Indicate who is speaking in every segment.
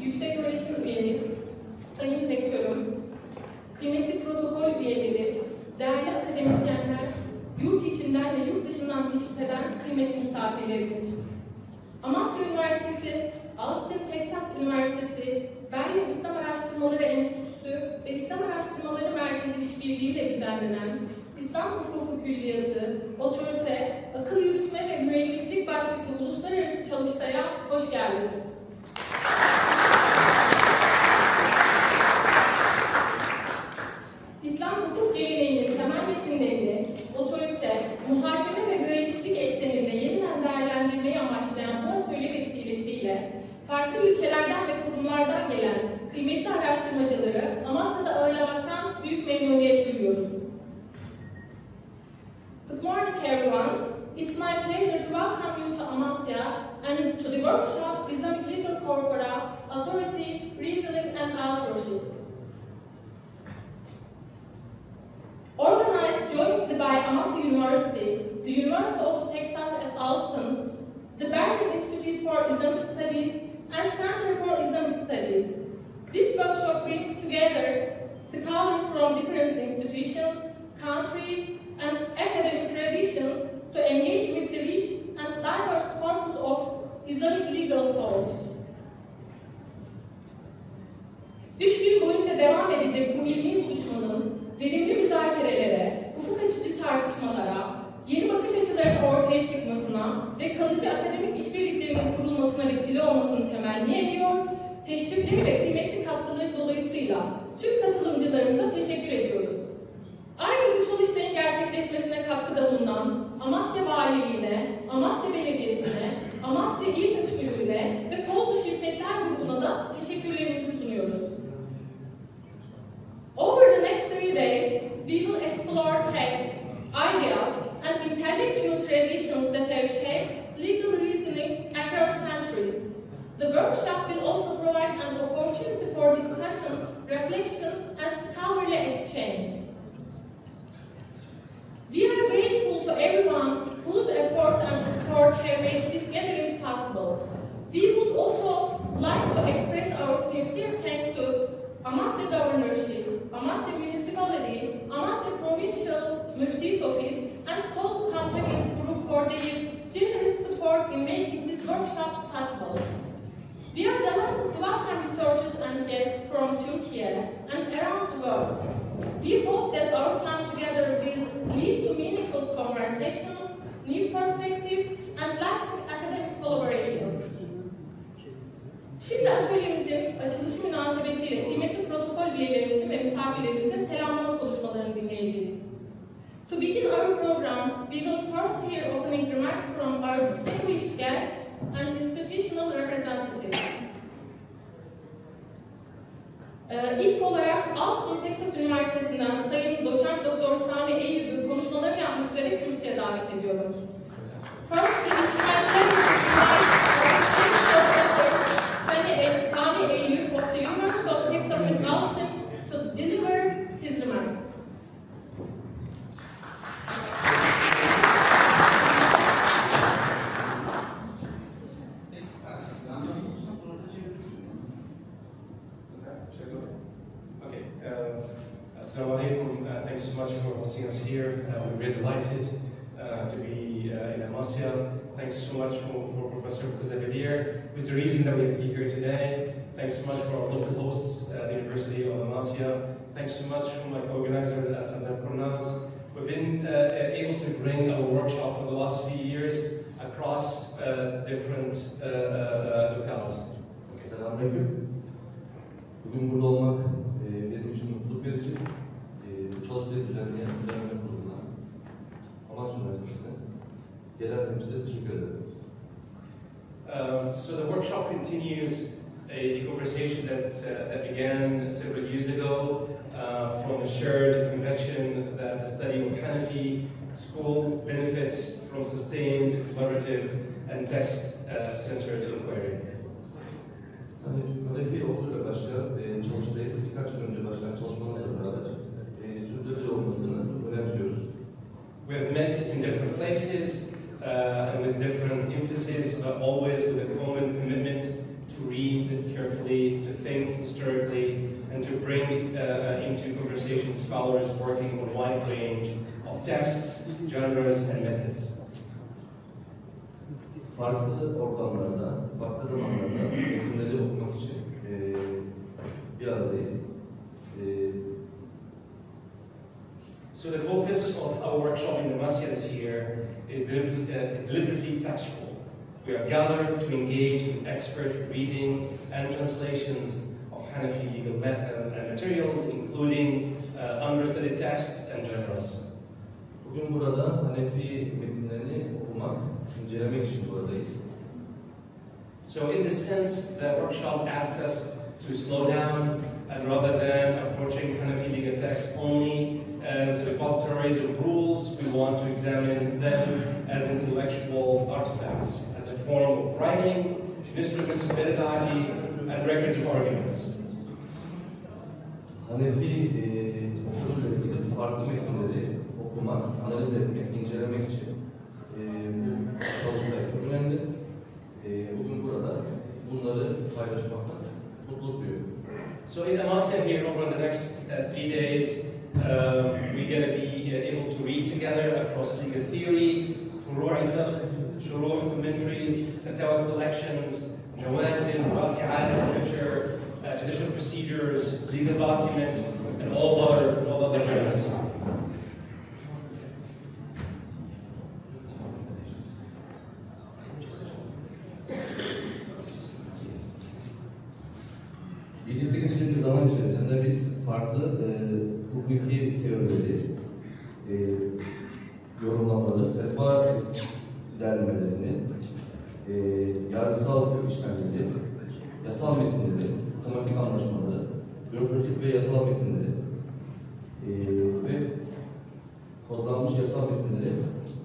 Speaker 1: yüksek öğretim üyemiz, sayın rektörüm, kıymetli protokol üyeleri, değerli akademisyenler, yurt içinden ve yurt dışından teşrif eden kıymetli misafirlerimiz, Amasya Üniversitesi, Austin, Texas Üniversitesi, Berlin İslam Araştırmaları Enstitüsü ve İslam Araştırmaları Merkezi işbirliğiyle düzenlenen İslam Hukuku Külliyatı, Otorite, Akıl Yürütme ve Müelliflik başlıklı uluslararası çalıştaya hoş geldiniz. İslam hukuk geleneğinin temel metinlerini, otorite, muhakeme ve müelliflik ekseninde yeniden değerlendirmeyi amaçlayan bu atölye vesilesiyle farklı ülkelerden ve kurumlardan gelen kıymetli araştırmacıları Amasya'da ağırlamaktan büyük memnuniyet duyuyoruz. Good morning everyone. It's my pleasure to welcome you to Amasya and to the workshop Islamic Legal Corpora, Authority, Reasoning and Authorship. Organized jointly by Amasya University, the University of Texas at Austin, the Berlin Institute for Islamic Studies, and Center for Islamic Studies. This workshop brings together scholars from different institutions, countries, and academic traditions to engage with the rich and diverse corpus of Islamic legal thought. 3 gün boyunca devam edecek bu ilmi buluşmanın verimli müzakerelere, ufuk açıcı tartışmalara, yeni bakış açılarının ortaya çıkmasına ve kalıcı akademik işbirliklerinin kurulmasına vesile olmasını temenni ediyor, teşrifleri ve kıymetli katkıları dolayısıyla tüm katılımcılarımıza teşekkür ediyoruz. Ayrıca bu çalıştayın gerçekleşmesine katkıda bulunan Amasya Valiliğine, Amasya Belediyesi'ne, Amasya İl Müftülüğü'ne ve Foldu Şirketler Grubu'na da teşekkürlerimizi sunuyoruz. Over the next 3 days, we will explore texts, ideas, and intellectual traditions that have shaped legal reasoning across centuries. The workshop will also provide an opportunity for discussion, reflection, and scholarly exchange. We are grateful to everyone whose efforts and support have made this gathering possible. We would also like to express our sincere thanks to Amasya Governorship, Amasya Municipality, Amasya Provincial Mufti's Office, and Coal Companies Group for their generous support in making this workshop possible. We are delighted to welcome researchers and guests from Turkey and around the world. We hope that our time together will lead to meaningful conversations, new perspectives, and lasting academic collaboration. Şimdi atölyemizin açılışı münasebetiyle kıymetli protokol üyelerimizin ve misafirlerimizin selamlama konuşmalarını dinleyeceğiz. To begin our program, we will first hear opening remarks from our distinguished guests and institutional representatives. İlk olarak Austin, Texas Üniversitesi'nden Sayın Doçent Doktor Sami Eyyüp'ü konuşmalarını yapmak üzere kürsüye davet ediyorum. First, it is my pleasure to invite Sami Eyyüp of the University of Texas in Austin to deliver his remarks.
Speaker 2: Assalamu alaikum. Thanks so much for hosting us here. We're very delighted to be in Amasya. Thanks so much for Professor Mutazabir, who's the reason that we're here today. Thanks so much for our local hosts, the University of Amasya. Thanks so much for my co-organizer, Asad Kurnaz. We've been able to bring our workshop for the last few years across different locales.
Speaker 3: Selamünaleyküm. Bugün burada olmak benim için mutluluk verici. Bu çalıştayı düzenleyen düzenleme kuruluna, Amasya Üniversitesi'ne gelen temsilcilere teşekkür ederim.
Speaker 2: So the workshop continues a conversation that began several years ago from a shared conviction that the study of Hanafi school benefits from sustained, collaborative, and text-centered inquiry.
Speaker 3: Hanefi okuluyla başlayan çalıştayı birkaç yıl önce başlayan çalışmalarla beraber sürdürülebilir olmasını çok önemsiyoruz.
Speaker 2: We have met in different places and with different emphasis, but always with a common commitment to read carefully scholars working on a wide range of texts, genres, and methods.
Speaker 3: Farklı ortamlarda, farklı zamanlarda metinleri okumak için bir aradayız.
Speaker 2: So the focus of our workshop in Demacia this year is deliberately textual. We are gathered to engage in expert reading and translations of Hanafi legal materials, including understudied texts and genres.
Speaker 3: Bugün burada Hanefi metinlerini okumak, incelemek için buradayız.
Speaker 2: So in this sense, the workshop asks us to slow down, and rather than approaching Hanafi legal texts only as repositories of rules, we want to examine them as intellectual artifacts, as a form of writing, instruments of pedagogy, and records of arguments.
Speaker 3: Hanefi okuluyla ilgili farklı metinleri okumak, analiz etmek, incelemek için bu çalıştay çok önemli. Bugün burada bunları paylaşmaktan mutluluk duyuyorum.
Speaker 2: So in Amasya here over the next 3 days, we're going to be able to read together across legal theory, فروع الفقه, شروح commentaries, fatwa collections, nawazil, waqi'at literature, judicial procedures, legal documents, and all other genres.
Speaker 3: Birlikte geçirdiğimiz zaman içerisinde biz farklı hukuki teorileri, yorumlamaları, fetva derlemelerini, yargısal işlemleri, yasal metinleri, tematik anlaşmaları, bürokratik ve yasal metinleri ve kodlanmış yasal metinleri,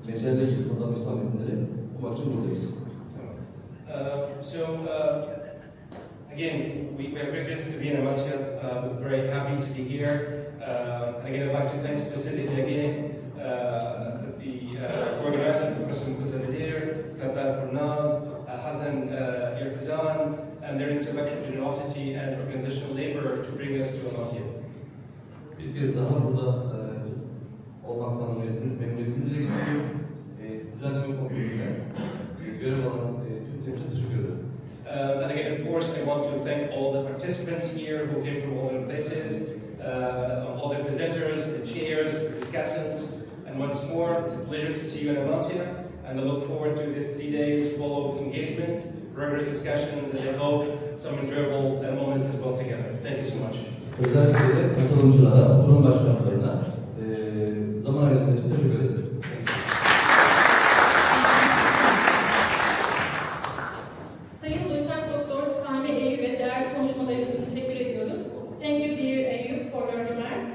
Speaker 3: meseleyle ilgili kodlanmış yasal metinleri okumak için buradayız.
Speaker 2: Again, we are very grateful to be in Amasya. We're very happy to be here. Again, I'd like to thank specifically again the organizer, Professor Murtaza Badir, Sardar Purnaz, Hassan Yerkazan, and their intellectual generosity and organizational labor to bring us to Amasya.
Speaker 3: Bir kez daha burada olmaktan memnuniyetim dile getiriyorum. Düzenleme komitesine görev alan tüm temsilcilerine teşekkür ederim.
Speaker 2: And again, of course, I want to thank all the participants here who came from all different places, all the presenters, the chairs, the discussants, and once more, it's a pleasure to see you in Amasya, and I look forward to this 3 days full of engagement, rigorous discussions, and I hope some enjoyable moments as well together. Thank you so much.
Speaker 3: Özellikle katılımcılara, oturum başkanlarına zaman ayırdığınız için teşekkür ederiz.
Speaker 1: Sayın Doçent Doktor Sami Eyüp ve değerli konuşmaları için teşekkür ediyoruz. Thank you dear Eyüp for your remarks.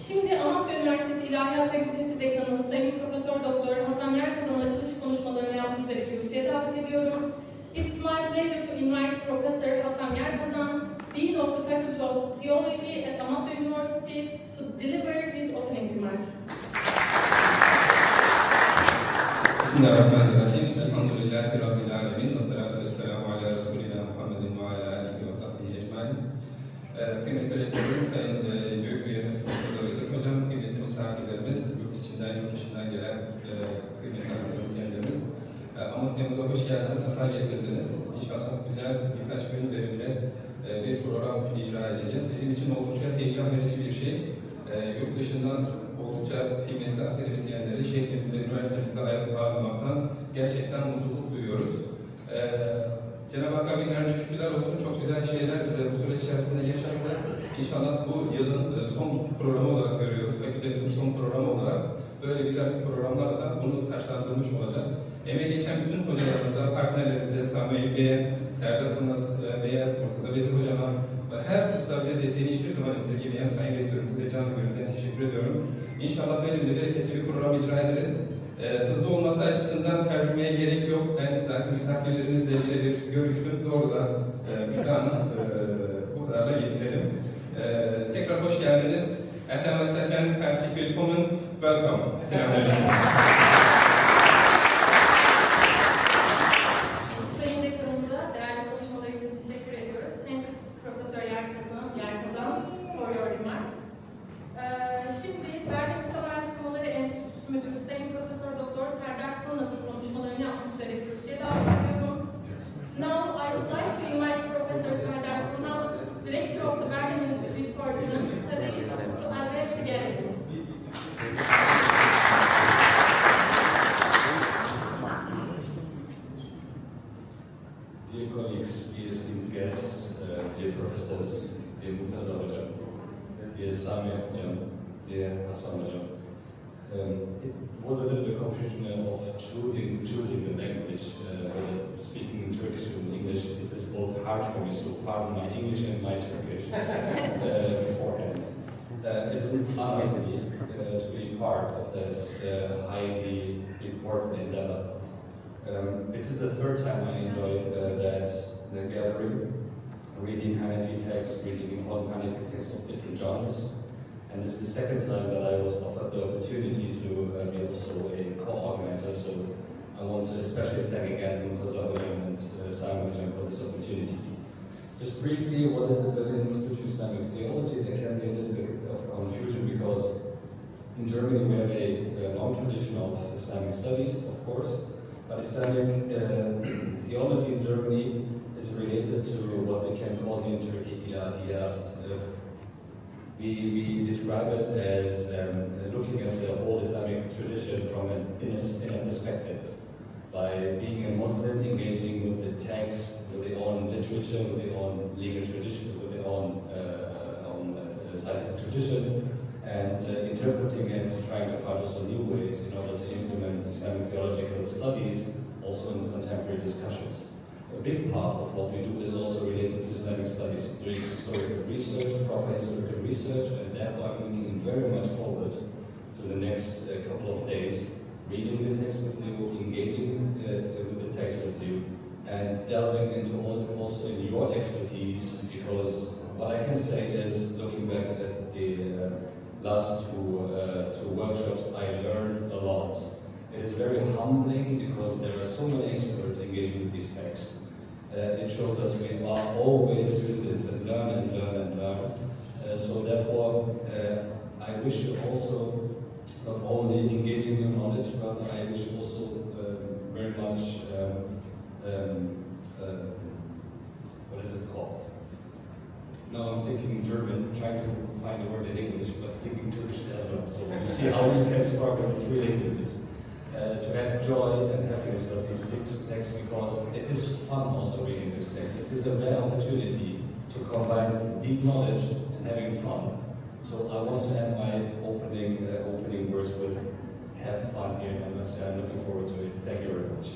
Speaker 1: Şimdi Amasya Üniversitesi İlahiyat Fakültesi Dekanı Sayın Profesör Doktor Hasan Yerkazan'ın açılış konuşmalarını yapmak üzere kürsüye davet ediyorum. It's my pleasure to invite Professor Hasan Yerkazan, Dean of the Faculty of Theology at Amasya University, to deliver his opening remarks.
Speaker 4: Bismillahirrahmanirrahim. Elhamdülillahi Rabbil alemin. Ve salatu ve selamu ala Resulina Muhammedin ve ala alihi ve sahbihi ecmaîn. Kıymetli öğretmenim, sayın büyük üyemiz Profesör Edip Hocam, kıymetli misafirlerimiz, yurt içinden, yurt dışından gelen kıymetli akademisyenlerimiz. Amasya'mıza hoş geldiniz, sefa getirdiniz. İnşallah güzel birkaç gün verimli bir program icra edeceğiz. Bizim için oldukça heyecan verici bir şey. Yurt dışından oldukça kıymetli akademisyenleri şehrimizde, üniversitemizde ağırlamaktan gerçekten mutluluk duyuyoruz. Cenab-ı Hakk'a binlerce şükürler olsun, çok güzel şeyler bize bu süreç içerisinde yaşandı. İnşallah bu yılın son programı olarak görüyoruz, fakültemizin son programı olarak. Böyle güzel bir programlarla bunu taşlandırmış olacağız. Emeği geçen bütün hocalarımıza, partnerlerimize, Sami Bey'e, Serdar Purnaz Bey'e, Murtaza Badir Hocama ve her hususta bize desteğini hiçbir zaman esirgemeyen sayın rektörümüze canı gönülden teşekkür ediyorum. İnşallah verimli, bereketli bir program icra ederiz. Hızlı olması açısından tercümeye gerek yok. Ben zaten misafirlerimizle birebir görüştüm. Doğrudan müştahına bu kadarla getirelim. Tekrar hoş geldiniz. Erken ve Serkan, herzlich willkommen, welcome. Selamünaleyküm.
Speaker 1: Sayın Dekanımıza değerli konuşmaları için teşekkür ediyoruz. Thank you, Professor Yerkazan for your remarks.
Speaker 5: dear esteemed guests, dear professors, dear Murtaza Hocam, dear Sami Hocam, dear Hassan Hocam. It was a little bit confusion of choosing the language, whether speaking in Turkish or in English. It is both hard for me, so pardon my English and my Turkish beforehand. It's an honor for me to be part of this highly important endeavor. It is the third time I enjoyed the gathering, reading Hanafi texts, reading important Hanafi texts of different genres. And this is the second time that I was offered the opportunity to be also a co-organizer. So I want to especially thank again Murtaza and Simon for this opportunity. Just briefly, what is the Berlin Institute of Islamic Theology? There can be a little bit of confusion because in Germany we have a long tradition of Islamic studies, of course, but Islamic theology in Germany is related to what we can call here in Turkey ilahiyat. We describe it as looking at the whole Islamic tradition from an inner perspective. By being a Muslim, engaging with the text, with their own literature, with their own legal tradition, with their own scientific tradition, and interpreting it, trying to find also new ways in order to implement Islamic theological studies also in contemporary discussions. A big part of what we do is also related to Islamic studies, doing historical research, proper historical research, and therefore I'm looking very much forward to the next couple of days, reading the text with you, engaging with the text with you, and delving into also in your expertise, because what I can say is, looking back at the last two workshops, I learned a lot. It is very humbling because there are so many experts engaging with these texts. It shows us we are always students and learn and learn and learn. So therefore, I wish you also not only engaging your knowledge, but I wish you also very much, what is it called? Now I'm thinking German, trying to find a word in English, but thinking Turkish as well. So you see how you can struggle with three languages. To have joy and happiness about these texts, because it is fun also reading this text. It is a rare opportunity to combine deep knowledge and having fun. So I want to end my opening words with have fun here, and I must say I'm looking forward to it. Thank you very much.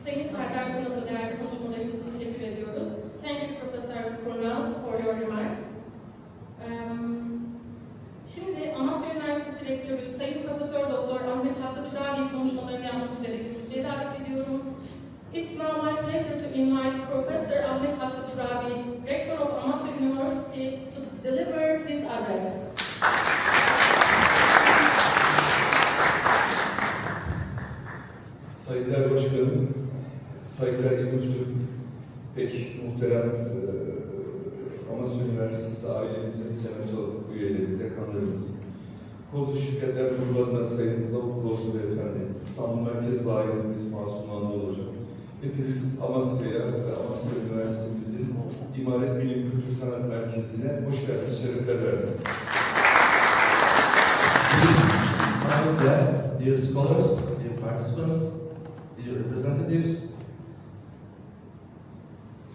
Speaker 1: Sayın Serdar Yılmaz'a değerli konuşmaları için teşekkür ediyoruz. Thank you, Professor Kurnaz, for your remarks. Şimdi Amasya Üniversitesi Rektörü Sayın Profesör Doktor Ahmet Hakkı Türavi'yi konuşmalarını yapmak üzere kürsüye davet ediyorum. It's now my pleasure to invite Professor Ahmet Hakkı Türavi, Rector of Amasya University, to deliver his address.
Speaker 6: Saygıdeğer Başkanım, saygıdeğer İlmicim, pek muhterem Amasya Üniversitesi ailemizin senato üyeleri, dekanlarımız, Kozlu Şirketler Kurulu adına Sayın Lavuk Kozlu Beyefendi, İstanbul Merkez Vaizimiz Masum Anadolu Hocam, hepiniz Amasya'ya ve Amasya Üniversitemizin İmaret Bilim Kültür Sanat Merkezi'ne hoş geldiniz, şerefler verdiniz.
Speaker 3: Honored guests, dear scholars, dear participants, dear representatives,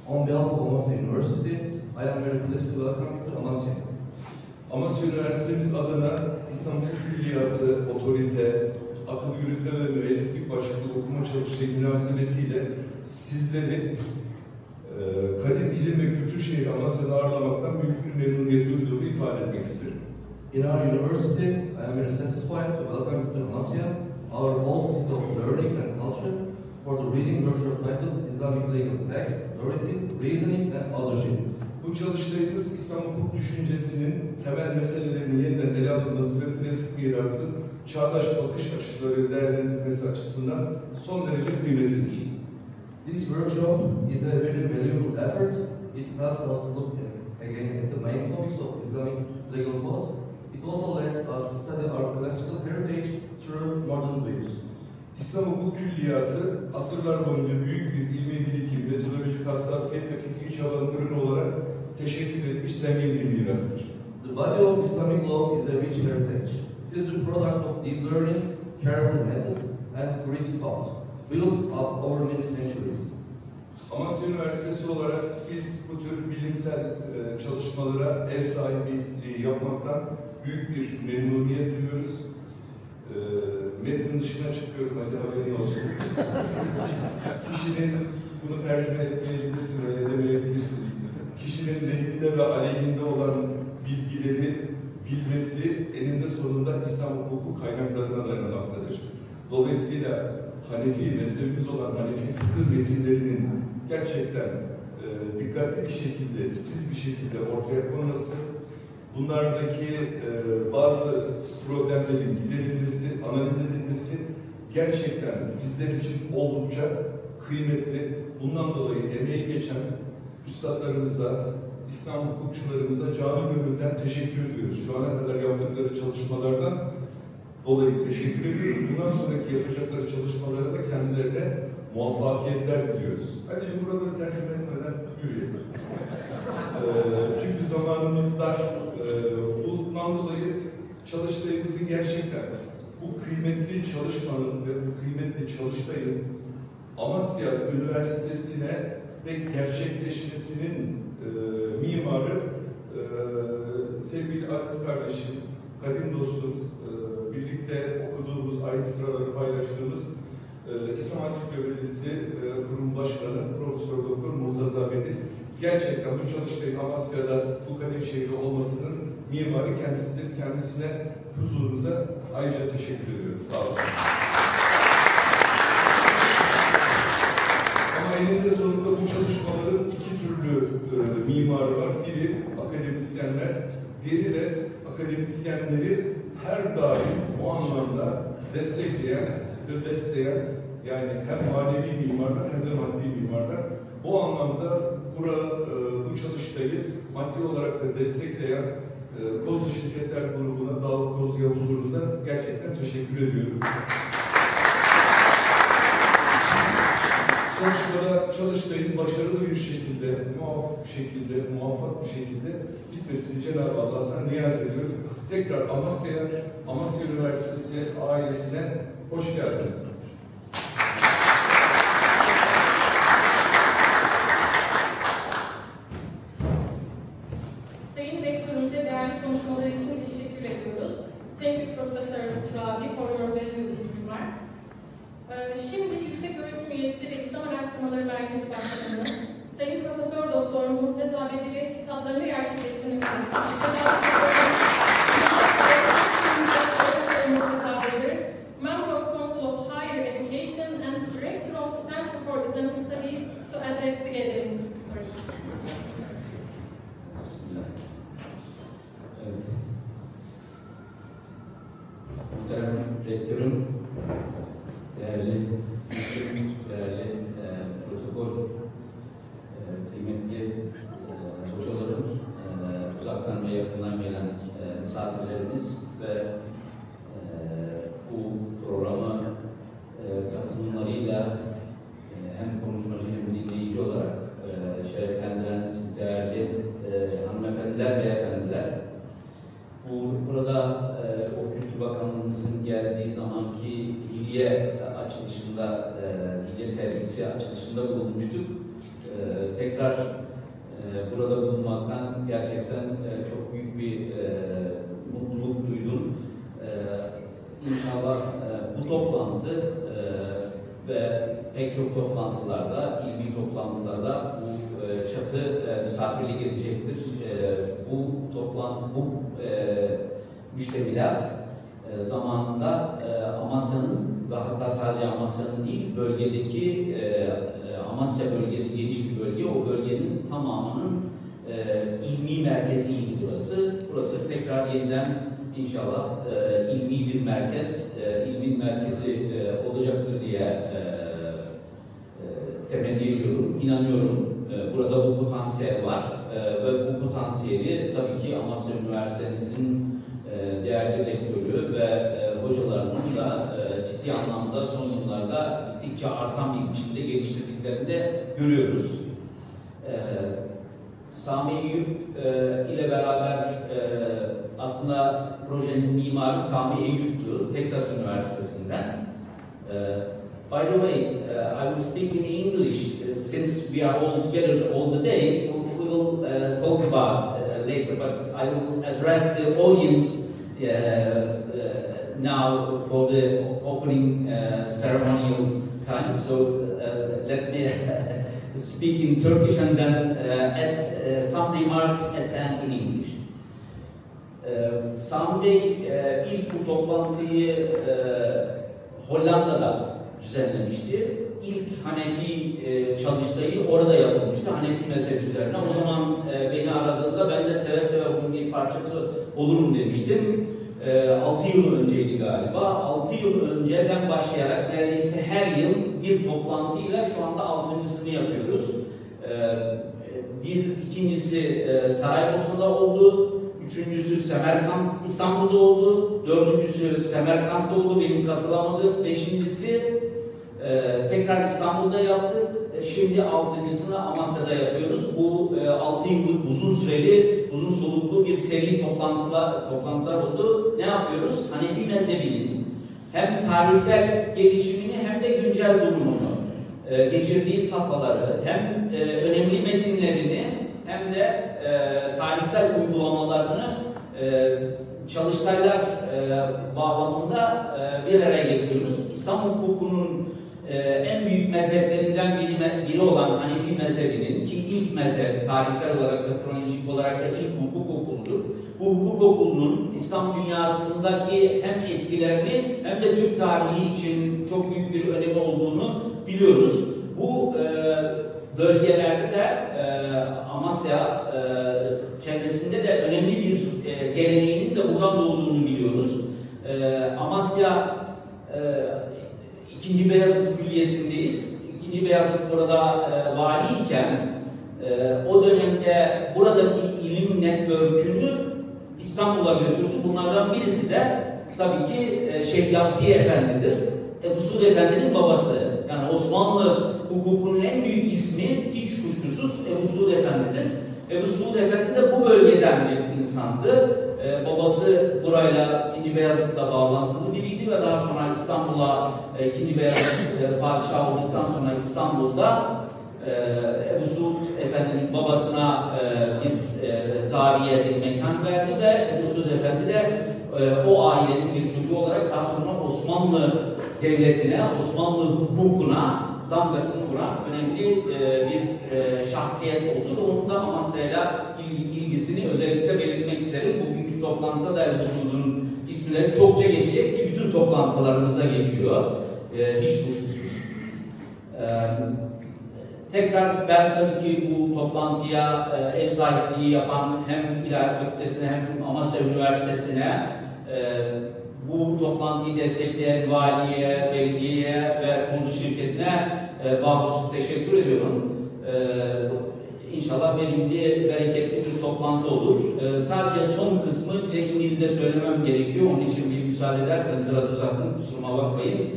Speaker 3: on behalf of Amasya University, I am very pleased to welcome you to Amasya.
Speaker 6: Amasya Üniversitemiz adına İslam Külliyatı, otorite, akıl yürütme ve müelliflik başlıklı okuma çalıştayı münasebetiyle sizleri kadim ilim ve kültür şehri Amasya'da ağırlamaktan büyük bir memnuniyet duyduğumu ifade etmek isterim.
Speaker 3: In our university, I am very satisfied to welcome you to Amasya, our old city of learning and culture, for the reading workshop titled Islamic Legal Text, Authority, Reasoning and Authorship.
Speaker 6: Bu çalıştayımız İslam hukuk düşüncesinin temel meselelerini yeniden ele alınması ve klasik mirası çağdaş bakış açıları değerlendirilmesi açısından son derece kıymetlidir.
Speaker 3: This workshop is a very valuable effort. It helps us to look again at the main points of Islamic legal thought. It also lets us study our classical heritage through modern views.
Speaker 6: İslam hukuk külliyatı asırlar boyunca büyük bir ilmi birikim, metodolojik hassasiyet ve fikri çabanın ürünü olarak teşekkür etmiş zengin bir mirastır.
Speaker 3: The body of Islamic law is a rich heritage. It is the product of deep learning, careful methods, thought, built up over many centuries.
Speaker 6: Amasya Üniversitesi olarak biz bu tür bilimsel çalışmalara ev sahipliği yapmaktan büyük bir memnuniyet duyuyoruz. Metnin dışına çıkıyorum, hadi haberin olsun. Kişinin, bunu tercüme etmeyebilirsin, öyle demeyebilirsin. Kişinin lehinde ve aleyhinde olan bilgileri bilmesi eninde sonunda İslam hukuku kaynaklarına dayanmaktadır. Dolayısıyla Hanefi mezhebimiz olan Hanefi fıkıh metinlerinin gerçekten dikkatli bir şekilde, titiz bir şekilde ortaya konulması, bunlardaki bazı problemlerin giderilmesi, analiz edilmesi gerçekten bizler için oldukça kıymetli. Bundan dolayı emeği geçen üstadlarımıza, İslam hukukçularımıza canı gönülden teşekkür ediyoruz. Şu ana kadar yaptıkları çalışmalardan dolayı teşekkür ediyoruz. Bundan sonraki yapacakları çalışmalara da kendilerine muvaffakiyetler diliyoruz. Anneciğim buraları tercüme etmeden yürüyelim. Çünkü zamanımız dar. Bundan dolayı Çalıştayımızın gerçekten bu kıymetli çalışmanın ve bu kıymetli Çalıştay'ın Amasya Üniversitesi'ne ve gerçekleşmesinin mimarı sevgili aziz kardeşim, kadim dostum, birlikte okuduğumuz, aynı sıraları paylaştığımız İslam Ansiklopedisi Kurum Başkanı Profesör Doktor Murtaza Bedir. Gerçekten bu Çalıştay'ın Amasya'da bu kadim şehri olmasının mimarı kendisidir. Kendisine huzurunuza ayrıca teşekkür ediyoruz. Sağ olsun. Ama eninde sonunda bu çalışmaların iki türlü mimarı var. Biri akademisyenler, diğeri de akademisyenleri her daim bu anlamda destekleyen ve besleyen, yani hem manevi mimarlar hem de maddi mimarlar. Bu anlamda bu Çalıştayı maddi olarak da destekleyen Kozlu Şirketler Grubu'na, Dağlık Kozlu'ya, huzurunuza gerçekten teşekkür ediyorum. Çalıştayın başarılı bir şekilde, muvaffak bir şekilde bitmesini Cenab-ı Allah'tan niyaz ediyorum. Tekrar Amasya Üniversitesi ailesine hoş geldiniz.
Speaker 1: Sayın Rektörümüze değerli konuşmaları için teşekkür ediyoruz. Thank you Professor Travi for your valuable remarks. Şimdi Yüksek Öğretim Üyesi ve İslam Araştırmaları Merkezi Başkanı Sayın Profesör Doktor Murtaza Bedir'e hitaplarını gerçekleştirmek istedik. Murtaza Bedir, Member of Council of Higher Education and Director of the Center for Islamic Studies to address the gathering.
Speaker 5: Evet. Muhterem Rektörüm, değerli protokol, kıymetli hocalarım, uzaktan ve yakından gelen misafirlerimiz ve bu programa katılımlarıyla hem konuşmacı hem dinleyici olarak şereflendiren siz değerli hanımefendiler ve efendiler. Burada o Kültür Bakanlığımızın geldiği zamanki hilye açılışında, hilye sergisi açılışında bulunmuştuk. Tekrar burada bulunmaktan gerçekten çok büyük bir mutluluk duydum. İnşallah bu toplantı ve pek çok toplantılarda, ilmi toplantılarda bu çatı misafirlik edecektir. Bu müştemilat zamanında Amasya'nın ve hatta sadece Amasya'nın değil, bölgedeki Amasya bölgesi geniş bir bölge, o bölgenin tamamının ilmi merkeziydi burası. Burası tekrar yeniden inşallah ilmi bir merkez, ilmin merkezi olacaktır diye temenni ediyorum, inanıyorum. Burada bu potansiyel var ve bu potansiyeli tabii ki Amasya Üniversitemizin değerli rektörü ve hocalarının da ciddi anlamda son yıllarda gittikçe artan bir biçimde geliştirdiklerini de görüyoruz. Sami Eyüp ile beraber aslında projenin mimarı Sami Eyüp'tü, Texas Üniversitesi'nden.
Speaker 7: By the way, I will speak in English since we are all together all the day. We will talk about later, but I will address the audience now for the opening ceremonial time. So let me speak in Turkish and then add some remarks at the end in English. Sami Bey ilk bu toplantıyı Hollanda'da düzenlemişti. İlk Hanefi çalıştayı orada yapılmıştı, Hanefi mezhebi üzerine. O zaman beni aradığında ben de seve seve bunun bir parçası olurum demiştim. 6 yıl önceydi galiba. 6 yıl önceden başlayarak neredeyse her yıl bir toplantıyla şu anda 6.sını yapıyoruz. İkincisi Saraybosna'da oldu. Üçüncüsü Semerkant, İstanbul'da oldu. Dördüncüsü Semerkant'ta oldu, benim katılamadığım. Beşincisi tekrar İstanbul'da yaptık. Şimdi 6.sını Amasya'da yapıyoruz. Bu 6 yıllık uzun süreli, uzun soluklu bir seri toplantılar oldu. Ne yapıyoruz? Hanefi mezhebinin hem tarihsel gelişimini hem de güncel durumunu, geçirdiği safhaları, hem önemli metinlerini hem de tarihsel uygulamalarını çalıştaylar bağlamında bir araya getiriyoruz. İslam hukukunun en büyük mezheplerinden biri olan Hanefi mezhebinin, ki ilk mezhep, tarihsel olarak da kronolojik olarak da ilk hukuk okuludur. Bu hukuk okulunun İslam dünyasındaki hem etkilerini hem de Türk tarihi için çok büyük bir önemi olduğunu biliyoruz. Bu bölgelerde de Amasya çevresinde de önemli bir geleneğinin de buradan doğduğunu biliyoruz. Amasya 2. Beyazıt Külliyesi'ndeyiz. 2. Beyazıt burada valiyken o dönemde buradaki ilim network'ünü İstanbul'a götürdü. Bunlardan birisi de tabii ki Şeyh Yavsi Efendi'dir. Ebu Suud Efendi'nin babası. Yani Osmanlı hukukunun en büyük ismi hiç kuşkusuz Ebu Suud Efendi'dir. Ebu Suud Efendi de bu bölgeden bir insandı. Babası burayla 2. Beyazıt'la bağlantılı biriydi ve daha sonra İstanbul'a 2. Beyazıt padişah olduktan sonra İstanbul'da Ebu Suud Efendi'nin babasına bir zaviye, bir mekan verdi ve Ebu Suud Efendi de o ailenin bir çocuğu olarak daha sonra Osmanlı devletine, Osmanlı hukukuna damgasını vuran önemli bir şahsiyet oldu. Onun da Amasya'yla ilgisini özellikle belirtmek isterim. Bugünkü toplantıda da Ebu Suud'un isimleri çokça geçecek ki bütün toplantılarımızda geçiyor. Hiç kuşkusuz. Tekrar ben tabii ki bu toplantıya ev sahipliği yapan hem İlahiyat Fakültesi'ne hem Amasya Üniversitesi'ne bu toplantıyı destekleyen valiye, belediyeye ve kurucu şirketine bağımsız teşekkür ediyorum. İnşallah verimli, bereketli bir toplantı olur. Sadece son kısmı İngilizce söylemem gerekiyor. Onun için bir müsaade ederseniz biraz uzattım, kusuruma bakmayın.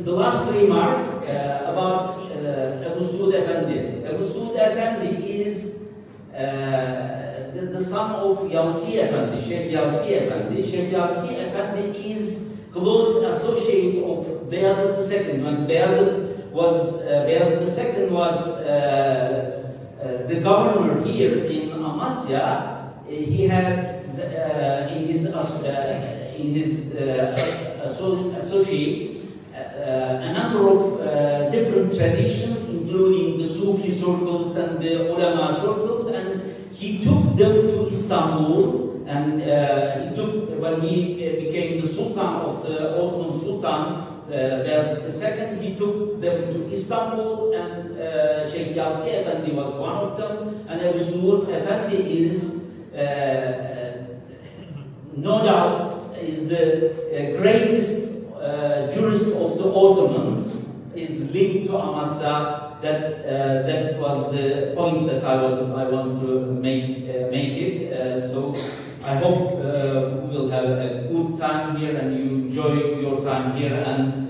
Speaker 7: The last remark about Ebu Suud Efendi. Ebu Suud Efendi is the son of Yavsi Efendi, Sheikh Yavsi Efendi. Sheikh Yavsi Efendi is close associate of Beyazıt II. When Beyazıt II was the governor here in Amasya, he had in his associate a number of different traditions, including the Sufi circles and the ulama circles, and he took them to Istanbul. And when he became the Sultan of the Ottoman Sultan, Beyazıt II, he took them to Istanbul, and Sheikh Yavsi Efendi was one of them. And Ebu Suud Efendi is, no doubt, is the greatest jurist of the Ottomans, is linked to Amasya. That was the point that I want to make it. So I hope we will have a good time here and you enjoy your time here. And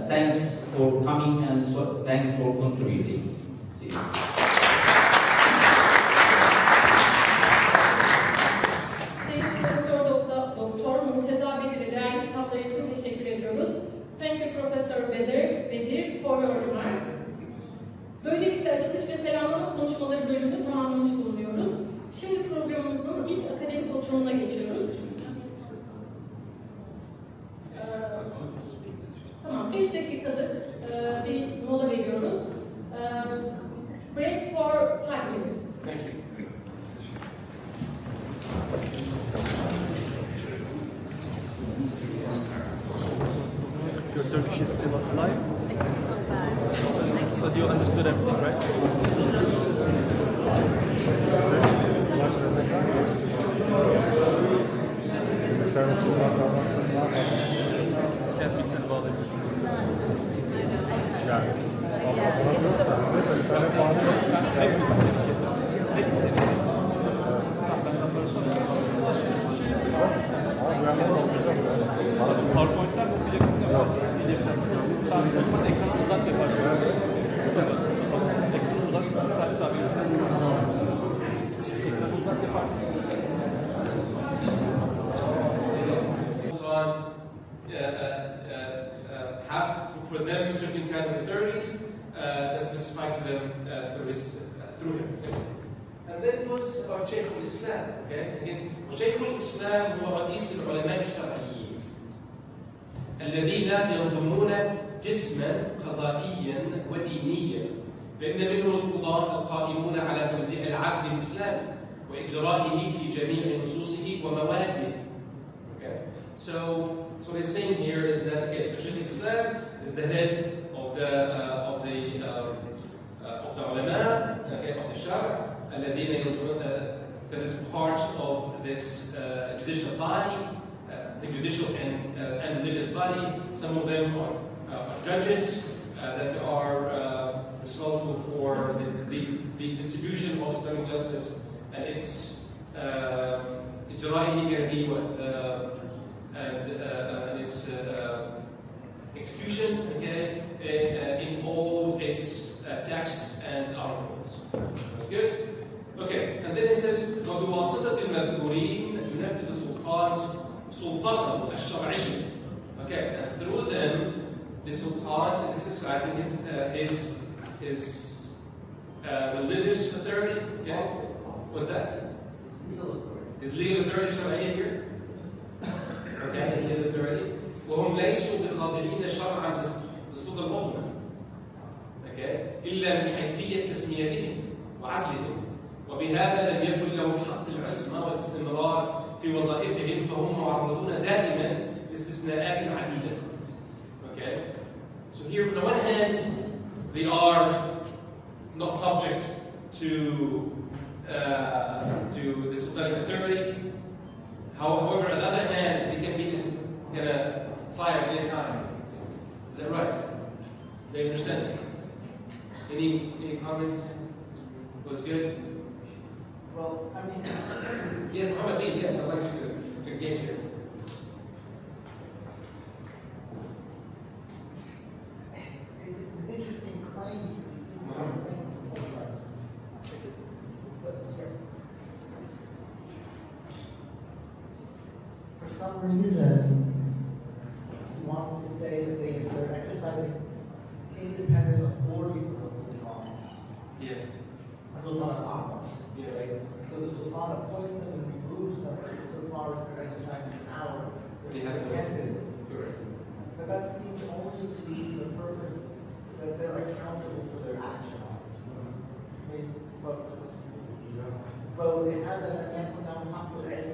Speaker 7: thanks for coming and thanks for contributing. See you.
Speaker 1: Doktor Munteza Bedir'e değerli kitapları için Thank you Professor Bedir for your remarks. Böylelikle açılış ve selamlama konuşmaları bölümünü tamamlamış bulunuyoruz. Şimdi programımızın ilk akademik oturumuna geçiyoruz. Tamam, 5 dakikalık bir mola veriyoruz. Break for 5 minutes.
Speaker 2: Thank you.
Speaker 8: Your Turkish is still alive? But you understood everything, right? Can't mix and bother. PowerPoint'ten mi okuyacaksın? Yok. Sadece ekranı uzat yaparsın. Ekranı uzat, sadece tabi. Ekranı uzat yaparsın.
Speaker 2: Have for them certain kind of authorities that's specified to them through him. And then was our Shaykh al-Islam. Okay? Again, Shaykh al-Islam هو رئيس العلماء الشرعيين الذين ينظمون جسما قضائيا ودينيا، فإن منهم القضاة القائمون على توزيع العدل الإسلامي وإجرائه في جميع نصوصه ومواده. Okay? So what he's saying here is that so Shaykh al-Islam is the head of the ulama, of the Shara, الذين ينظرون that is part of this judicial body, the judicial and religious body. Some of them are judges that are responsible for the distribution of Islamic justice, and its going to be what and its execution, okay, in all its texts and articles. That's good. Okay, and then he says, وبواسطة المذكورين ينفذ سلطته الشرعية. Okay, and through them, the Sultan is exercising his religious authority. Okay, what's that? His legal authority شرعية here. Okay, his legal authority. وهم ليسوا بخاضعين شرعا بسلطة الأمة. Okay, إلا من حيثية تسميتهم وعزلهم. وبهذا لم يكن لهم حق العصمة والاستمرار في وظائفهم، فهم معرضون دائما لاستثناءات عديدة. Okay? So here on the one hand, they are not subject to the Sultanic authority. However, on the other hand, they can be fired any time. Is that right? Do you understand? Any comments? Was good?
Speaker 9: Well, I mean...
Speaker 2: Yes, Muhammad, please, yes, I'd like you to engage here.
Speaker 9: It's an interesting claim because it seems like the same as both sides. For some reason, he wants to say that they're exercising independent authority for the Sultan.
Speaker 2: Yes.
Speaker 9: Sultan al-Aqab.
Speaker 2: Yes.
Speaker 9: Right? So the Sultan appoints them and removes them so far as they're exercising power.
Speaker 2: They have
Speaker 9: independent.
Speaker 2: Correct.
Speaker 9: But that seems only to be the purpose that they're accountable for their actions. I mean, but they had that now not to right?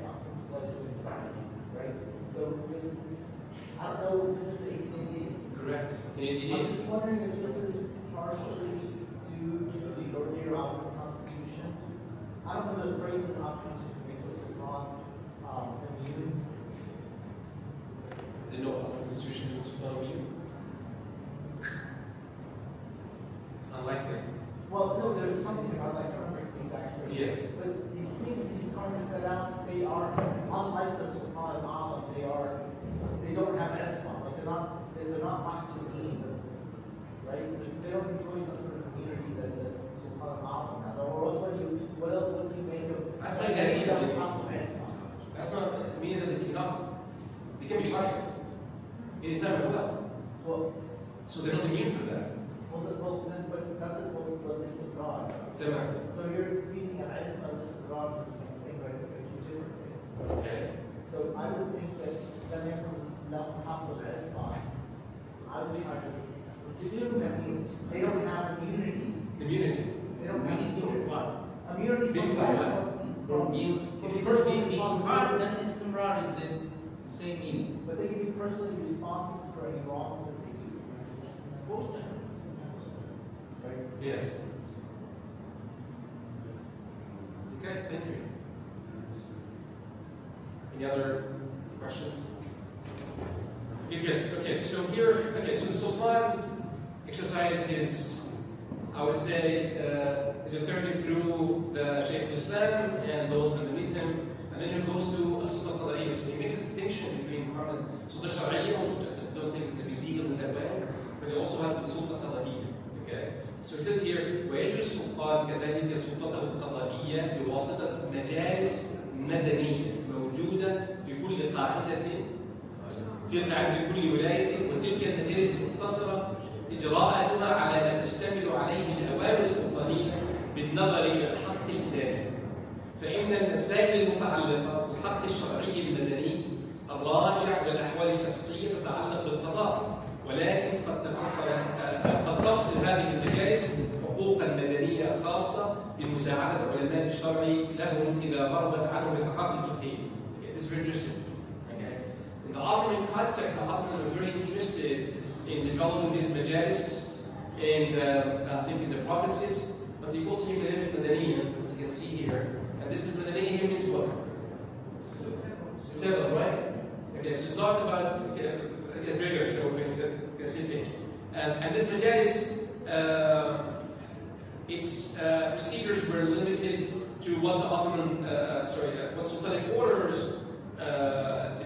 Speaker 9: So this is, I don't know, this is 1888.
Speaker 2: Correct.
Speaker 9: I'm just wondering if this is partially due to the earlier Ottoman Constitution. I don't know the phrase in the Ottoman Constitution makes us immune.
Speaker 2: The no Ottoman Constitution is not immune. Unlikely.
Speaker 9: Well, no, there's something about that term exactly.
Speaker 2: Yes.
Speaker 9: But it seems to be trying to set out they are, unlike the Sultan of Alam, they don't have Islam. Like they're not Mahsumin, right? They don't enjoy some sort of community that the Sultan of Alam has. Or else what do you make of
Speaker 2: That's not getting it.
Speaker 9: Islam?
Speaker 2: That's not meaning that they can be fired anytime at will.
Speaker 9: Well,
Speaker 2: So they're not immune from that.
Speaker 9: then, but that's what list of God.
Speaker 2: تمام.
Speaker 9: So you're reading an Isma list of gods is the same thing, right? They're two different things.
Speaker 2: Okay.
Speaker 9: So I would think that when they're from level top of Isma, I would try to assume that means they don't have immunity.
Speaker 2: Immunity.
Speaker 9: They don't have
Speaker 7: Immunity of what?
Speaker 9: Immunity
Speaker 2: Being
Speaker 9: from
Speaker 2: fired.
Speaker 7: If it is being fired, then istimrar is the same meaning.
Speaker 9: But they can be personally responsible for any wrongs that they do.
Speaker 7: Both them.
Speaker 9: Right?
Speaker 2: Yes. Okay, thank you. Any other questions? Okay, good. Okay, so here, so the Sultan exercised his, I would say, his authority through the Shaykh of Islam and those underneath him, and then he goes to a Sultan Qadariya. So he makes a distinction between Muhammad Sultan Shar'iyya, which I don't think is going to be legal in that way, but he also has the Sultan Qadariya. Okay? So it says here, ويجري السلطان كذلك سلطته القضائية بواسطة مجالس مدنية موجودة في كل قاعدة في كل ولاية، وتلك المجالس المختصرة إجراءاتها على ما تشتمل عليه الأوامر السلطانية بالنظر إلى الحق الإداري. فإن المسائل المتعلقة بالحق الشرعي المدني الراجع إلى الأحوال الشخصية تتعلق بالقضاء، ولكن قد تفصل هذه المجالس حقوقا مدنية خاصة بمساعدة علماء الشرع لهم إذا غربت عنهم الحقائق الفقهية. This is very interesting. Okay. In the Ottoman context, the Ottomans were very interested in developing this majalis I think in the provinces, but they also use majalis Madaniyya, as you can see here. And this is Madaniyya means what? Civil, right? Okay, so it's not about, okay, very good, so we can see the page. And this majalis, its procedures were limited to what the Ottoman, what Sultanic orders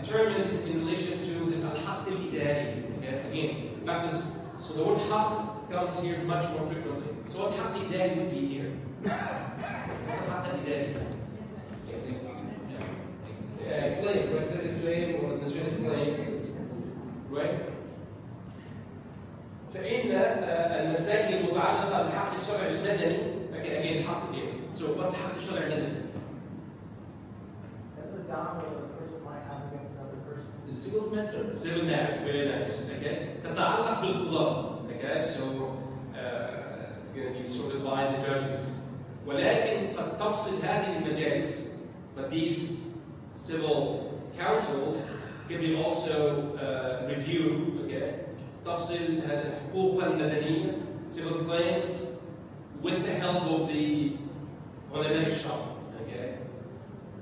Speaker 2: determined in relation to this al-haqq al-idari. Okay? Again, back to this. So the word haqq comes here much more frequently. So what haqq al-idari would be here? What's haqq al-idari? Claim, representative claim or administrative claim, right? فإن المسائل المتعلقة بحق الشرع المدني again حق again. So what's حق الشرع المدني?
Speaker 9: That's a dominant that a person might have against another person.
Speaker 7: The civil matter.
Speaker 2: Civil matters, very nice. Okay, تتعلق بالقضاء. Okay, so it's going to be sorted by the judges. ولكن قد تفصل هذه المجالس, but these civil councils can be also reviewed. Okay, تفصل حقوقا مدنية, civil claims, with the help of the علماء الشرع. Okay,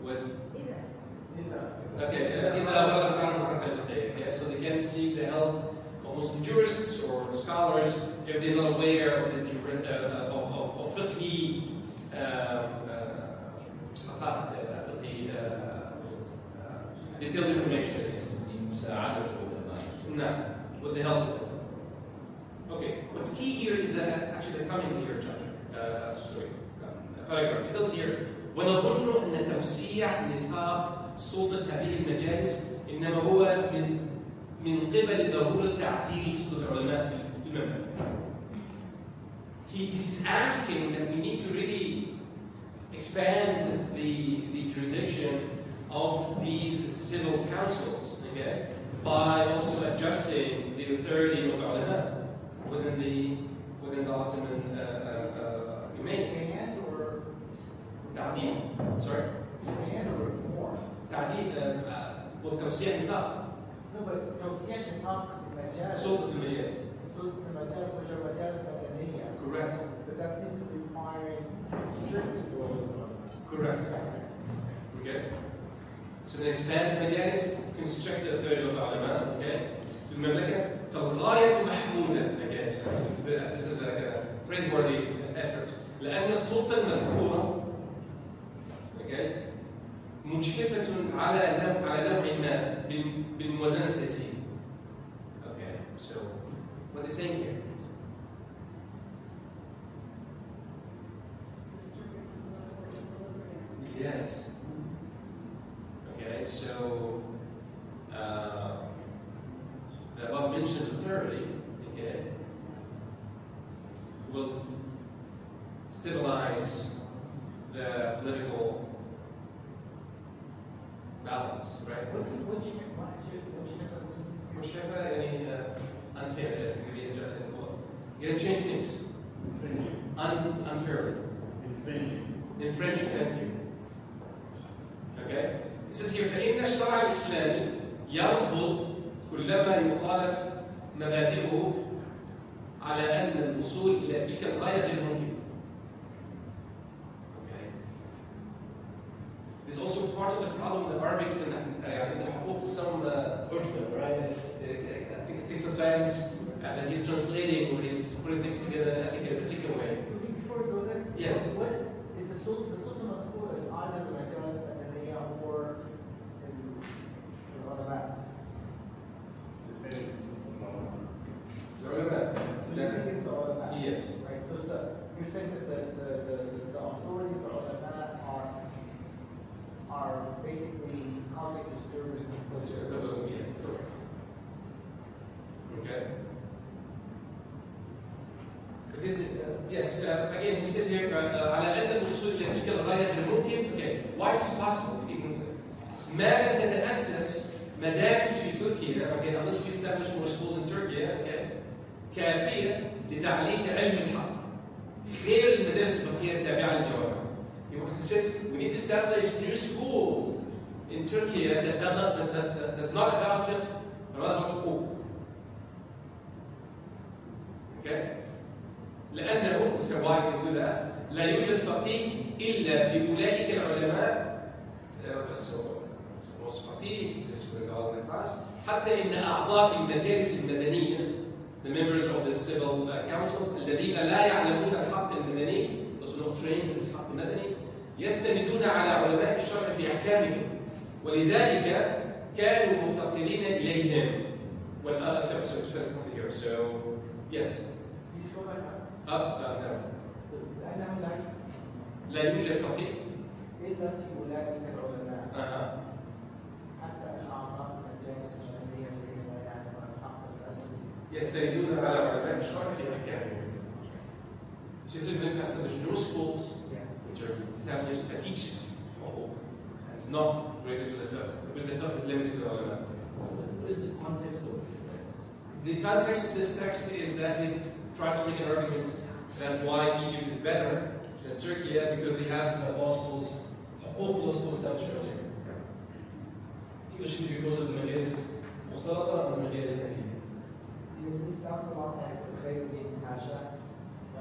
Speaker 2: with okay, so they can seek the help of Muslim jurists or scholars if they're not aware of this of fiqhi detailed information. No, with the help of it. Okay, what's key here is that actually the coming here chapter, paragraph. It tells here, ونظن أن توسيع نطاق سلطة هذه المجالس إنما هو من قبل ضرورة تعديل سلطة العلماء في المملكة. He's asking that we need to really expand the jurisdiction of these civil councils, okay, by also adjusting the authority of the ulama within the Ottoman domain. تعديل. Sorry. تعديل وتوسيع النطاق.
Speaker 9: No, but توسيع نطاق المجال.
Speaker 2: سلطة المجالس.
Speaker 9: سلطة المجالس which are مجالس مدنية.
Speaker 2: Correct.
Speaker 9: But that seems to require constricted law.
Speaker 2: Correct. Okay. So they expand the majalis, constrict the authority of the ulama. Okay. في المملكة فالغاية محمودة. Okay. So this is a praiseworthy effort. لأن السلطة المذكورة مجحفة على نوع ما بالموازنة السياسية. Okay, so what is saying here? Yes. Okay, so the above
Speaker 10: mentioned authority, okay, will stabilize the political balance, right? Which يعني unfair, you're gonna change things. Unfairly. Infringing, thank you. Okay? It says here, فإن الشرع الإسلامي يرفض كلما يخالف مبادئه على أن الوصول إلى تلك الغاية غير ممكن. Okay? There's also part of the problem with Arabic in the حقوق some urgent, right? I think sometimes that he's translating or he's putting things together I think in a particular way.
Speaker 9: Before we go there,
Speaker 10: Yes.
Speaker 9: what is the Sultan of Corpora is either the majority and the year or on the left?
Speaker 10: The ulama.
Speaker 9: So you think it's the ulama?
Speaker 10: Yes.
Speaker 9: Right. So you're saying that the authority of the ulama are basically conflict disturbers and political.
Speaker 10: Yes, correct. Okay. Yes, again, he says here, على أن الوصول إلى تلك الغاية غير ممكن. Okay, why is it possible? ما لم تتأسس مدارس في تركيا, again, unless we establish more schools in Turkey, okay, كافية لتعليم علم الحق غير المدارس الفقهية التابعة للجوامع. He says we need to establish new schools in Turkey that's not about fiqh, but about حقوق. Okay? لأنه why we do that لا يوجد فقيه إلا في أولئك العلماء فقيه حتى إن أعضاء المجالس المدنية the members of the civil councils الذين لا يعلمون الحق المدني those not trained in this حق المدني يستندون على علماء الشرع في أحكامهم ولذلك كانوا مفتقرين إليهم. So yes. No. لا يوجد فقيه
Speaker 9: إلا في أولئك العلماء حتى أعضاء المجالس المدنية الذين لا يعلمون الحق
Speaker 10: يستندون على علماء الشرع في أحكامهم. She said we have to establish new schools in Turkey, establish that each and it's not related to the fiqh, because the fiqh is limited to the ulama.
Speaker 7: What is the context of this text?
Speaker 10: The context of this text is that he tried to make an argument that why Egypt is better than Turkey because they have law schools, law schools established earlier. Especially because of the majalis مختلطة and the majalis تحليل.
Speaker 9: This sounds a lot like the Khayr in Pasha.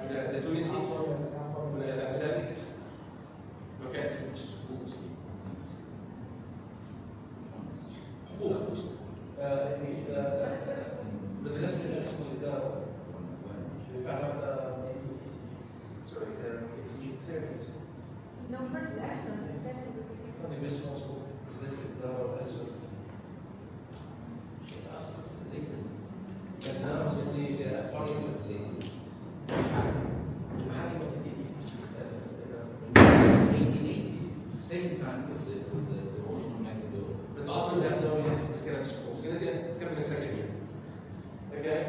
Speaker 10: The Tunisi, the Islamic. Okay. مدرسة الأسود الإدارة اللي فعلا sorry, 1830s.
Speaker 11: No, first accent.
Speaker 10: It's not a very small school. مدرسة الإدارة والأسود. But now it's only parliament.
Speaker 7: Same time with the Ottoman methodology.
Speaker 10: But the Ottomans have no yet this kind of schools. Gonna come in a second here. Okay.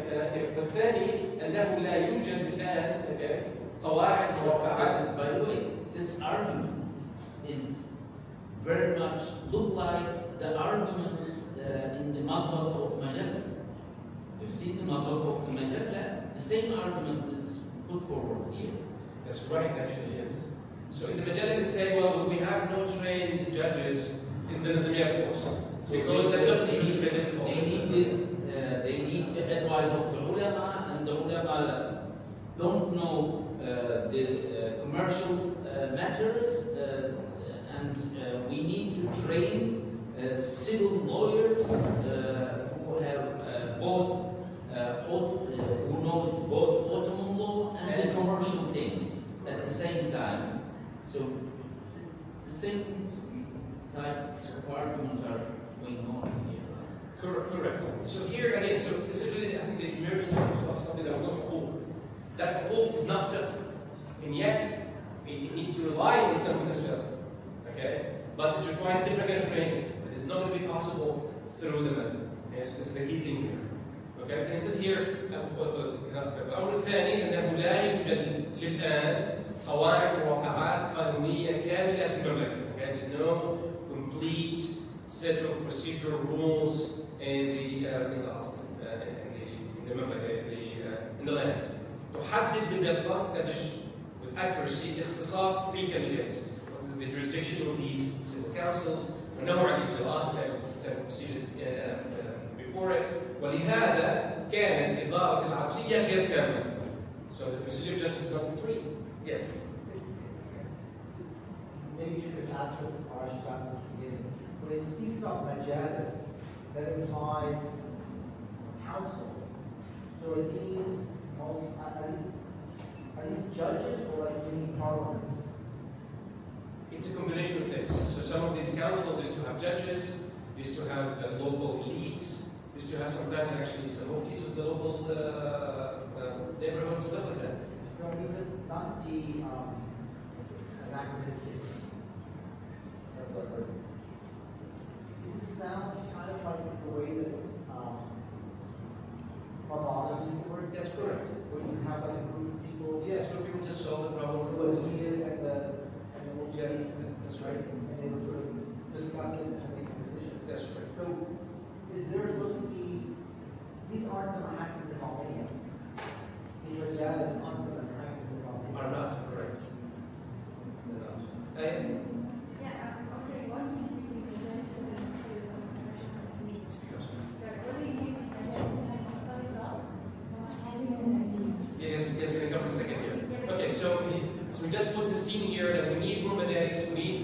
Speaker 10: والثاني أنه لا يوجد الآن قواعد ورفعات.
Speaker 7: By the way, this argument is very much look like the argument in the Madbat of Majalla. You've seen the Madbat of the Majalla. The same argument is put forward here.
Speaker 10: That's right, actually, yes. So in the Majalla they say, well, we have no trained judges in the Nizamiya course. Because the fiqh is very difficult.
Speaker 7: They need the advice of the ulama, and the ulama don't know the commercial matters, and we need to train civil lawyers who have who knows both Ottoman law and the commercial things at the same time. So the same types of arguments are going on here.
Speaker 10: Correct. So here again, so this is really, I think, the emergence of something that we don't hold. That hold is not fiqh, and yet it needs to rely on some of this fiqh. Okay, but it requires different kind of training. It is not going to be possible through the method. Okay, so this is the key thing here. Okay? And it says here الأمر الثاني أنه لا يوجد للآن قواعد ومرافعات قانونية كاملة في المملكة. Okay? There is no complete set of procedural rules in the lands. تحدد بدقة establish with accuracy اختصاص تلك المجالس. The jurisdiction of these civil councils ونوع الإجراءات type of procedures before it. ولهذا كانت إدارة العدلية غير تامة. So the procedure just is not complete. Yes.
Speaker 9: Maybe you should ask this, or I should ask this at the beginning. When it speaks about majalis, that implies council. So are these judges or like mini parliaments?
Speaker 10: It's a combination of things. So some of these councils used to have judges, used to have local elites, used to have sometimes actually some muftis of the local neighborhood, stuff like that.
Speaker 9: No, I mean, just not the anachronistic. It sounds kind of like the way that Mabala work.
Speaker 10: That's correct.
Speaker 9: Where you have like a group of people.
Speaker 10: Yes, where people just solve the problem.
Speaker 9: Who was here at the local
Speaker 10: Yes,
Speaker 9: place,
Speaker 10: that's right.
Speaker 9: and they would sort of discuss it and make a decision.
Speaker 10: That's right.
Speaker 9: So, is there supposed to be, these aren't the Mahakim of Albania. These majalis aren't the Mahakim of Albania.
Speaker 10: Are not correct. They're not.
Speaker 11: Yeah, I'm wondering what is using the majalis and the
Speaker 10: Yes, going to come in a second here. Okay, so we just put the scene here that we need more majalis, we need,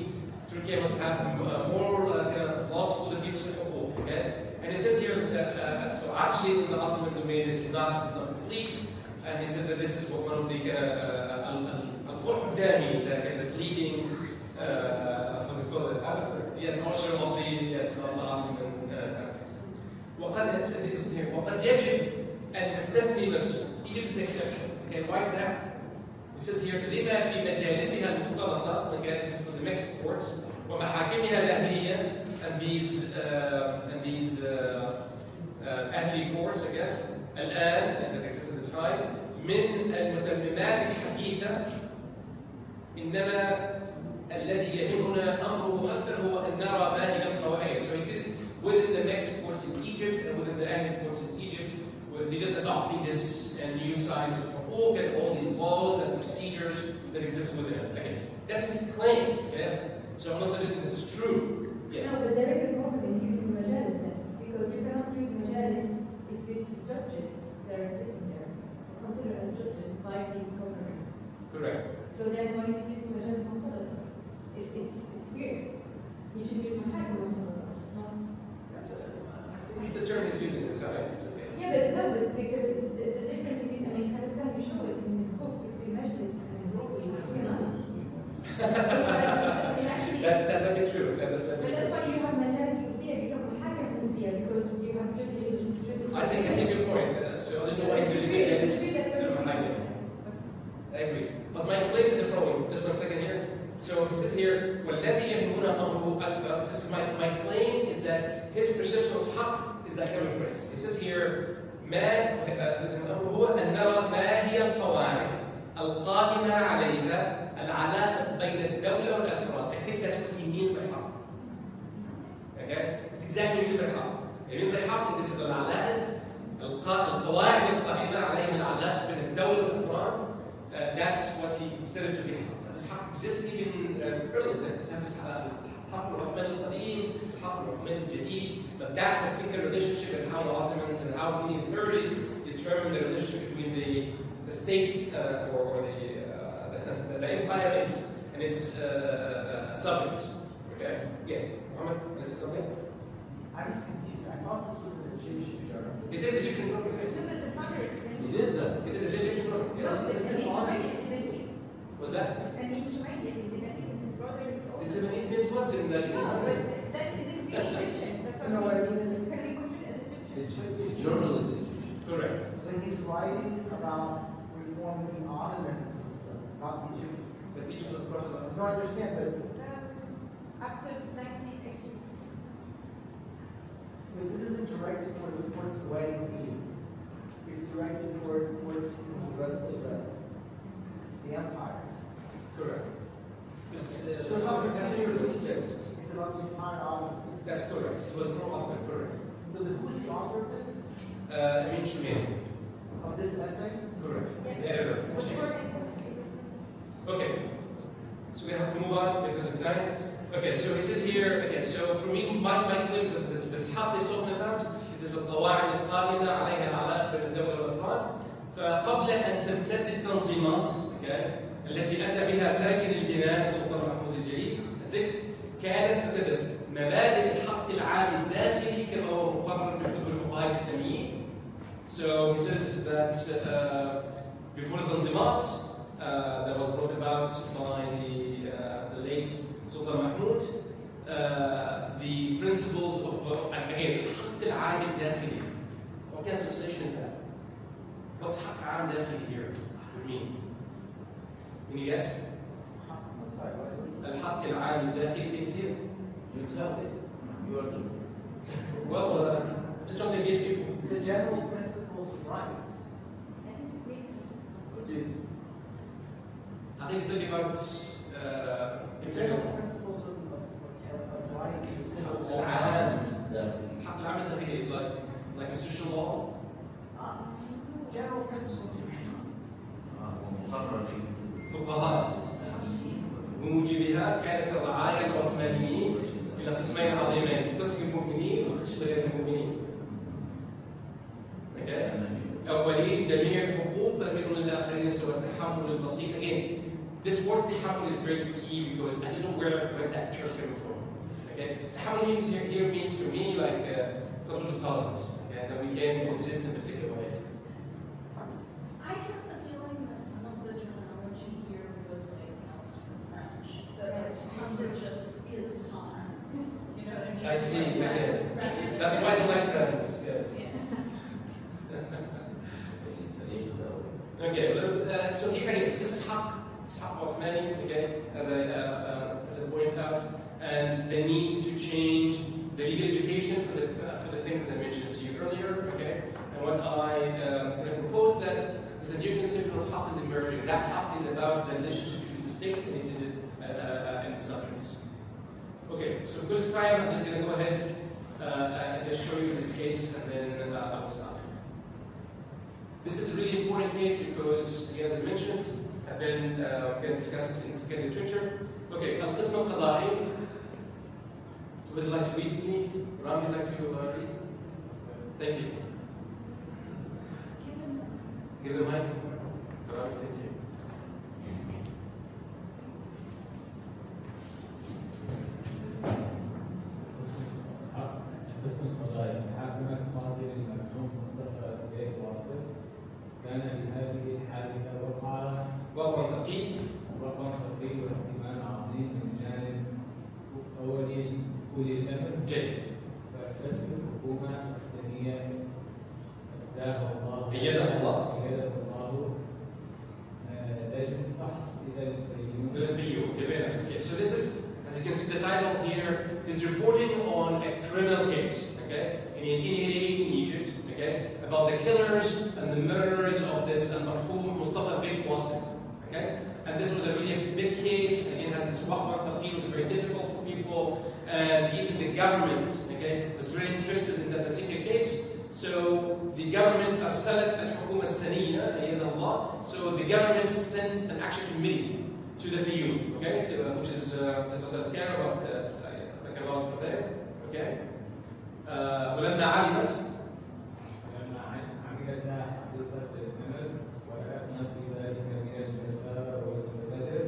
Speaker 10: Turkey must have more law school education, okay? And it says here that, so Adli in the ultimate domain is not complete, and he says that this is one of the al-Qur'ani, the leading, what do you call it? Yes, officer of the Ottoman context. وقد يجب أن نستثني مصر. Egypt is the exception. Okay, why is that? It says here لما في مجالسها المختلطة, okay, this is for the mixed courts, ومحاكمها الأهلية, and these أهلي courts, I guess, الآن, and that exists at the time, من المتممات الحديثة, إنما الذي يهمنا أمره أكثر هو أن نرى ما هي القواعد. So he says within the mixed courts in Egypt and within the Ahli courts in Egypt, they just adopting this new science of Hukuk and all these laws and procedures that exist within it. Again, that's his claim. Yeah? So unless it's true. Yes.
Speaker 11: No, but there is a problem in using majalis then, because you cannot use majalis if it's judges that are sitting there, considered as judges by the government.
Speaker 10: Correct.
Speaker 11: So then why are you using majalis mukhtalata? It's weird. You should use mahakim mukhtalata.
Speaker 10: It's the term he's using at the time. It's okay.
Speaker 11: Yeah, but because the difference between, I mean, Khalifah, you show it in his book between Majlis and
Speaker 10: That may be true. That's
Speaker 11: why you have Majalis Hizbiyya, you have Mahakim Hizbiyya, because you have judges.
Speaker 10: I take your point. So I don't know why he's using it. I agree. But my claim is the following. Just 1 second here. So he says here, وَالَّذِي يَهْمُنَا أَمْرُهُ أَكْثَرُ. This is my claim is that his perception of haqq is that kind of phrase. He says here, ما هو أن نرى ما هي القواعد القائمة عليها العلاقة بين الدولة والأفراد. I think that's what he means by haqq. Okay? It's exactly what he means by haqq. He means by haqq, this is القواعد القائمة عليها العلاقة بين الدولة والأفراد. That's what he considered to be haqq. This haqq exists even earlier. This حق العثمان القديم, حق العثمان الجديد, but that particular relationship and how the Ottomans and how many authorities determine the relationship between the state or the empire and its subjects. Okay? Yes, Muhammad, can I say something?
Speaker 9: I was confused. I thought this was an Egyptian journal.
Speaker 10: It is Egyptian program.
Speaker 11: No, but the summary is
Speaker 10: It is Egyptian program.
Speaker 11: No, but Lebanese is Lebanese.
Speaker 10: What's that?
Speaker 11: And Ishmael is Lebanese. His brother is also.
Speaker 10: Is Lebanese means what in the
Speaker 11: No, but that's Egyptian. That's
Speaker 9: No, I mean,
Speaker 11: can be considered as Egyptian.
Speaker 3: The journal is Egyptian.
Speaker 10: Correct.
Speaker 9: So he's writing about reforming the Ottoman system, not the Egyptian system.
Speaker 10: But each was brought about.
Speaker 9: No, I understand, but
Speaker 11: After 1980.
Speaker 9: this isn't directed towards the way to lead. directed towards the rest of the empire.
Speaker 10: Correct.
Speaker 9: So it's not presenting resistance. It's about the entire Ottoman system.
Speaker 10: That's correct. It was pro-Ottoman, correct.
Speaker 9: So who's the author of this?
Speaker 10: Amin Shumail.
Speaker 9: Of this essay?
Speaker 10: Correct. He's the editor. Okay. So we have to move on because of time. Okay, so he said here, again, so for me, my claims that this حق is talking about is القواعد القائمة عليها العلاقة بين الدولة والأفراد فقبل أن تمتد التنظيمات التي أتى بها ساكن الجنان سلطان محمود الجليل كانت مبادئ الحق العام الداخلي كما هو مقرر في كتب الفقهاء الإسلاميين. So he says that before the تنظيمات that was brought about by the late Sultan Mahmud, the principles of, again, الحق العام الداخلي. What kind of translation is that? What's حق عام داخلي here mean? Can you guess? الحق العام الداخلي means here.
Speaker 7: You tell it. You are doing
Speaker 10: Well, just don't engage people.
Speaker 9: The general principles of rights.
Speaker 10: I think it's talking about
Speaker 9: The general principles of right in civil law.
Speaker 10: العام الحق العام الداخلي like constitutional law.
Speaker 9: General principles.
Speaker 10: فقهاء بموجبها كانت الرعايا العثمانيين الى قسمين عظيمين، قسم المؤمنين وقسم غير المؤمنين. أولين جميع الحقوق لم يكن للآخرين سوى التحمل البسيط. Again, this word تحمل is very key because I don't know where that term came from. Okay, تحمل means here means for me like some sort of tolerance. Okay, that we can coexist in a particular way.
Speaker 11: I have the feeling that some of the terminology here was like comes from French. That temper just is tolerance. You know what I mean?
Speaker 10: I see. Okay. That's why they like friends. Yes. Okay. So here it is. This is haq. It's haq of many. Okay, as I point out, and the need to change the legal education for the things that I mentioned to you earlier. Okay, and what I propose that is a new conception of haq is emerging. That haq is about the relationship between the state and its subjects. Okay, so because of time, I'm just going to go ahead and just show you this case, and then I will stop. This is a really important case because, as I mentioned, have been discussed in secondary literature. Okay, القسم القضائي. Somebody like to read with me? Ram, would like to read? Thank you. Give the mic. Ram, thank you.
Speaker 12: قسم القضايا حاكمة قاضي المرحوم مصطفى بيك واصف كان لهذه الحادثة
Speaker 10: وقع ثقيل
Speaker 12: واهتمام عظيم من جانب أولي الأمر
Speaker 10: جيد.
Speaker 12: فأرسلت الحكومة الإسلامية
Speaker 10: أيدها الله
Speaker 12: لجنة فحص إلى
Speaker 10: الفيوم. Okay, very nice. Okay, so this is, as you can see, the title here is reporting on a criminal case. Okay, in 1888 in Egypt. Okay, about the killers and the murderers of this Marhum Mustafa Big Wasif. Okay, and this was a really big case. Again, as it's what the was very difficult for people, and even the government, okay, was very interested in that particular case. So the government أرسلت الحكومة السنية أيدها الله. So the government sent an action committee to the Fiyum, okay, which is just outside the care about like a house from there, okay. ولما علمت
Speaker 12: عملتها حقيقة الأمر ورأتنا في ذلك من الجسارة والبدر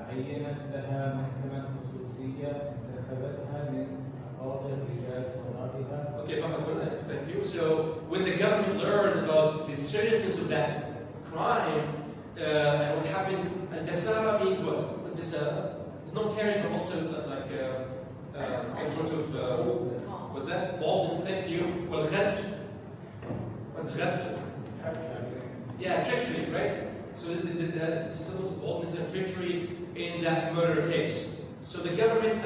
Speaker 12: عينت لها محكمة خصوصية انتخبتها من أفاضل رجال قضائها.
Speaker 10: Okay, thank you. So when the government learned about the seriousness of that crime and what happened, al-jasara means what? What's jasara? It's not carriage, but also like some sort of what's that? Baldness. Thank you. Well, what's ghadr? Yeah, treachery, right? So it's some sort of baldness and treachery in that murder case. So the government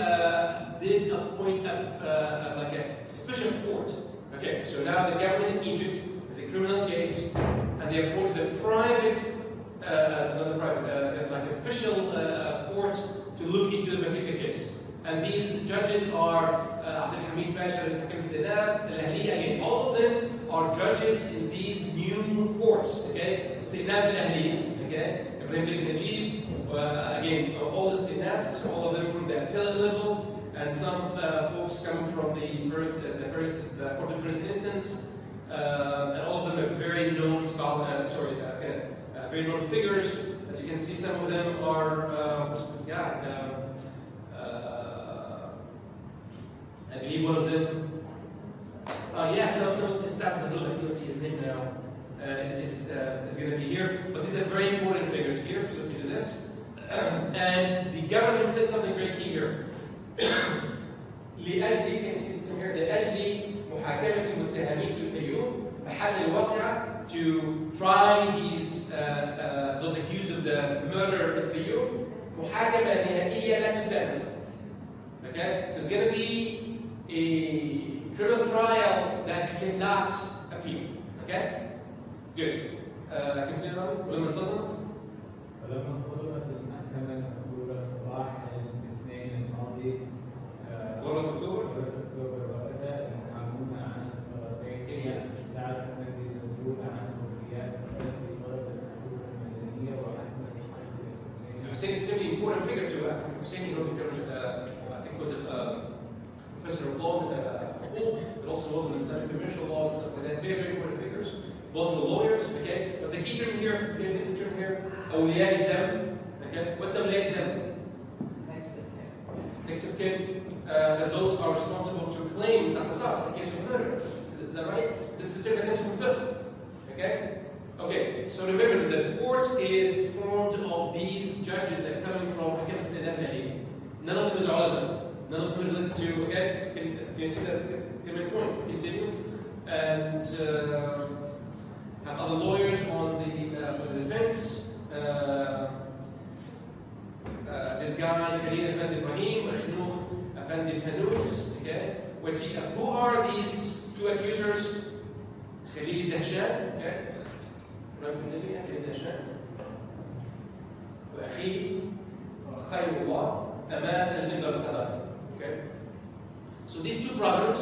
Speaker 10: did appoint like a special court. Okay, so now the government in Egypt is a a criminal case, and they appointed a private, like a special court to look into the particular case. And these judges are Abdelhamid Pasha, Hakim Sedaf, Al-Ahliya, again, all of them are judges in these new courts, okay? Istinaf Al-Ahliya, okay? Ibrahim bin Najib, again, all istinaf, so all of them from the appellate level, and some folks come from the court of first instance, and all of them are very known very known figures. As you can see, some of them are, what's this guy? I believe one of them. Yes, some of the stats, I don't see his name now. Is going to be here, but these are very important figures here to look into this. And the government says something very key here. لأجل, you can see this here, لأجل محاكمة المتهمين في الفيوم محل الواقعة, to try those accused of the murder in Fayoum, محاكمة نهائية لا تستأنف. Okay, so it's going to be a criminal trial that you cannot appeal. Okay. Good. Continue on. ولما انتظمت؟
Speaker 12: ولما انتظمت المحكمة الأولى صباح الاثنين الماضي
Speaker 10: غرة أكتوبر
Speaker 12: وقتها المحامون عن الطرفين سعد أحمد زنجول عن الوكيلات في طلب الحقوق المدنية وأحمد الحسين.
Speaker 10: Hussein is simply an important figure to us. Hussein wrote I think was a professor of law, but also wrote on Islamic commercial law and stuff like that. Very, very important figures. Both the lawyers, okay? But the key term here, here's this term here, awliya al-dam, okay? What's awliya al-dam?
Speaker 9: Next of kin.
Speaker 10: Next of kin, that those are responsible to claim al-qisas, the case of murder. Is that right? This is the term that comes from fiqh, okay? Okay, so remember, the court is formed of these judges that are coming from Hakim al-Sedaf. None of them is ulama. None of them is related to, okay? Can you see that? Can I point? Continue. And have other lawyers on for the defense. This guy, Khalil Effendi Ibrahim, Akhnouh Effendi Fanous, okay? Who are these two accusers? Khalil Dahshan, okay? Khalil Dahshan. وأخيه خير الله أمام المنبر القضائي. Okay? So these two brothers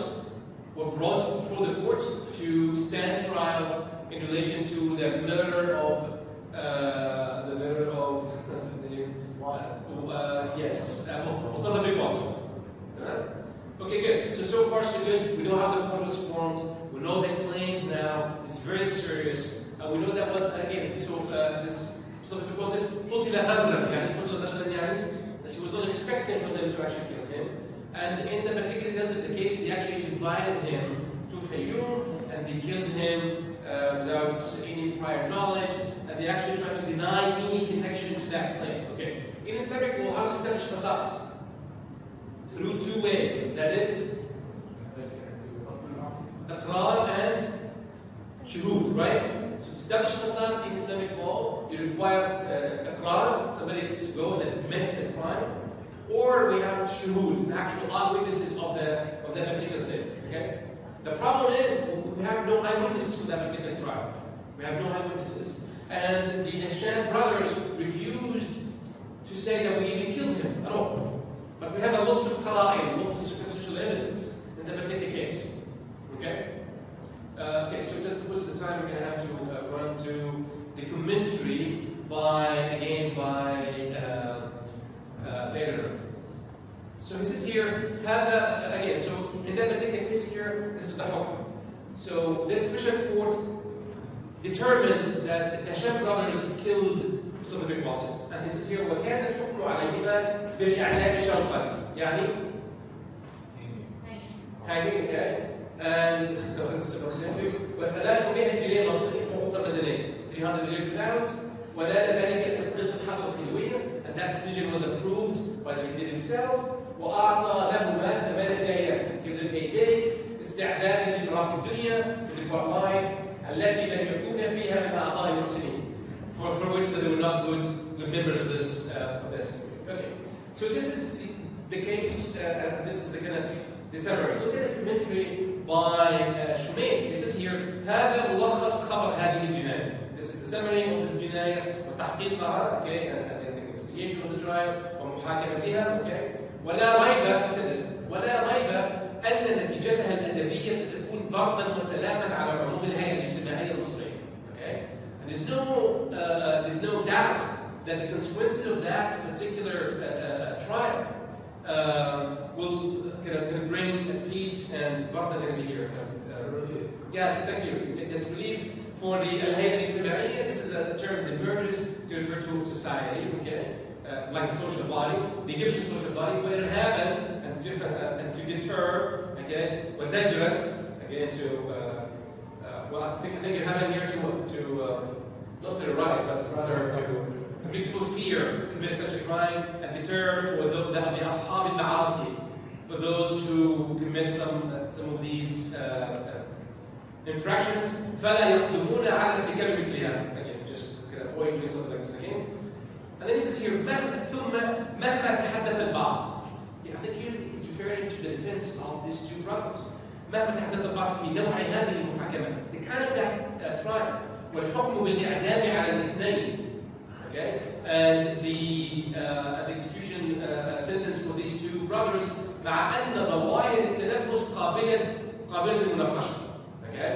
Speaker 10: were brought before the court to stand trial in relation to the murder of what's his name? Yes, Mustafa bin Wasif. Okay, good. So far so good. We know how the court was formed. We know the claims now. This is very serious. We know that was again. So this Mustafa bin Wasif قتل غدرا, that she was not expecting for them to actually kill him. And in the particular desert case, they actually invited him to Fayoum and they killed him without any prior knowledge, and they actually tried to deny any connection to that claim. Okay. In Islamic law, how to establish qisas? Through two ways. That is, aqrar and shuhud, right? So to establish qisas in Islamic law, you require aqrar, somebody to go and admit the crime, or we have shuhud, actual eyewitnesses of that particular thing. Okay. The problem is we have no eyewitnesses for that particular crime. We have no eyewitnesses, and the Dahshan brothers refused to say that we even killed him at all. But we have a lot of qara'in, lots of circumstantial evidence in that particular case. Okay. Okay, so just because of the time, we're going to have to run to the commentary by the editor. So he says here, again, so in that particular case here, this is the hukm. So this special court determined that the Dahshan brothers killed Mustafa bin Wasif. And he says here, وَكَانَ الْحُكْمُ عَلَيْهِمَا بِالْإِعْلَامِ شَرْطًا. يعني hanging, okay? And و300 جنيه مصري حقوقا مدنيه 300 million pounds ونال ذلك تسقيط الحرب الخلويه, and that decision was approved by the leader himself. وأعطى لهما 8 أيام, give them 8 days استعدادا لفراق الدنيا, to depart life, التي لم يكون فيها من أعضاء المسلمين, for which they were not good members of this. Okay, so this is the case. This is the kind of the summary. Look at the commentary by Shumail. This is here هذا ملخص خبر هذه الجناية. This is the summary of this جناية وتحقيقها, okay, and the investigation of the trial ومحاكمتها, okay. ولا ريب, look at this, ولا ريب أن نتيجتها الأدبية ستكون بردا وسلاما على عموم الهيئة الاجتماعية المصرية. Okay, and there's no doubt that the consequences of that particular trial will bring peace and بردا here. Yes, thank you. Yes, relief for the الهيئة الاجتماعية. This is a term that emerges to refer to society. Okay. Like a social body, the Egyptian social body, وإرهابا and to deter, okay, وزجرا, again to well, I think إرهابا here to not terrorize, but rather to make people fear committing such a crime and deter for the أصحاب المعاصي, for those who commit some of these infractions, فلا يقدمون على ارتكاب مثلها. Again, just avoid doing something like this again. And then he says here, ثم مهما تحدث البعض. I think here he's referring to the defense of these two brothers. مهما تحدث البعض في نوع هذه المحاكمة. The kind of that trial. والحكم بالإعدام على الاثنين. Okay? And the execution sentence for these two brothers مع أن ظواهر التلبس قابلة للمناقشة. Okay?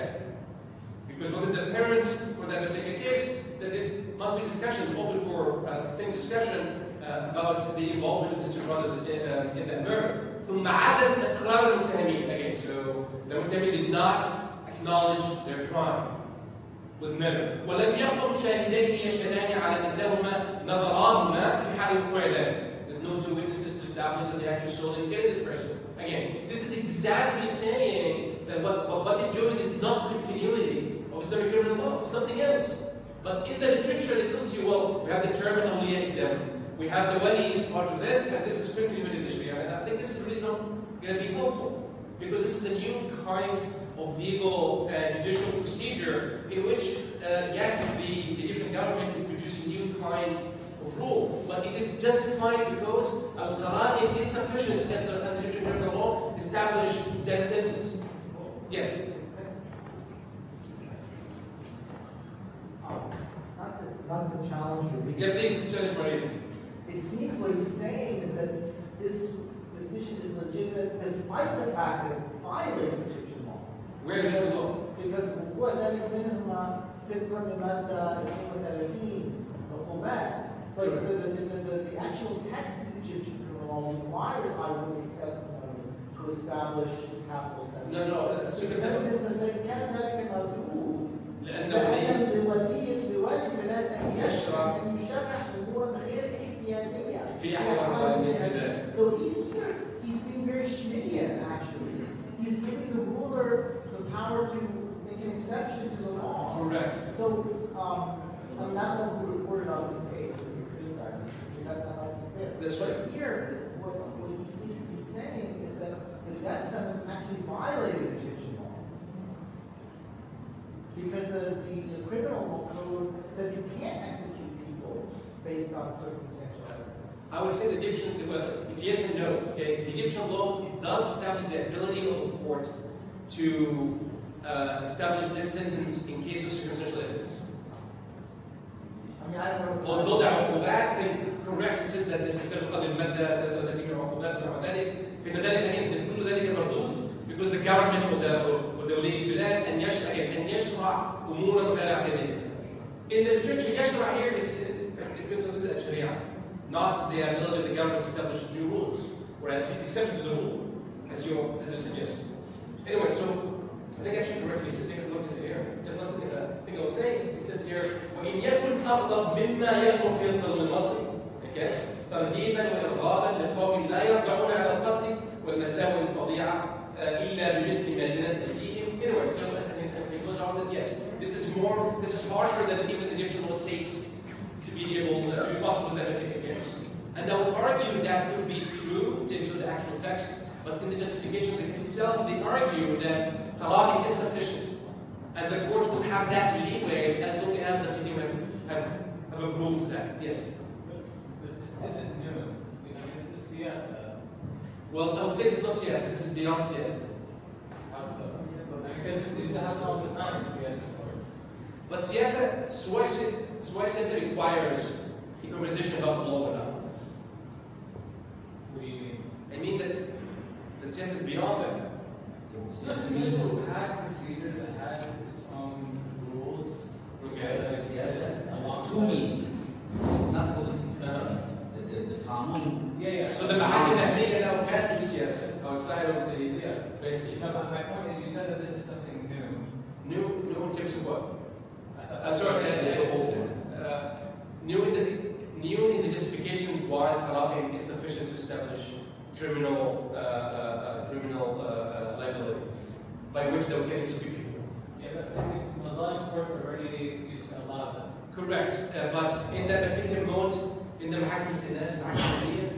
Speaker 10: Because what is apparent for that particular case, that this must be discussion, open for discussion about the involvement of these two brothers in that murder. ثم عدم إقرار المتهمين. Again, so the المتهمين did not acknowledge their crime with murder. ولم يقم شاهدين يشهدان على أنهما نظراهما في حال وقوع ذلك. There's no two witnesses to establish that they actually saw them killing this person. Again, this is exactly saying that what they're doing is not continuity of Islamic criminal law, it's something else. But in the literature, it tells you, well, we have the term awliya idam, we have the wali is part of this, and this is continuity in the Sharia. And I think this is really not going to be helpful, because this is a new kind of legal and judicial procedure in which, yes, the Egyptian government is producing new kinds of rule, but it is justified because al-qara'in is sufficient under the Egyptian criminal law to establish death sentence. Yes?
Speaker 9: Not to challenge you.
Speaker 10: Yeah, please challenge me.
Speaker 9: It seems what he's saying is that this decision is legitimate despite the fact that it violates Egyptian law.
Speaker 10: Where does it go?
Speaker 9: Because the actual text of the Egyptian criminal law requires eyewitness testimony to establish capital sentence.
Speaker 10: No.
Speaker 9: So the evidence is that كان
Speaker 10: لأنه
Speaker 9: بواجب بلاد أن يشرع أن يشرع أمورا غير احتياطية.
Speaker 10: في أحوال مثل ذلك.
Speaker 9: So he's being very Schmittian actually. He's giving the ruler the power to make an exception to the law.
Speaker 10: Correct.
Speaker 9: So I'm not going to report on this case that you're criticizing, because that's not fair.
Speaker 10: That's right.
Speaker 9: But here, what he seems to be saying is that the death sentence actually violated Egyptian law. Because the criminal code said you can't execute people based on circumstantial evidence.
Speaker 10: I would say the Egyptian, well, it's yes and no. Okay, the Egyptian law, it does establish the ability of the court to establish this sentence in case of circumstantial evidence. Although the عقوبات correct, it says that this is تبقى للمادة التي من عقوبات ونحو ذلك. في ذلك كل ذلك مردود because the government ودولي البلاد أن يشرع أمورا غير اعتيادية. In the literature, يشرع here is been considered a Sharia, not the ability of the government to establish new rules, or at least exception to the rule, as you suggest. Anyway, so I think actually correctly, he says here, look at here. Just listen to the thing I was saying. He says here, وإن يكن أغلب مما يأمر به القانون المصري. Okay? ترهيبا وإرغابا لقوم لا يرجعون على القتل والمساوئ الفظيعة إلا بمثل ما جنت أيديهم. Anyway, so it goes on that yes, this is harsher than even the Egyptian law states to be possible that it take a case. And I would argue that would be true in terms of the actual text, but in the justification of the case itself, they argue that Tarahi is sufficient, and the court will have that leeway as long as the video have approved that. Yes?
Speaker 12: This isn't new. This is siyasa.
Speaker 10: Well, I would say it's not siyasa, this is beyond siyasa.
Speaker 12: How so? that's all the time in siyasa courts.
Speaker 10: But siyasa, so why siyasa requires a conversation about law or not?
Speaker 12: What do you mean?
Speaker 10: I mean that siyasa is beyond that.
Speaker 12: Siyasa had procedures that had its own rules.
Speaker 10: Okay.
Speaker 7: Two meanings, not politics. The common.
Speaker 12: Yeah.
Speaker 10: So the Mahakam Ahliya now can do siyasa outside of the basic.
Speaker 12: No, but my point is, you said that this is something new.
Speaker 10: New in terms of what?
Speaker 12: I thought
Speaker 10: Sorry,
Speaker 12: that
Speaker 10: new in the justifications why Qara'i is sufficient to establish criminal liability, by which they were getting sweet people.
Speaker 12: Yeah, but Muslim courts already used to allow that.
Speaker 10: Correct, but in that particular mode, in the Mahakam Ahliya,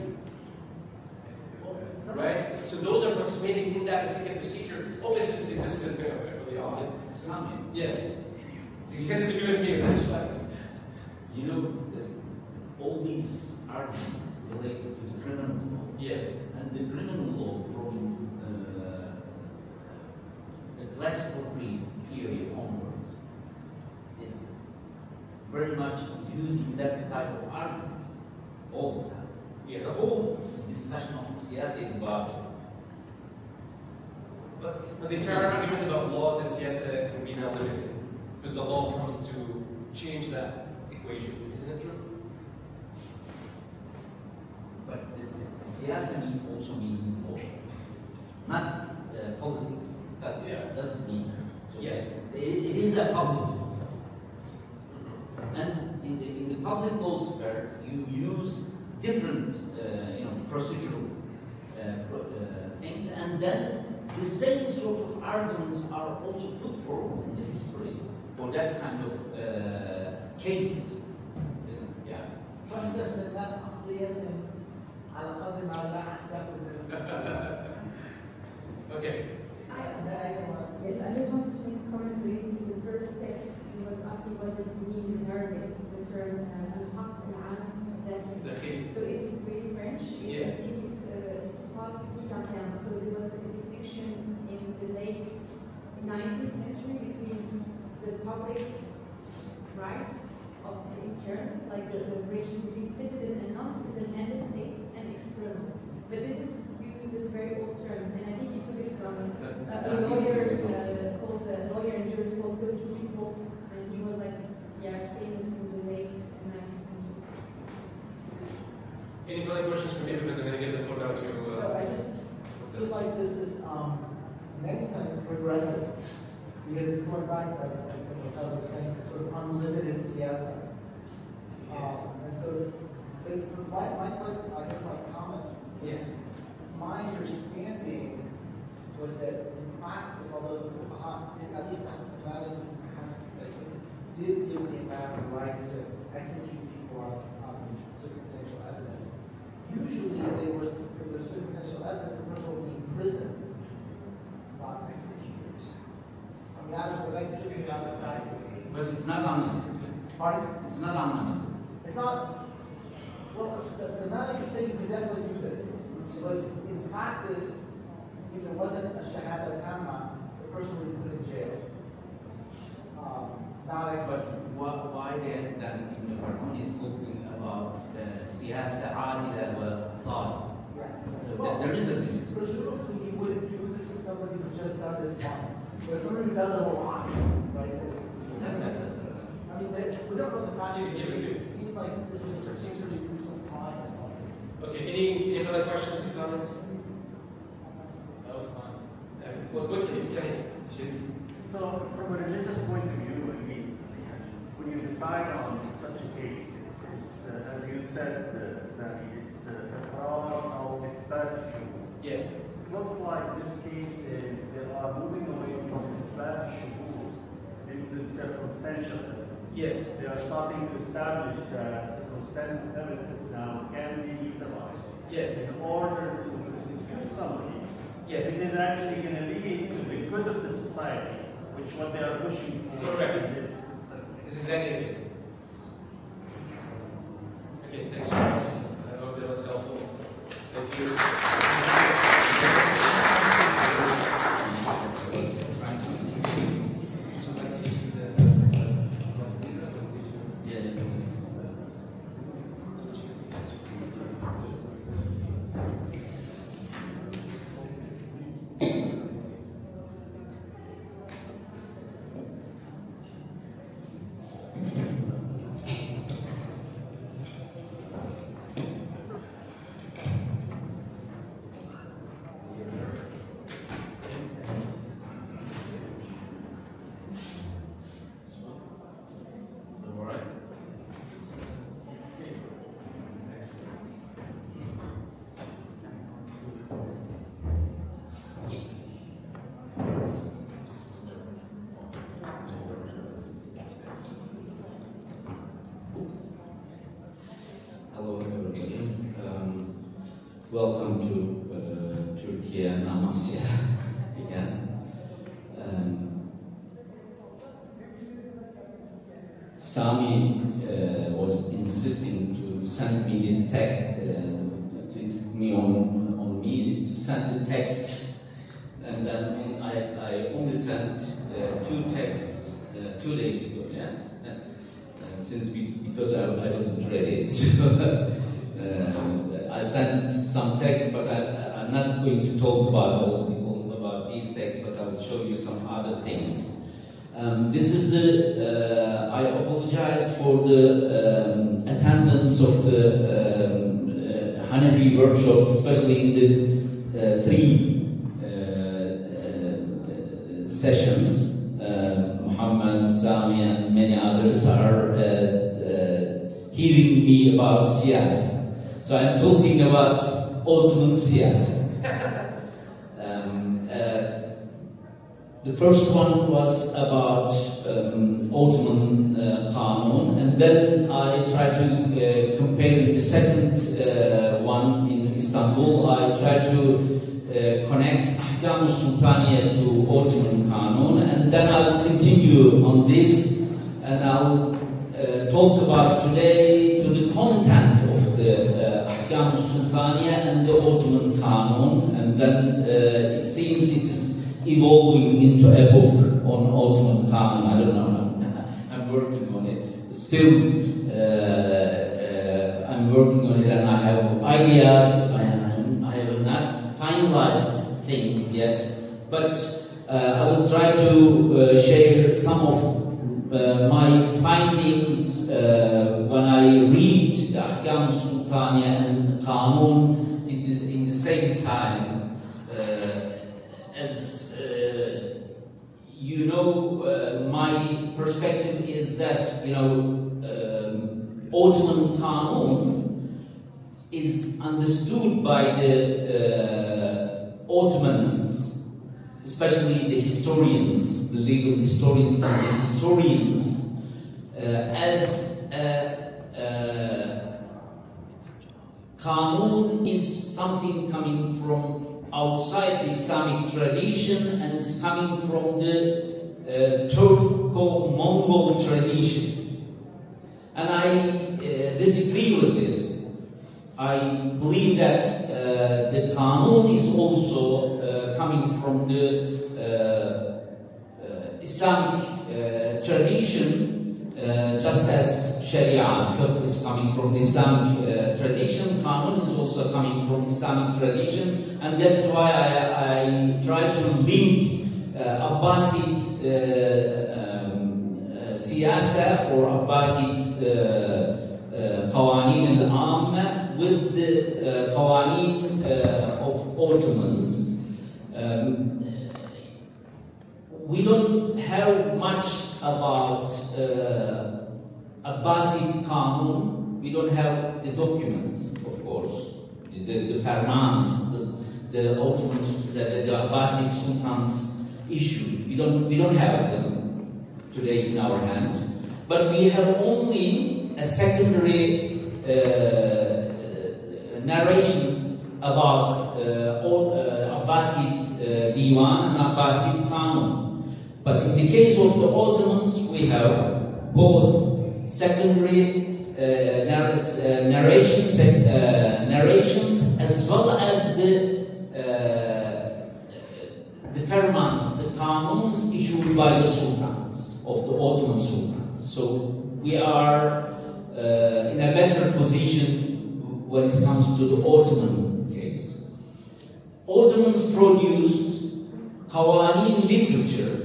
Speaker 10: right? So those are participating in that particular procedure. Obviously, this exists early on. Yes. You can disagree with me, that's fine.
Speaker 7: You know, all these arguments related to the criminal law.
Speaker 10: Yes.
Speaker 7: And the criminal law from the classical period onwards is very much using that type of argument all the time.
Speaker 10: Yes.
Speaker 7: The whole discussion of the siyasa is about it.
Speaker 10: But the entire argument about law that siyasa can be now limited, because the law comes to change that equation. Isn't it true?
Speaker 7: But the siyasa also means law, not politics. That doesn't mean so.
Speaker 10: Yes.
Speaker 7: It is a public law, and in the public law sphere, you use different procedural things, and then the same sort of arguments are also put forward in the history for that kind of cases. Yeah.
Speaker 9: الناس عقلية على قدر ما لا تأخذ.
Speaker 10: Okay.
Speaker 13: Yes, I just wanted to make a comment relating to the first text. He was asking what does it mean in Arabic, the term al-haq al-am. So it's really French. I think it's so there was a distinction in the late 19th century between the public rights of the intern, like the relation between citizen and non-citizen and the state, and external. But this is used this very old term, and I think he took it from a lawyer called a lawyer in Jewish called Filthy People, and he was like, famous in the late 19th century.
Speaker 10: Any further questions for me? Because I'm going to give the floor now to.
Speaker 9: I just feel like this is many times progressive, because it's going back, as the fellow was saying, to sort of unlimited siyasa. And so, I guess my comments.
Speaker 10: Yes.
Speaker 9: My understanding was that in practice, although the Fuqaha, at least the Maliki's did give the imam the right to execute people on circumstantial evidence. Usually, if there was circumstantial evidence, the person would be imprisoned, not executed. I mean, I would like to just about the practice.
Speaker 7: But it's not unlimited.
Speaker 9: Pardon?
Speaker 7: It's not unlimited.
Speaker 9: It's not. Well, the Malik say you can definitely do this, but in practice, if there wasn't a shahada tamma, the person would be put in jail.
Speaker 7: But why then in the Quran is talking about siyasa adila wa talib? So there is a limit.
Speaker 9: Presumably, he wouldn't do this to somebody who's just done this once, but somebody who does it a lot, right?
Speaker 7: Not necessarily.
Speaker 9: I mean, we don't know the facts of the case. It seems like this was a particularly gruesome crime.
Speaker 10: Okay. Any other questions or comments?
Speaker 12: That was fun.
Speaker 10: Well, quickly.
Speaker 14: So, from a religious point of view, I mean, when you decide on such a case, it's as you said, Sami, it's a
Speaker 10: Yes.
Speaker 14: It looks like this case, they are moving away from bad shuhud into circumstantial evidence.
Speaker 10: Yes.
Speaker 14: They are starting to establish that circumstantial evidence now can be utilized.
Speaker 10: Yes.
Speaker 14: In order to prosecute somebody.
Speaker 10: Yes.
Speaker 14: It is actually going to lead to the good of the society, which what they are pushing for.
Speaker 10: Correct. It's exactly it. Okay, thanks so much. I hope that was helpful. Thank you.
Speaker 7: Trying to welcome to Turkey and Amasya again. Sami was insisting to send me the text, on me to send the text, and then I only sent 2 texts 2 days ago. Yeah, because I wasn't ready. I sent some texts, but I'm not going to talk about about these texts, but I'll show you some other things. This is I apologize for the attendance of the Hanafi workshop, especially in the 3 sessions. Muhammad, Sami, and many others are hearing me about siyasa. So I'm talking about Ottoman siyasa. The first one was about Ottoman Kanun, and then I tried to compare the second one in Istanbul. I tried to connect Ahkam Sultaniye to Ottoman Kanun, and then I'll continue on this, and I'll talk about today to the content of the Ahkam Sultaniye and the Ottoman Kanun, and then it seems it is evolving into a book on Ottoman Kanun. I don't know. I'm working on it. Still, I'm working on it, and I have ideas. I have not finalized things yet, but I will try to share some of my findings when I read the Ahkam Sultaniye and Kanun in the same time. As you know, my perspective is that, Ottoman Kanun is understood by the Ottomanists, especially the historians, the legal historians and the historians, as Kanun is something coming from outside the Islamic tradition, and it's coming from the Turco-Mongol tradition. And I disagree with this. I believe that the Kanun is also coming from the Islamic tradition, just as Sharia fiqh is coming from the Islamic tradition. Kanun is also coming from Islamic tradition, and that is why I try to link Abbasid siyasa or Abbasid qawanin al-amma with the qawanin of Ottomans. We don't have much about Abbasid Kanun. We don't have the documents, of course, the fermans, the Ottomans, the Abbasid sultans issued. We don't have them today in our hand, but we have only a secondary narration about Abbasid Diwan and Abbasid Kanun. But in the case of the Ottomans, we have both secondary narrations as well as the fermans, the kanuns issued by the sultans of the Ottoman sultans. So we are in a better position when it comes to the Ottoman case. Ottomans produced qawanin literature,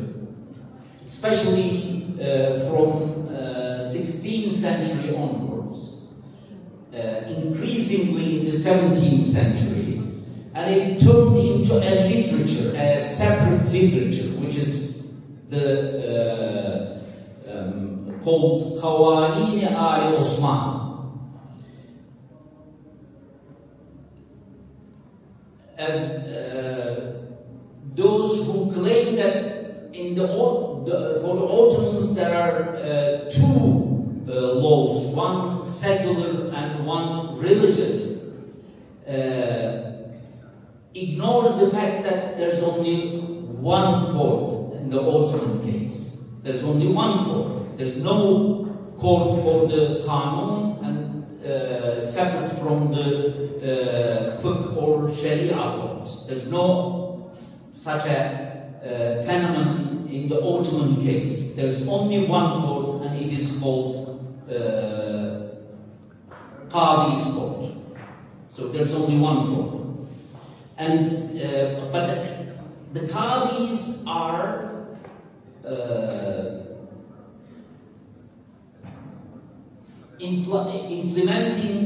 Speaker 7: especially from 16th century onwards, increasingly in the 17th century, and it turned into a literature, a separate literature, which is called Qawanin Ali Osman. As those who claim that for the Ottomans there are two laws, one secular and one religious, ignores the fact that there's only one court in the Ottoman case. There's only one court. There's no court for the Qanun and separate from the fiqh or Sharia courts. There's no such a phenomenon in the Ottoman case. There's only one court, and it is called Qadi's court. So there's only one court. And but the Qadis are implementing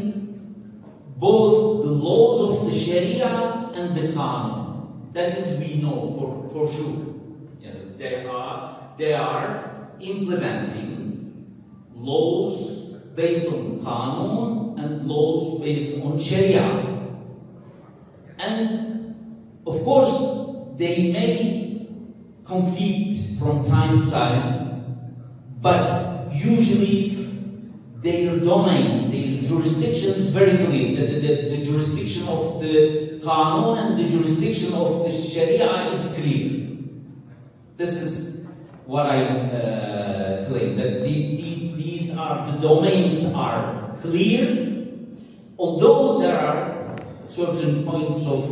Speaker 7: both the laws of the Sharia and the Qanun. That is, we know for sure. You know, they are implementing laws based on Qanun and laws based on Sharia. And of course, they may conflict from time to time, but usually their domains, their jurisdiction is very clear. The jurisdiction of the Qanun and the jurisdiction of the Sharia is clear. This is what I claim, that these are, the domains are clear, although there are certain points of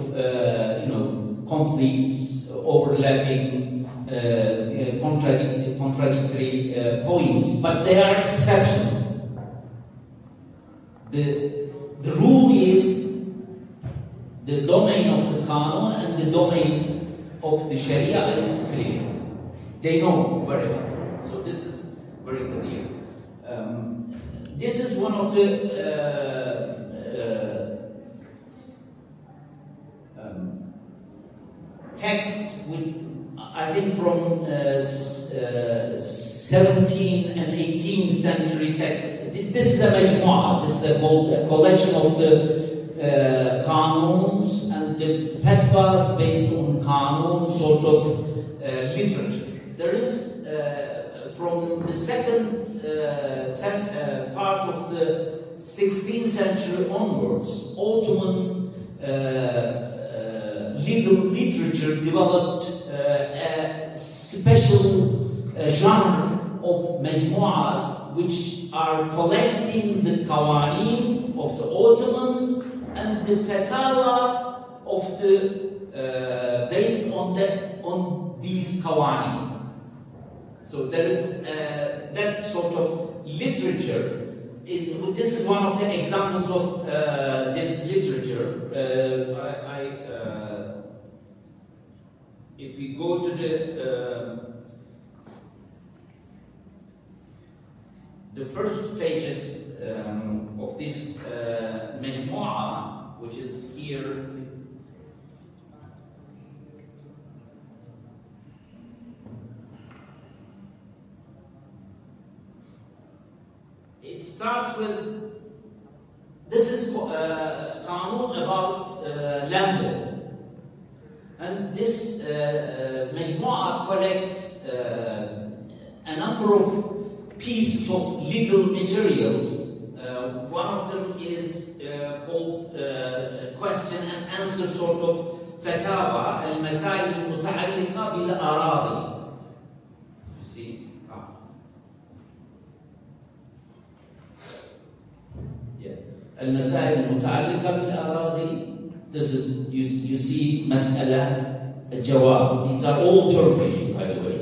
Speaker 7: conflicts, overlapping, contradictory points, but they are exceptional. The rule is the domain of the Qanun and the domain of the Sharia is clear. They know very well. So this is very clear. This is one of the texts, I think from 17th and 18th century texts. This is a majmu'ah. This is a collection of the Qanuns and the fatwas based on Qanun sort of literature. There is, from the second part of the 16th century onwards, Ottoman legal literature developed a special genre of majmu'ahs which are collecting the qawanin of the Ottomans and the fatawa of the based on these qawanin. So there is that sort of literature. This is one of the examples of this literature. If we go to the first pages of this majmu'ah, which is here. It starts with, this is Qanun about land law. And this majmu'ah collects a number of pieces of legal materials. One of them is called question and answer sort of fatawa, al-masail al-muta'alliqa bil-aradi. You see? Yeah. Al-masail al-muta'alliqa bil-aradi. This is, you see, mas'ala, al-jawab. These are all Turkish, by the way.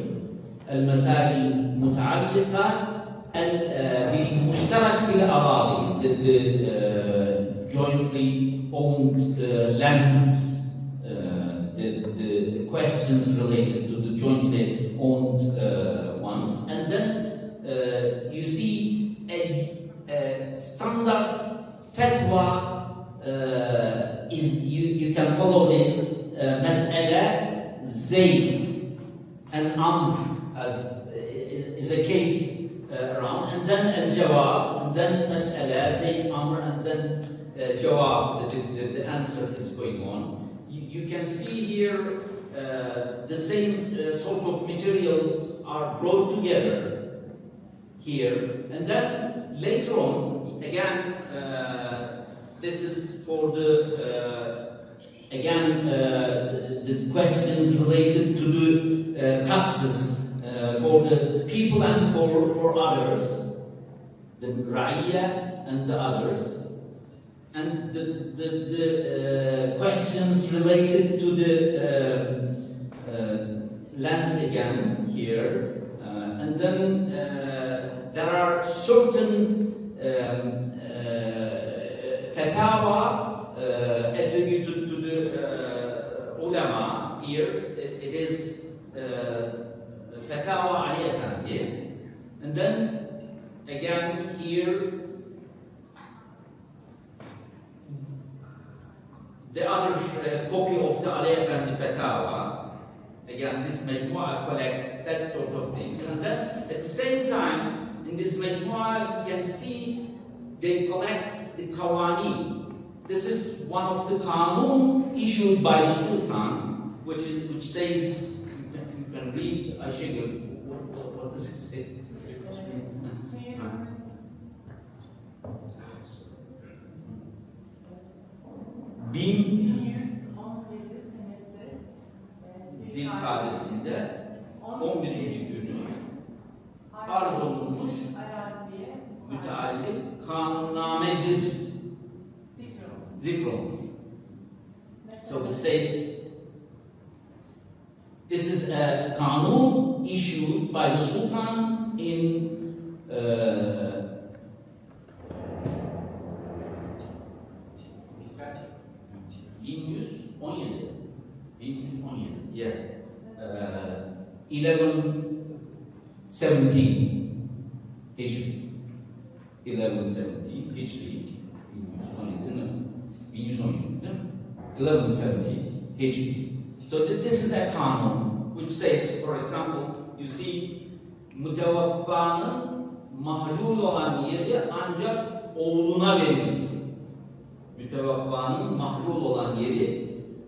Speaker 7: Al-masail al-muta'alliqa بالمشترك في الأراضي, the jointly owned lands, the questions related to the jointly owned ones, and then you see a standard fatwa is you can follow this mas'ala Zayd and Amr as is a case around, and then al-jawab, and then mas'ala, Zayd, Amr, and then jawab, the answer is going on. You can see here the same sort of materials are brought together here, and then later on, again, This is for the, again, the questions related to the taxes for the people and for others, the Ra'iyya and the others. And the questions related to the lands again here. And then there are certain fatawa attributed to the ulama here. It is fatawa Ali Efendi. And then again here the other copy of the Ali Efendi fatawa. Again, this majmu'ah collects that sort of things. And then at the same time, in this majmu'ah, you can see they collect the qawani. This is one of the qanun issued by the Sultan, which says, you can read, Ayşegül, what does it say? Bin Zilkadesi'nde 11. günü arz olunmuş müteallik kanunnamedir zikrolunur. So it says this is a kanun issued by the Sultan in 1117. Yeah. 1117 Hicri. 1117 Hicri. 1117 Hicri. So this is a kanun which says, for example, you see, mütevaffanın mahlul olan yeri ancak oğluna verilir. Mütevaffanın mahlul olan yeri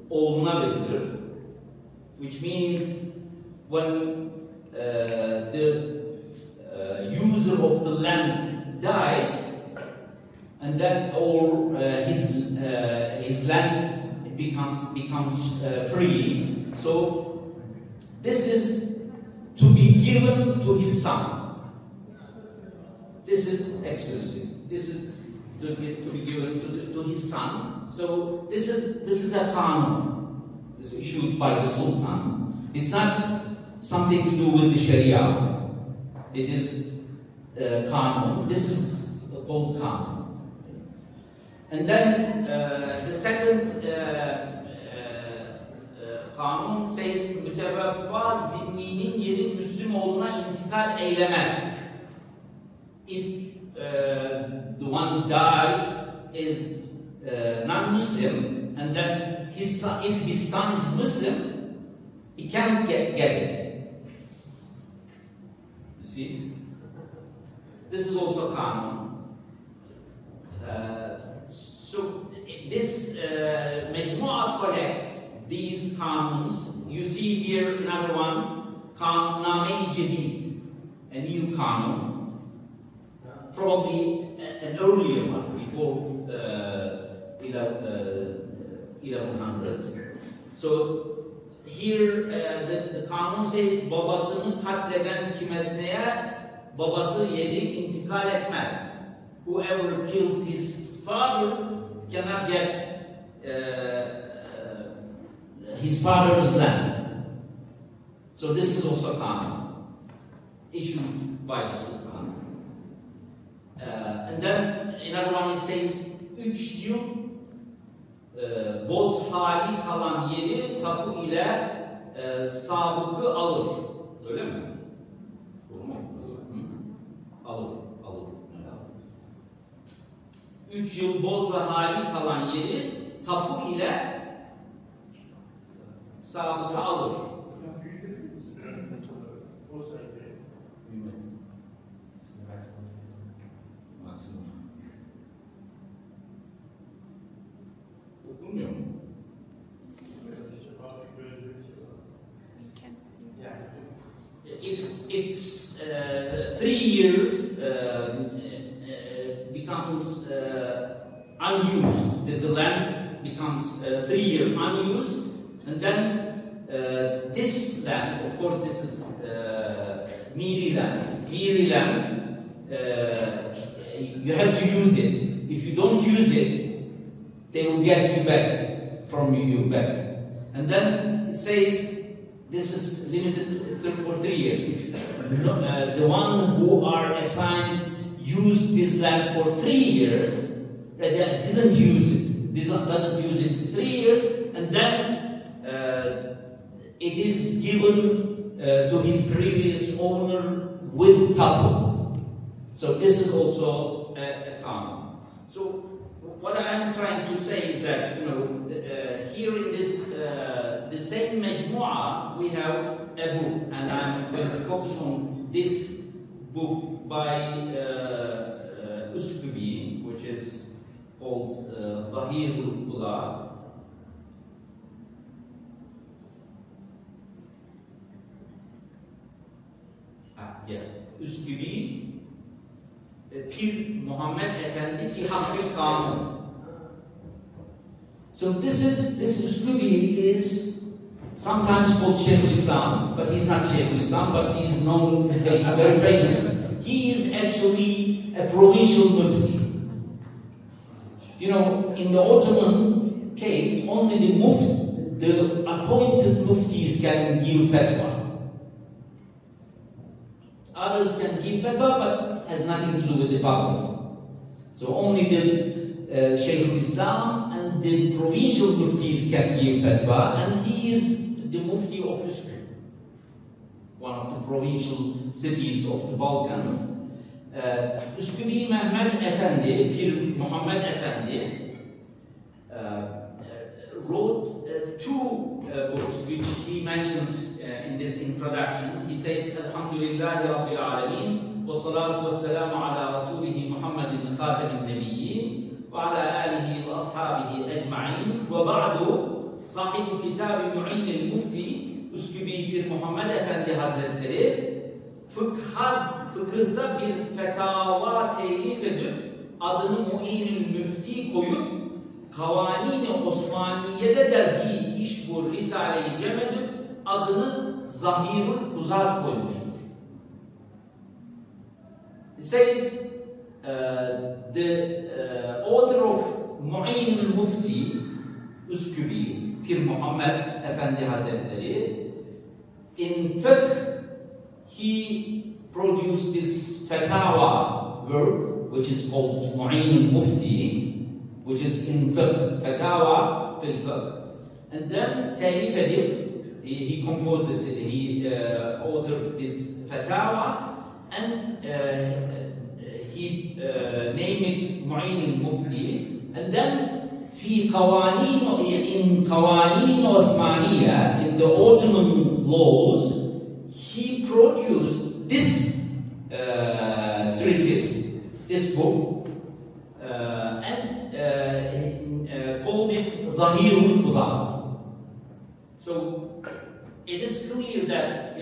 Speaker 7: oğluna verilir. Which means when the user of the land dies, and then or his land becomes free, so this is to be given to his son. This is exclusive. This is to be given to his son. So this is a kanun. Is issued by the Sultan. It's not something to do with the Sharia. It is Qanun. This is called Qanun. And then the second Qanun says mütevaffa zimminin yeri Müslüm olduğuna intikal eylemez. If the one died is non-Muslim, and then his son, if his son is Muslim, he can't get it. You see? This is also common. So this Mejmu'ah collects these qanuns. You see here another one, Qanunname-i Jadid, a new qanun, probably an earlier one before 1100. So here the kanun says babasını katleden kimesneye babası yeri intikal etmez. Whoever kills his father cannot get his father's land. So this is also kanun issued by the Sultan. And then another one it says 3 yıl boz hali kalan yeri tapu ile sabıkı alır. Öyle mi? Doğru mu? Alır. 3 yıl boz ve hali kalan yeri tapu ile sabıkı alır. Okunmuyor mu? If 3 years becomes unused. The land becomes 3 years unused, and then this land, of course, this is Miri land. Miri land, you have to use it. If you don't use it, they will get you back from you back. And then it says this is limited for 3 years. If the one who are assigned used this land for 3 years, they didn't use it. This one doesn't use it 3 years, and then it is given to his previous owner with tapu. So this is also a canon. So what I am trying to say is that here in this the same majmu'ah we have a book, and I'm going to focus on this book by Uskubi, which is called Zahirul Qulat. Üskübi Pir Muhammed Efendi fi Hakkil Kanun. So this Üskübi is sometimes called Shaykh al-Islam, but he's not Shaykh al-Islam, but he's known, he's very famous. He is actually a provincial mufti. In the Ottoman case, only the appointed muftis can give fatwa. Others can give fatwa, but has nothing to do with the public. So only the Shaykh al-Islam and the provincial muftis can give fatwa, and he is the mufti of Üsküp, one of the provincial cities of the Balkans. Üskübi Mehmed Efendi, Pir Muhammed Efendi, wrote 2 books which he mentions in this introduction. He says, Alhamdulillahi Rabbil Alameen, wa salatu wa salamu ala rasulihi Muhammadin khatam al-nabiyyin, wa ala alihi wa ashabihi ajma'in, wa ba'du sahibu kitab Mu'in al-Mufti, Üskübi Pir Muhammed Efendi Hazretleri, fıkıhta bir fetava telif edip, adını Mu'in al-Müfti koyup, Kavanini Osmaniye'de dahi iş bu Risale-i Cem edip adını Zahirul Kuzat koymuştur. It says the author of Mu'in al-Mufti Üskübi Pir Muhammed Efendi Hazretleri, in fiqh he produced this fatawa work which is called Mu'in al-Mufti, which is in fiqh, fatawa fil fiqh. And then Talif Adib, he composed it, he authored this fatawa, and he named it Mu'in al-Mufti. And then in Qawanin Uthmaniyya, in the Ottoman laws, he produced this treatise, this book, and called it Zahirul Qudat. So it is clear that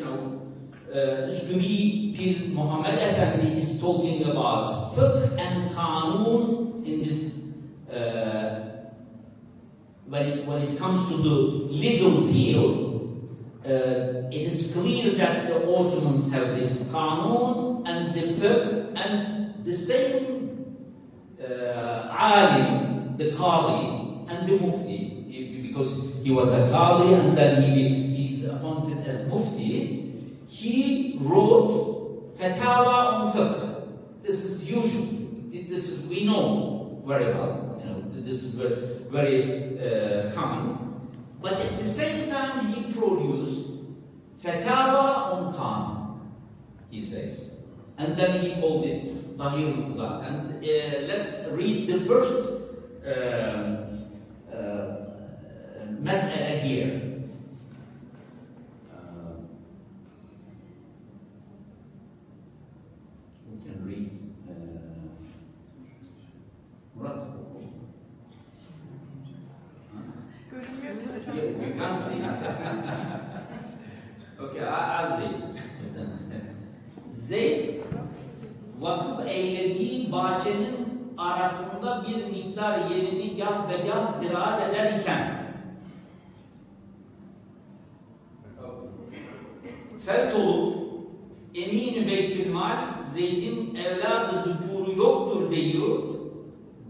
Speaker 7: Üskübi Pir Muhammed Efendi is talking about fiqh and kanun in this when it comes to the legal field. It is clear that the Ottomans have this kanun and the fiqh, and the same alim, the qadi and the mufti, because he was a qadi and then he's appointed as mufti, he wrote fatawa on fiqh. This is usual. We know very well. This is very common. But at the same time, he produced fatawa on Qanun, he says. And then he called it Zahirul Qudat. And let's read the first mas'ala here. We can read you can't see. Okay, I'll read it. Zeyd vakıf eylediği bahçenin arasında bir miktar yerini gah ve gah ziraat eder iken fert olup emin-i Beytülmal Zeyd'in evladı zükûru yoktur diyor,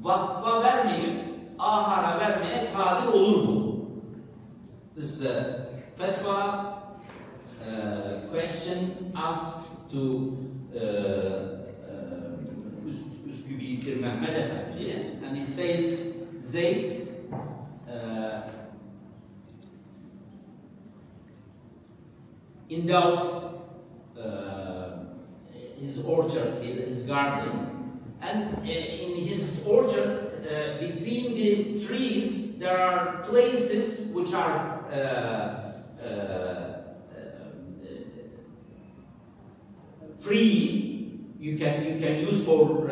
Speaker 7: vakfa vermeyip ahara vermeye kadir olur mu? This is the fatwa question asked to Üskübi bir Mehmet Efendi, and it says Zeyd endows his orchard, his garden, and in his orchard, between the trees, there are places which are free. You can use for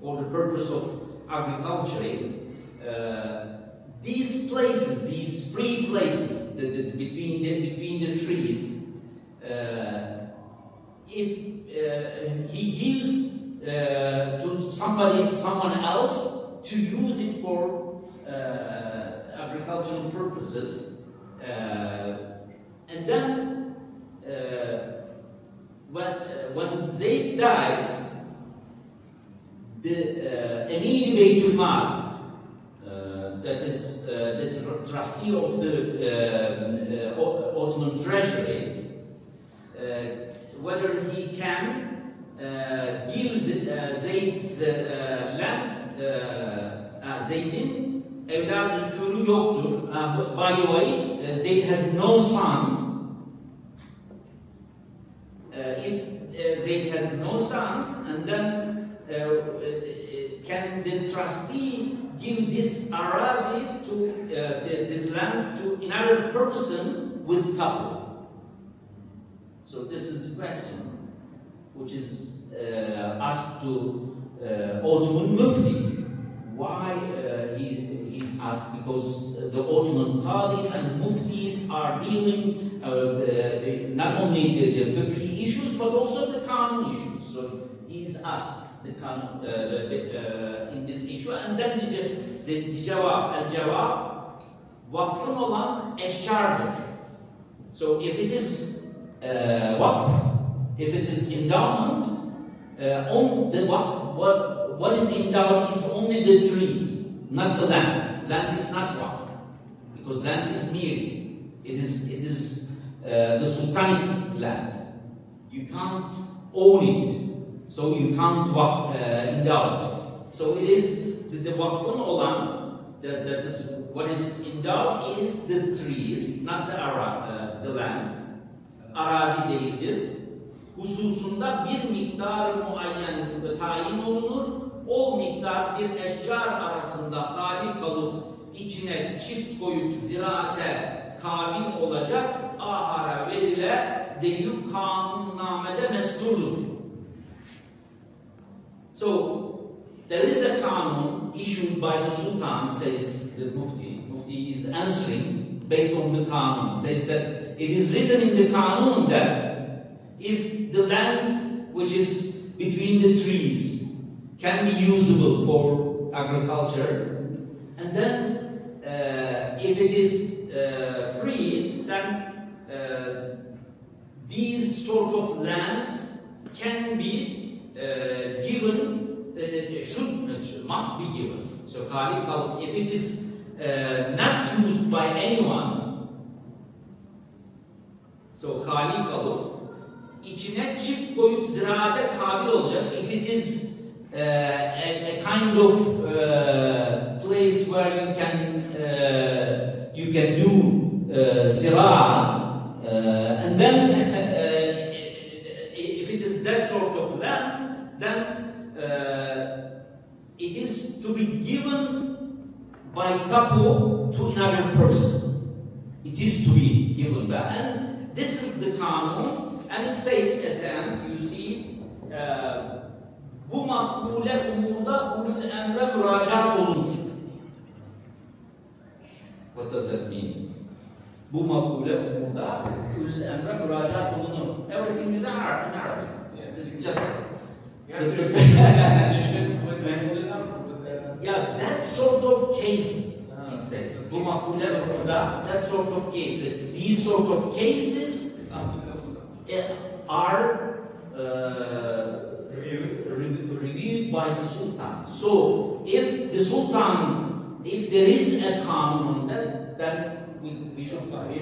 Speaker 7: the purpose of agriculture. These places, these free places between the trees, if he gives to someone else to use it for agricultural purposes, and then when Zayd dies, the Emir Beytul Mal, that is the trustee of the Ottoman treasury, whether he can give Zeyd's land, Zeyd'in evladı zükûru yoktur. By the way, Zeyd has no son. If Zayd has no sons, and then can the trustee give this arazi to this land to another person with couple? So this is the question which is asked to Ottoman Mufti. Why he's asked? Because the Ottoman Qadis and Muftis are dealing not only the fiqh issues but also the Qanun issues. So he is asked the Qanun in this issue, and then the cevap, vakfın olan eşkardır. So if it is wakf, if it is endowment, on the what is endowed is only the trees, not the land. Land is not wakf, because land is near. It is the sultanic land. You can't own it, so you can't endow it. So it is the vakfın olan, that is what is endowed is the trees, not the land. Arazi değildir. Hususunda bir miktar muayyen tayin olunur. O miktar bir eşcar arasında hali kalıp içine çift koyup ziraate kabil olacak ahara verile deyip kanunnamede mesturdur. So there is a kanun issued by the Sultan, says the Mufti. Mufti is answering based on the kanun. Says that it is written in the kanun that if the land which is between the trees can be usable for agriculture, and then if it is free, then these sort of lands can be given, must be given. So if it is not used by anyone, so khali kalıp içine çift koyup ziraate kabil olacak. If it is a kind of place where you can do zira, and then if it is that sort of land, then it is to be given by tapu to another person. It is to be given back, and this is the kanun. And it says at the end, you see, bu makbule umurda ulul emre müracaat olunur. What does that mean? Bu makbule umurda ulul emre müracaat olunur. Everything is in Arabic. Yes. Just
Speaker 10: You have to report the decision with the
Speaker 7: yeah, that sort of cases, it says. Bu makule bakımda, that sort of cases. These sort of cases are reviewed by the Sultan. So, if the Sultan, if there is a Qanun on that, then we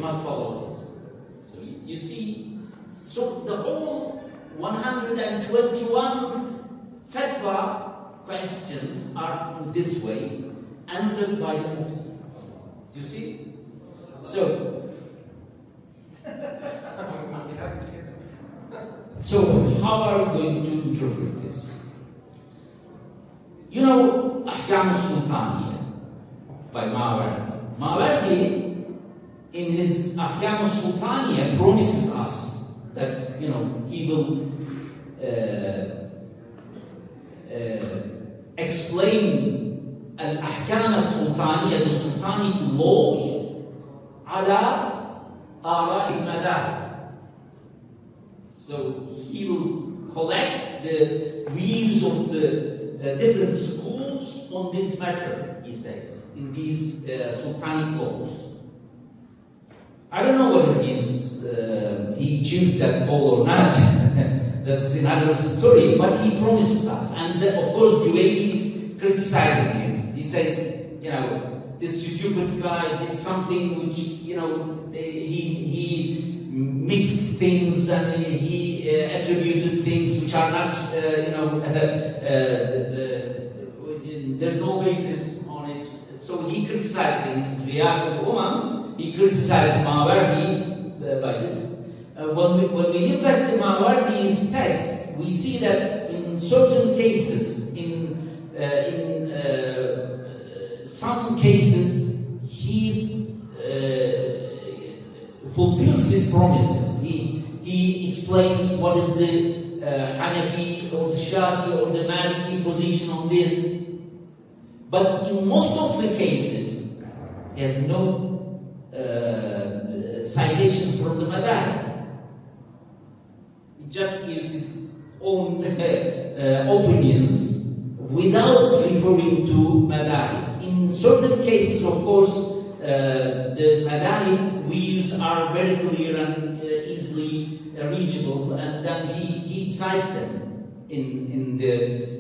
Speaker 7: must follow this. So, you see, so the whole 121 fatwa questions are in this way answered by the Mufti. You see? So, how are we going to interpret this? You know, Ahkam al-Sultaniyya by Mawardi. Mawardi, in his Ahkam al-Sultaniyya, promises us that, you know, he will explain al-Ahkam al-Sultaniyya, the Sultanic laws, ala ara al-Madhahib. So he will collect the views of the different schools on this matter, he says, in these Sultanic laws. I don't know whether he achieved that goal or not. That's another story, but he promises us. And of course, Juwayni is criticizing him. He says, you know, this stupid guy did something which, you know, he mixed things and he attributed things which are not, you know, there's no basis on it. So he criticized in his Riyadh al-Umam, he criticized Mawardi by this. When we look at the Mawardi's text, we see that in certain cases, in some cases, he fulfills his promises. He explains what is the Hanafi or the Shafi or the Maliki position on this. But in most of the cases, he has no citations from the Madhahib. He just gives his own opinions without referring to Madhahib. In certain cases, of course, the Madhahib views are very clear and easily reachable, and then he cites them in the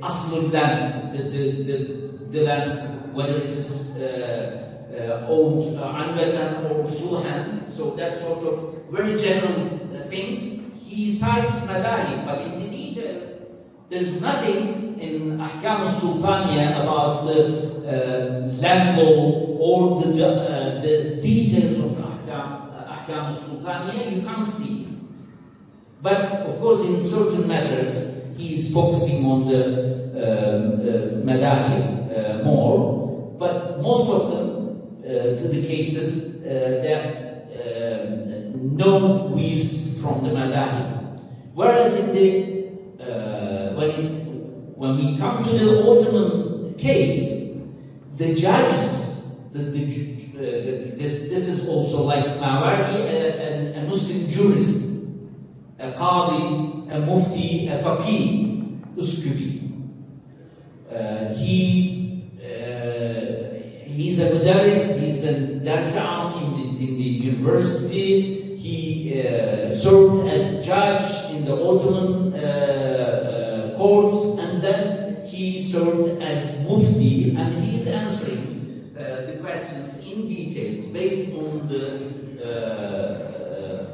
Speaker 7: Aslul land, the land, whether it is owned Anwatan or Sulhan. So that sort of very general things. He cites Madahib, but in the details, there's nothing in Ahkam al-Sultaniyya about the land law or the details of the Ahkam al-Sultaniyya. You can't see it. But of course, in certain matters, he is focusing on the Madahib more. But most of them, to the cases, there are no views from the Madahib. Whereas in the when we come to the Ottoman case, the judges, this is also like Mawardi, a Muslim jurist, a Qadi, a Mufti, a Faqih, Uskubi. He's a Mudaris, he's a Darsa'am in the university. He served as judge in the Ottoman courts, and then he served as Mufti, and he's answering the questions in details based on the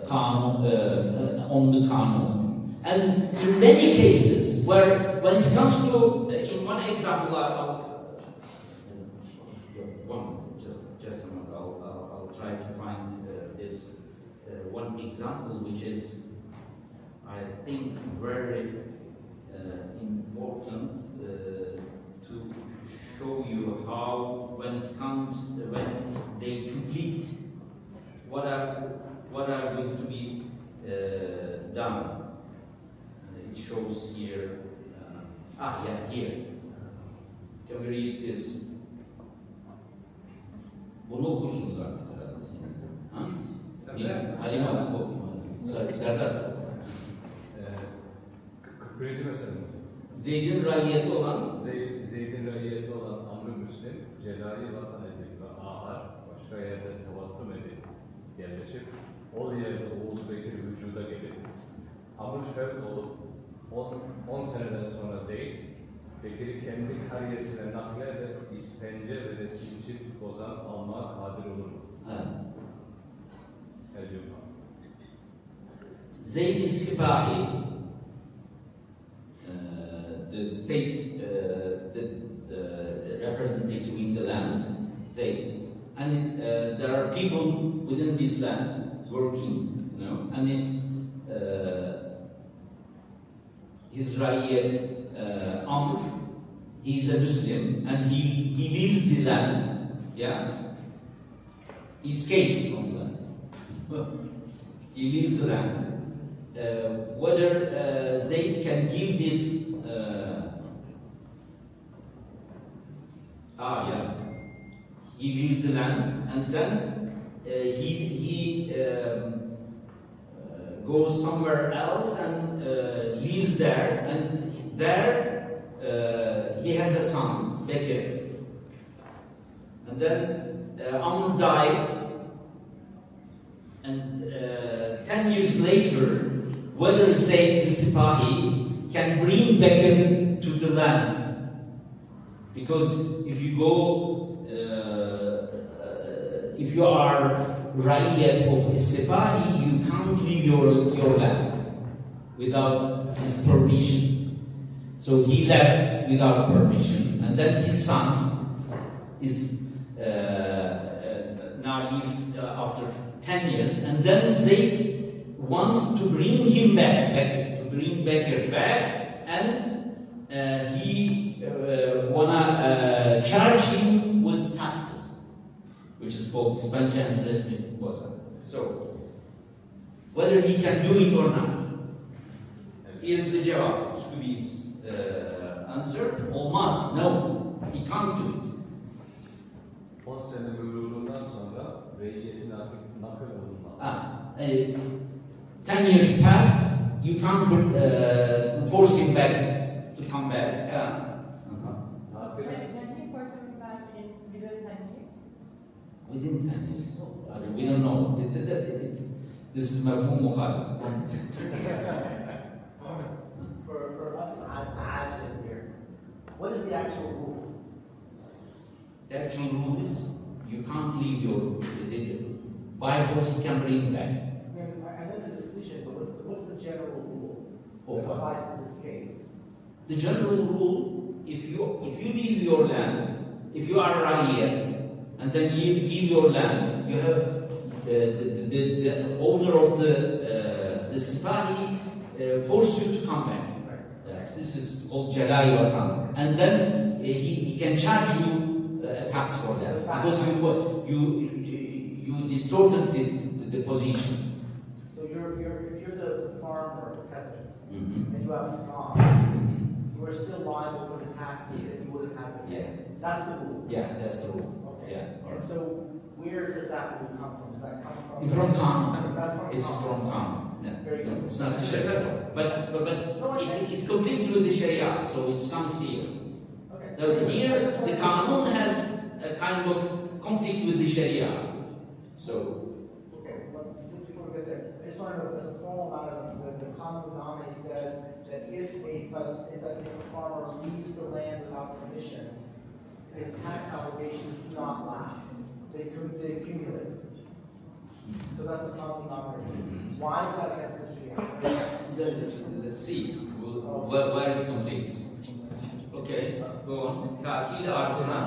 Speaker 7: Qanun. And in many cases, where when it comes to, in one example, just a moment, I'll try to find this one example, which is, I think, very important to show you how, when they complete what are going to be done. It shows here. Here. Can we read this? Bunu okursunuz artık herhalde. Halime okuyun. Serdar.
Speaker 12: Birinci mesele hocam.
Speaker 7: Zeyd'in raiyeti olan
Speaker 12: Zeyd'in raiyeti olan Amr-ı Müslim, Celali vatan edip ve ahar başka yerde tevattum edip yerleşip o yerde oğlu Bekir vücuda gelip Amr fevk olup 10 seneden sonra Zeyd Bekir'i kendi kariyesine nakleder, ispence ve resim çift bozan almaya kadir olur mu?
Speaker 7: Evet. Zayd is Sipahi, the state representative in the land, Zayd. And there are people within this land working, you know, and his Rayyat, Amr, he is a Muslim and he leaves the land, yeah? He escapes from the land. He leaves the land. Whether Zayd can give this he leaves the land and then he goes somewhere else and lives there, and there he has a son, Bekir. And then Amr dies, and 10 years later, whether Zayd the Sipahi can bring Bekir to the land. Because if you go, if you are Rayyat of a Sipahi, you can't leave your land without his permission. So he left without permission, and then his son is now lives after 10 years, and then Zayd wants to bring him back, to bring Bekir back, and he wanna charge him with taxes, which is called ispence and resmi bozan. So whether he can do it or not, here's the jawab to his answer. Olmaz, no, he can't do it.
Speaker 12: 10 sene buyruğundan sonra reyyeti nakil olunmaz.
Speaker 7: 10 years passed, you can't force him back to come back.
Speaker 13: Can he force him back within 10 years?
Speaker 7: Within 10 years? We don't know. This is mafhum mukhalif.
Speaker 9: For us, Ajin here, what is the actual rule?
Speaker 7: The actual rule is you can't leave by force you can bring back.
Speaker 9: I know the decision, but what's the general rule
Speaker 7: Of
Speaker 9: that
Speaker 7: what?
Speaker 9: applies to this case?
Speaker 7: The general rule, if you leave your land, if you are Rayyat, and then you leave your land, you have the owner of the Sipahi force you to come back. This is called Jalai Watan. And then he can charge you a tax for that, because you distorted the position.
Speaker 9: So if you're the farmer, the peasant,
Speaker 7: Mm-hmm.
Speaker 9: and you have slum, you are still liable for the taxes that you would have had to pay.
Speaker 7: Yeah.
Speaker 9: That's the rule.
Speaker 7: Yeah, that's the rule.
Speaker 9: Okay.
Speaker 7: Yeah.
Speaker 9: And so where does that rule come from? Does that come from?
Speaker 7: From Khan.
Speaker 9: That's from
Speaker 7: It's
Speaker 9: Khan.
Speaker 7: from Khan. Yeah.
Speaker 9: Very good.
Speaker 7: It's not Sharia. But it completes with the Sharia, so it comes here.
Speaker 9: Okay.
Speaker 7: Here, the Qanun has a kind of conflict with the Sharia. So,
Speaker 9: Okay, but before we get there, I just want to know, as a formal matter, the Qanun says that if a farmer leaves the land without permission, his tax obligations do not last. They accumulate. So that's the Qanun. Why is that against the Sharia?
Speaker 7: let's see where it conflicts. Okay, go on. Ta'til arzına.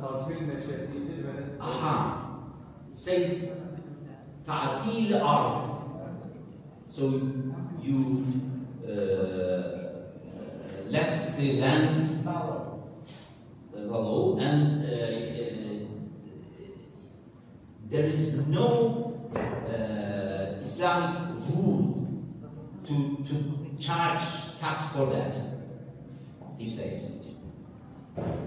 Speaker 12: Tasvir neşetidir ve
Speaker 7: Aha. It says ta'til ard. So you left the land fallow, and there is no Islamic rule to charge tax for that, he says.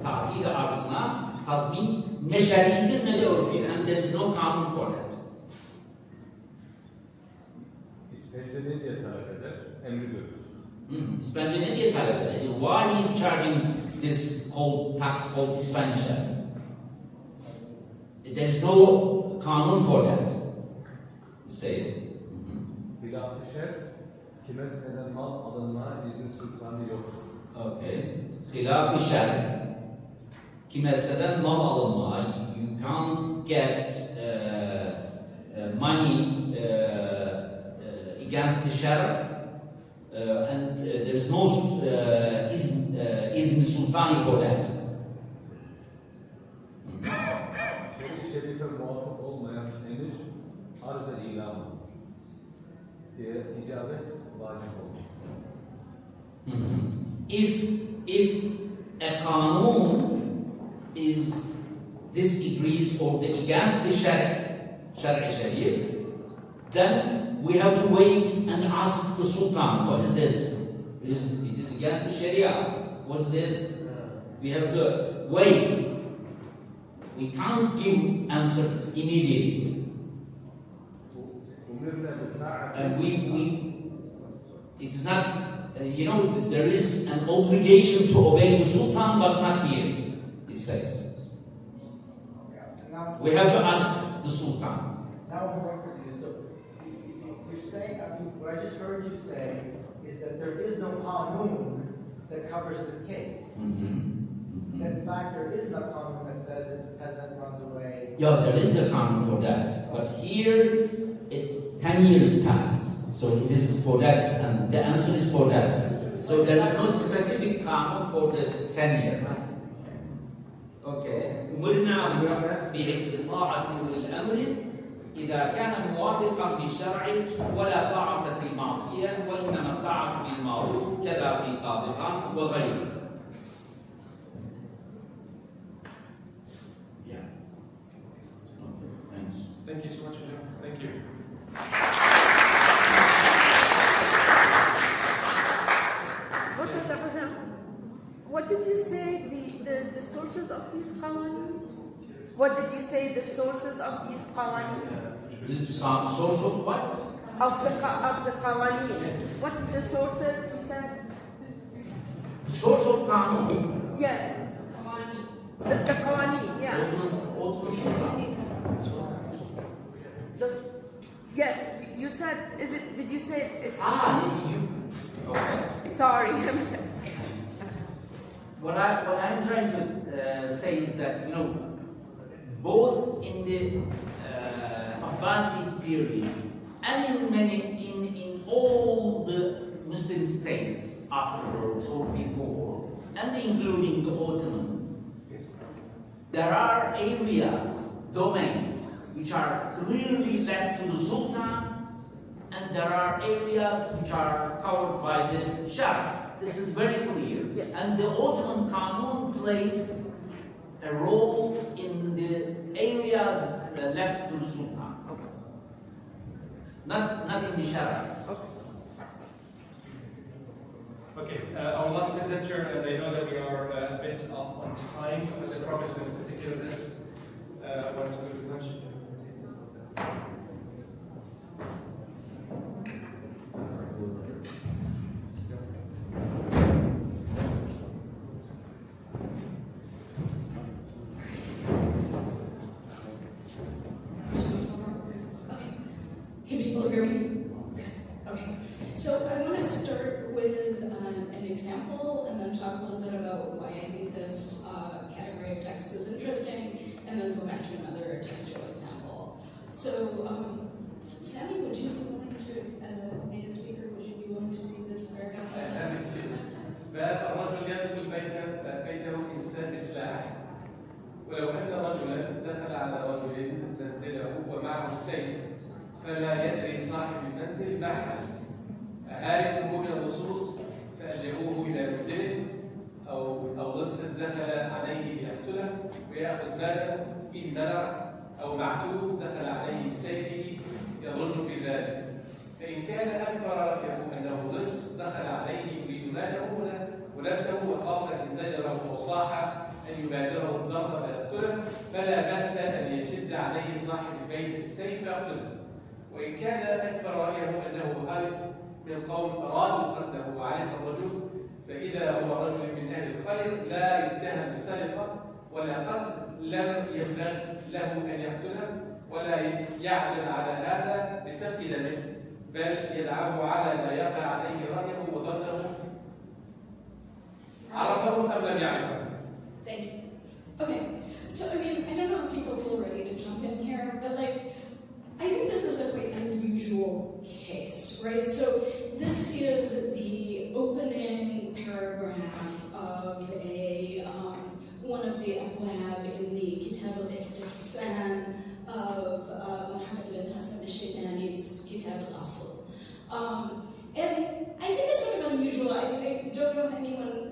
Speaker 7: Ta'til arzına tazmin ne şer'idir ne de örfi, and there is no kanun for that.
Speaker 12: İspence ne diye tarif eder? Emri görür.
Speaker 7: İspence ne diye talep eder? Why he is charging this tax called İspence? There is no kanun for that. It says.
Speaker 12: Hilaf-ı şer, kime seneden mal alınma izni sultanı yok.
Speaker 7: Okay. Hilaf-ı şer, kime seneden mal alınma. You can't get money against the şer. And there's no izn sultani for that.
Speaker 12: Şer-i şerife muvafık olmayan emir arz-ı ilan olur. Diye icabet vacip olur.
Speaker 7: If a kanun is disagrees or against the Shari Sharif, then we have to wait and ask the Sultan, what is this? It is against the Sharia. What is this? We have to wait. We can't give answer immediately. And it is not, there is an obligation to obey the Sultan, but not here, it says. We have to ask the Sultan.
Speaker 9: Now I'm more confused. So you're saying, what I just heard you say is that there is no kanun that covers this case. That in fact there is no kanun that says if the peasant runs away.
Speaker 7: Yeah, there is a kanun for that. But here, 10 years passed. So it is for that, and the answer is for that. So there is no specific kanun for the 10 years. Okay. أمرنا بالطاعة والأمر إذا كان موافقا بالشرع ولا طاعة في المعصية وإنما الطاعة بالمعروف كذا في قاضي وغيره. Yeah. Okay. Thanks.
Speaker 10: Thank you so much, William. Thank you.
Speaker 15: What did you say the sources of these qawanin? What did you say the sources of these qawanin?
Speaker 7: Source of what?
Speaker 15: Of the qawanin. What is the sources you said?
Speaker 7: The source of kanun.
Speaker 15: Yes. The qawanin, yeah. Yes, you said, did you say it's...
Speaker 7: Okay.
Speaker 15: Sorry.
Speaker 7: What I'm trying to say is that, both in the Abbasid period and in all the Muslim states afterwards or before, and including the Ottomans, there are areas, domains, which are clearly left to the Sultan, and there are areas which are covered by the Shah. This is very clear. Yeah. And the Ottoman Kanun plays a role in the areas left to the Sultan. Okay. Not in the Sharia.
Speaker 2: Okay, our last presenter, and I know that we are a bit off on time, but I promise we will take care of this once we go to lunch.
Speaker 11: Can people hear me? Yes. Okay. So I want to start with an example and then talk a little bit about why I think this category of text is interesting, and then go back to another textual example. So, Sammy, would you be willing to, as a native speaker, would you be willing to read this paragraph?
Speaker 10: فالرجل يدخل بيته إنسان بسلاح، ولو أن رجلا دخل على رجل منزله ومعه السيف فلا يدري صاحب المنزل ما حل، هارب هو من اللصوص فألجأوه إلى منزله أو لص دخل عليه ليقتله ويأخذ ماله إن منع، أو معتوه دخل عليه بسيفه يظن في ذلك، فإن كان أكبر رأيه أنه لص دخل عليه يريد ماله ونفسه وخاف إن زجره وصاح أن يبادره الضرب فيقتله فلا بأس أن يشد عليه صاحب البيت بالسيف فيقتله، وإن كان أكبر رأيه أنه هرب من قوم أرادوا قتله وعرف الرجل فإذا هو رجل من أهل الخير لا يتهم بسرقة ولا قتل لم يبلغ له أن يقتله ولا يعجل على هذا بسفك دمه بل يدعه على ما يقع عليه رأيه وظنه عرفه أم لم يعرفه.
Speaker 11: Thank you. Okay, so I mean, I don't know if people feel ready to jump in here, but like, I think this is a quite unusual case, right? So this is the opening paragraph of one of the abwab in the Kitab al-Istihsan of Muhammad bin Hassan al-Shaybani's Kitab al-Asl. And I think it's sort of unusual. I don't know if anyone,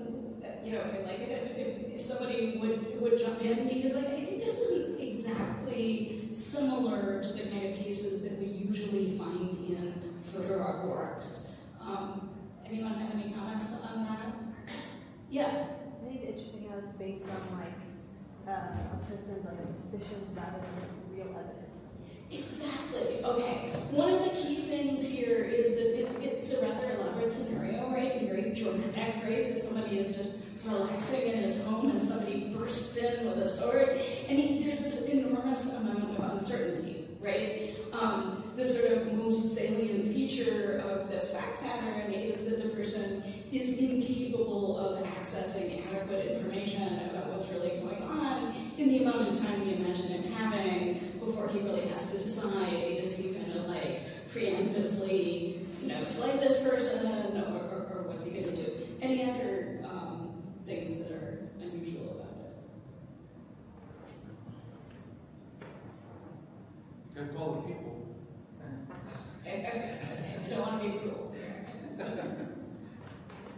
Speaker 11: would like it if somebody would jump in, because like, I think this isn't exactly similar to the kind of cases that we usually find in further works. Anyone have any comments on that? Yeah.
Speaker 13: I think it's interesting how it's based on like a person's like suspicions rather than real evidence.
Speaker 11: Exactly. Okay. One of the key things here is that it's a rather elaborate scenario, right? And very dramatic, right? That somebody is just relaxing in his home and somebody bursts in with a sword, and there's this enormous amount of uncertainty, right? The sort of most salient feature of this fact pattern is that the person is incapable of accessing adequate information about what's really going on in the amount of time we imagine him having before he really has to decide, because he kind of like preemptively, slay this person, or what's he going to do? Any other things that are unusual about it?
Speaker 10: You can call the people.
Speaker 11: I don't want to be cruel.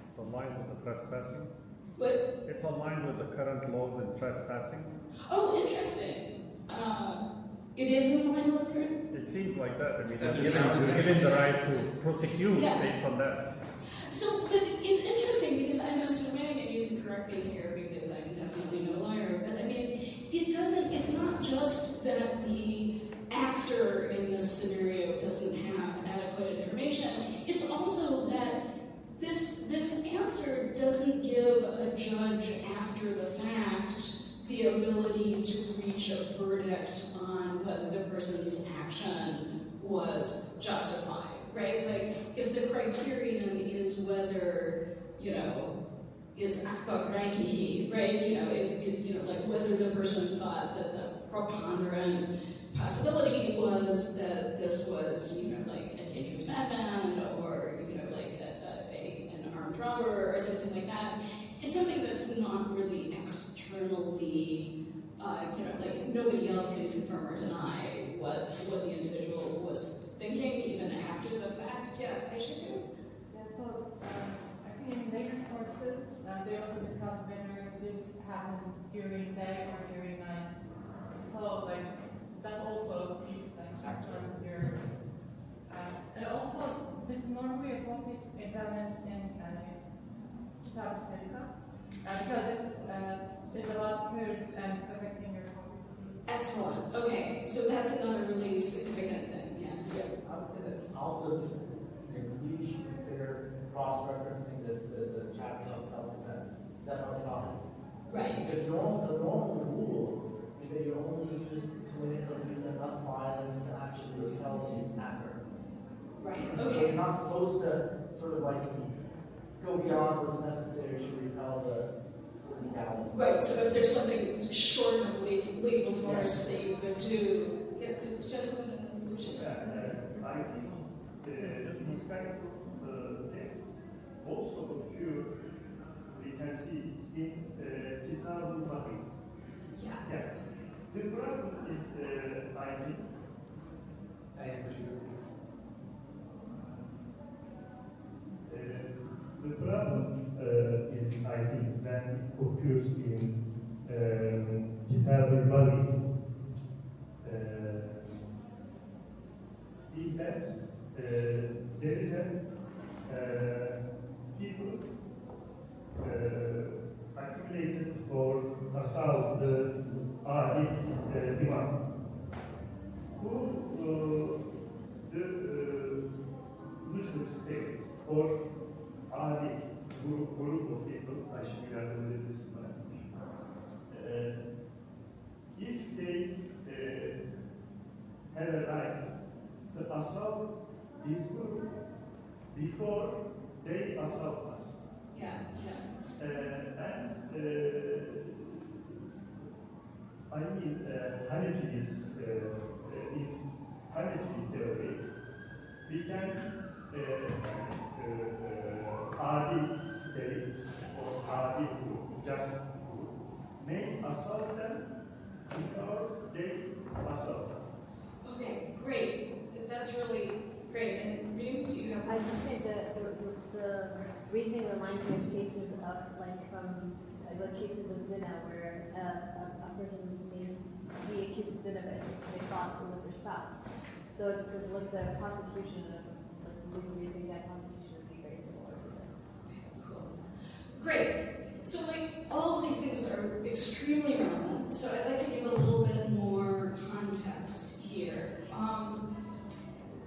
Speaker 16: It's online with the trespassing.
Speaker 11: What?
Speaker 16: It's online with the current laws in trespassing.
Speaker 11: Oh, interesting. It is in line with current?
Speaker 16: It seems like that. I mean, you're given the right to prosecute based on that.
Speaker 11: So, but it's interesting because I'm assuming, and you can correct me here because I'm definitely no lawyer, but I mean, it's not just that the actor in this scenario doesn't have adequate information, it's also that this answer doesn't give a judge after the fact the ability to reach a verdict on whether the person's action was justified, right? Like, if the criterion is whether, is akbar raihi, right? Like whether the person thought that the preponderant possibility was that this was, like a dangerous madman or, like an armed robber or something like that. It's something that's not really externally, like nobody else can confirm or deny what the individual was thinking even after the fact. Yeah, I should do.
Speaker 17: Yeah, so I think in later sources, they also discuss whether this happened during day or during night. So like that's also like factors here. And also this normally a topic examined in Çalıştayı, because it's about moods and affecting your cognitive.
Speaker 11: Excellent. Okay, so that's another really significant thing. Yeah.
Speaker 9: I was going to also just maybe you should consider cross-referencing this to the chapter on self-defense. That was solid.
Speaker 11: Right.
Speaker 9: Because the normal rule is that you're only used when it use enough violence to actually repel the attacker.
Speaker 11: Right.
Speaker 9: So
Speaker 11: Okay.
Speaker 9: you're not supposed to sort of like go beyond what's necessary to repel the legality.
Speaker 11: Right. So if there's something short of lethal force that you could do, gentlemen.
Speaker 18: I think in respect of the text, also occur, we can see in Kitab al-Wahi.
Speaker 11: Yeah.
Speaker 18: The problem is, I think, the problem is, I think, when it occurs in Kitab al-Wahi, is that there is a people accumulated for assault the Ali Divan, who the Muslim state adi group of people, Ayşe yardım edebilirsin bana. If they have a right to assault this group before they assault us.
Speaker 11: Yeah, yeah.
Speaker 18: I mean, Hanefi is, in Hanefi theory, we can adi state or adi group, just group, may assault them before they assault us.
Speaker 11: Okay, great. That's really great. And Reem, do you have?
Speaker 13: I would say the reasoning reminds me of cases of like cases of zina where a person may be accused of zina but they thought it was their spouse. So like the prosecution of legal reasoning, that prosecution would be very similar to this.
Speaker 11: Cool. Great. So like all of these things are extremely relevant. So I'd like to give a little bit more context here.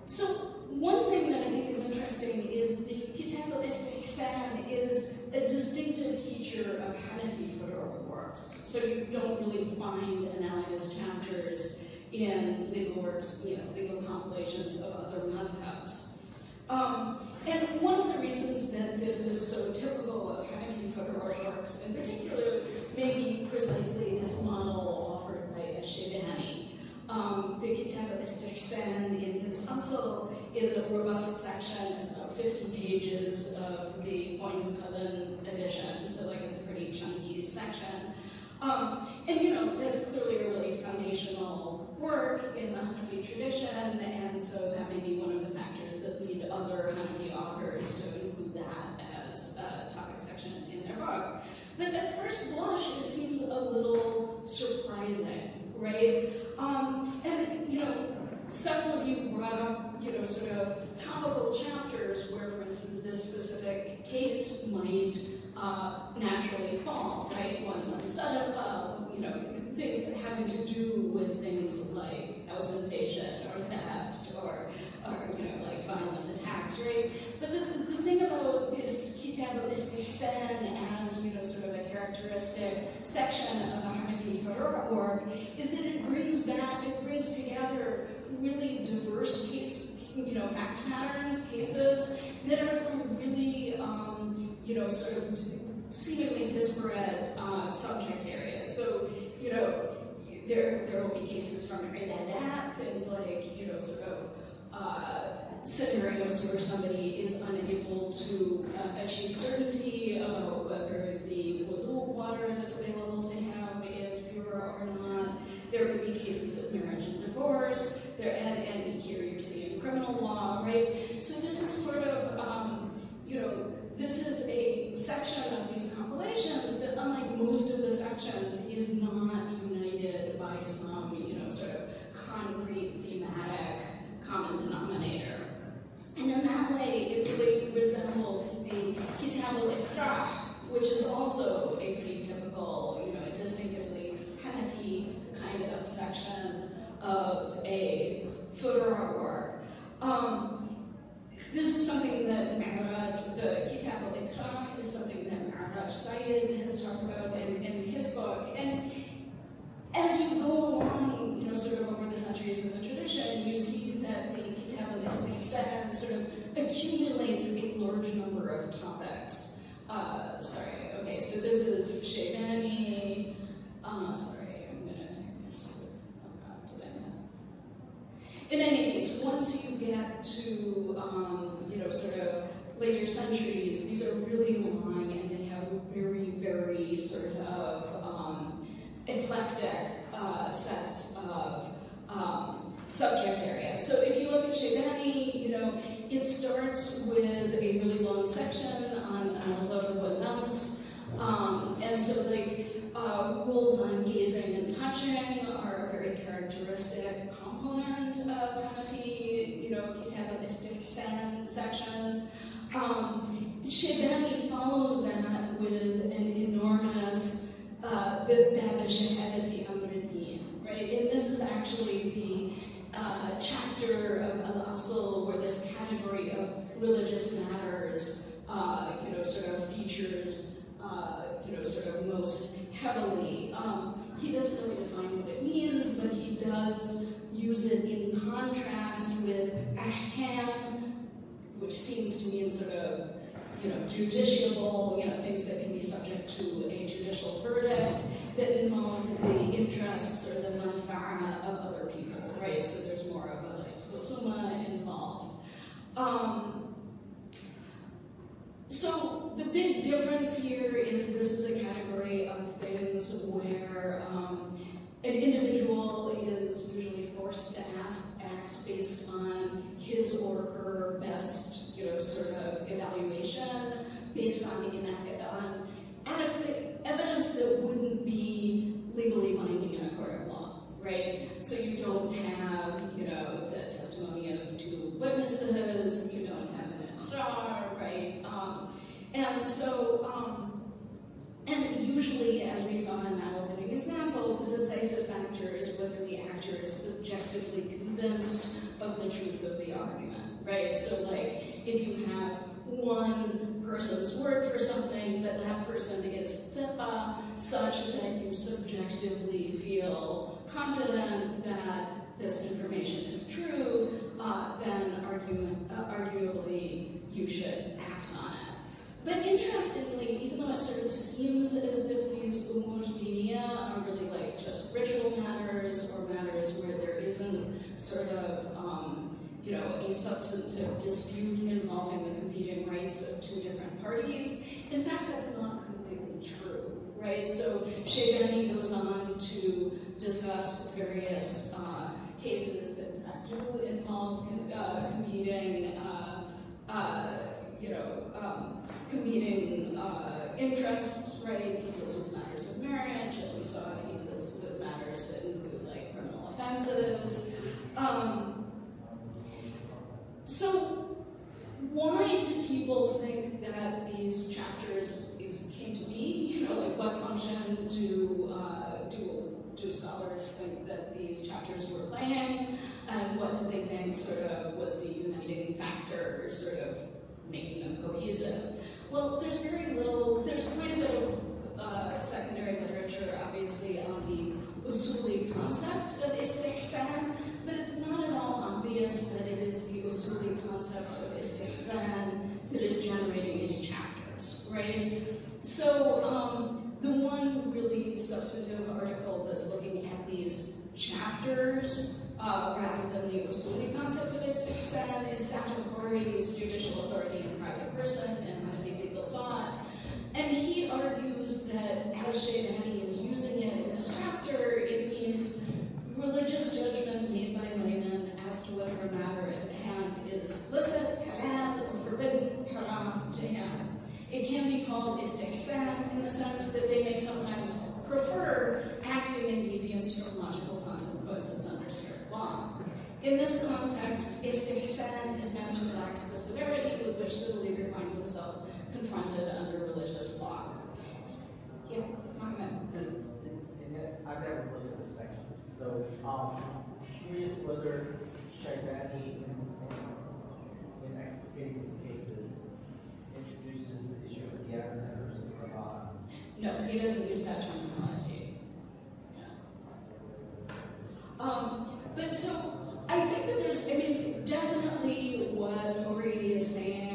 Speaker 11: So one thing that I think is interesting is the Kitab al-Istihsan is a distinctive feature of Hanafi fuqaha works. So you don't really find analogous chapters in legal works, legal compilations of other madhabs. And one of the reasons that this is so typical of Hanafi fuqaha works, in particular, may be precisely this model offered by Ash-Shaybani. The Kitab al-Istihsan in his Asl is a robust section. It's about 50 pages of the Point Cullen edition, so like it's a pretty chunky section. And that's clearly a really foundational work in the Hanafi tradition, and so that may be one of the factors that lead other Hanafi authors to include that as a topic section in their book. But at first blush, it seems a little surprising, right? Several of you brought up, sort of topical chapters where, for instance, this specific case might naturally fall, right? One's on sadaqah, things that having to do with things like house invasion or theft or like violent attacks, right? But the thing about this Kitab al-Istihsan as, sort of a characteristic section of a Hanafi fuqaha work is that it brings together really diverse fact patterns, cases that are from really, sort of seemingly disparate subject areas. So, there will be cases from ibadat, things like, scenarios where somebody is unable to achieve certainty about whether the wudu water that's available to him is pure or not. There could be cases of marriage and divorce, and here you're seeing criminal law, right? So this is sort of, this is a section of these compilations that, unlike most of the sections, is not united by some, sort of concrete thematic common denominator. And in that way, it really resembles the Kitab al-Ikrah, which is also a pretty typical, distinctively Hanafi kind of section of a fuqaha work. This is something that Mi'raj, the Kitab al-Ikrah, is something that Mi'raj Sayyid has talked about in his book. And as you go along, sort of over the centuries of the tradition, you see that the Kitab al-Istihsan sort of accumulates a large number of topics. So this is Shaybani. In any case, once you get to, sort of later centuries, these are really long and they have very, very sort of eclectic sets of subject area. So if you look at Shaybani, it starts with a really long section on al-Ghadab wal-Lams, and so rules on gazing and touching are a very characteristic component of Hanafi, Kitab al-Istihsan sections. Shaybani follows that with an enormous Bab al-Shahada fi Amr ad-Din, right? And this is actually the chapter of Al-Asl where this category of religious matters, features, sort of most heavily. He doesn't really define what it means, but he does use it in contrast with ahkam, which seems to mean sort of, judiciable, things that can be subject to a judicial verdict that involve the interests or the manfa'a of other people, right? So there's more of a husuma involved. So the big difference here is this is a category of things where an individual is usually forced to act based on his or her best, sort of evaluation, based on adequate evidence that wouldn't be legally binding in a court of law, right? So you don't have, the testimony of two witnesses, you don't have an iqrar, right? And usually, as we saw in that opening example, the decisive factor is whether the actor is subjectively convinced of the truth of the argument, right? So like, if you have one person's word for something, but that person is thiqa, such that you subjectively feel confident that this information is true, then arguably you should act on it. But interestingly, even though it sort of seems as if these umur diniya are really like just ritual matters or matters where there isn't sort of a substantive dispute involving the competing rights of two different parties, in fact, that's not completely true, right? So Shaybani goes on to discuss various cases that in fact do involve competing interests, right? He deals with matters of marriage, as we saw. He deals with matters that include like criminal offenses. So why do people think that these chapters came to be? Like what function do scholars think that these chapters were playing? And what do they think sort of was the uniting factor, sort of making them cohesive? Well, there's quite a bit of secondary literature, obviously, on the usuli concept of istihsan, but it's not at all obvious that it is the usuli concept of istihsan that is generating these chapters, right? So the one really substantive article that's looking at these chapters rather than the usuli concept of istihsan is Sato-Hori's Judicial Authority in Private Person and Hanafi Legal Thought. And he argues that as Shaybani is using it in this chapter, it means religious judgment made by laymen as to whether a matter at hand is licit, halal, or forbidden, haram, to him. It can be called istihsan in the sense that they may sometimes prefer acting in deviance from logical consequences under strict law. In this context, istihsan is meant to relax the severity with which the believer finds himself confronted under religious law. Yeah, Mohammed.
Speaker 9: I've never looked at this section, so curious whether Shaybani, in explicating these cases, introduces the issue of Diana versus Qur'an.
Speaker 11: No, he doesn't use that terminology. Yeah. But so I think that definitely what Hori is saying,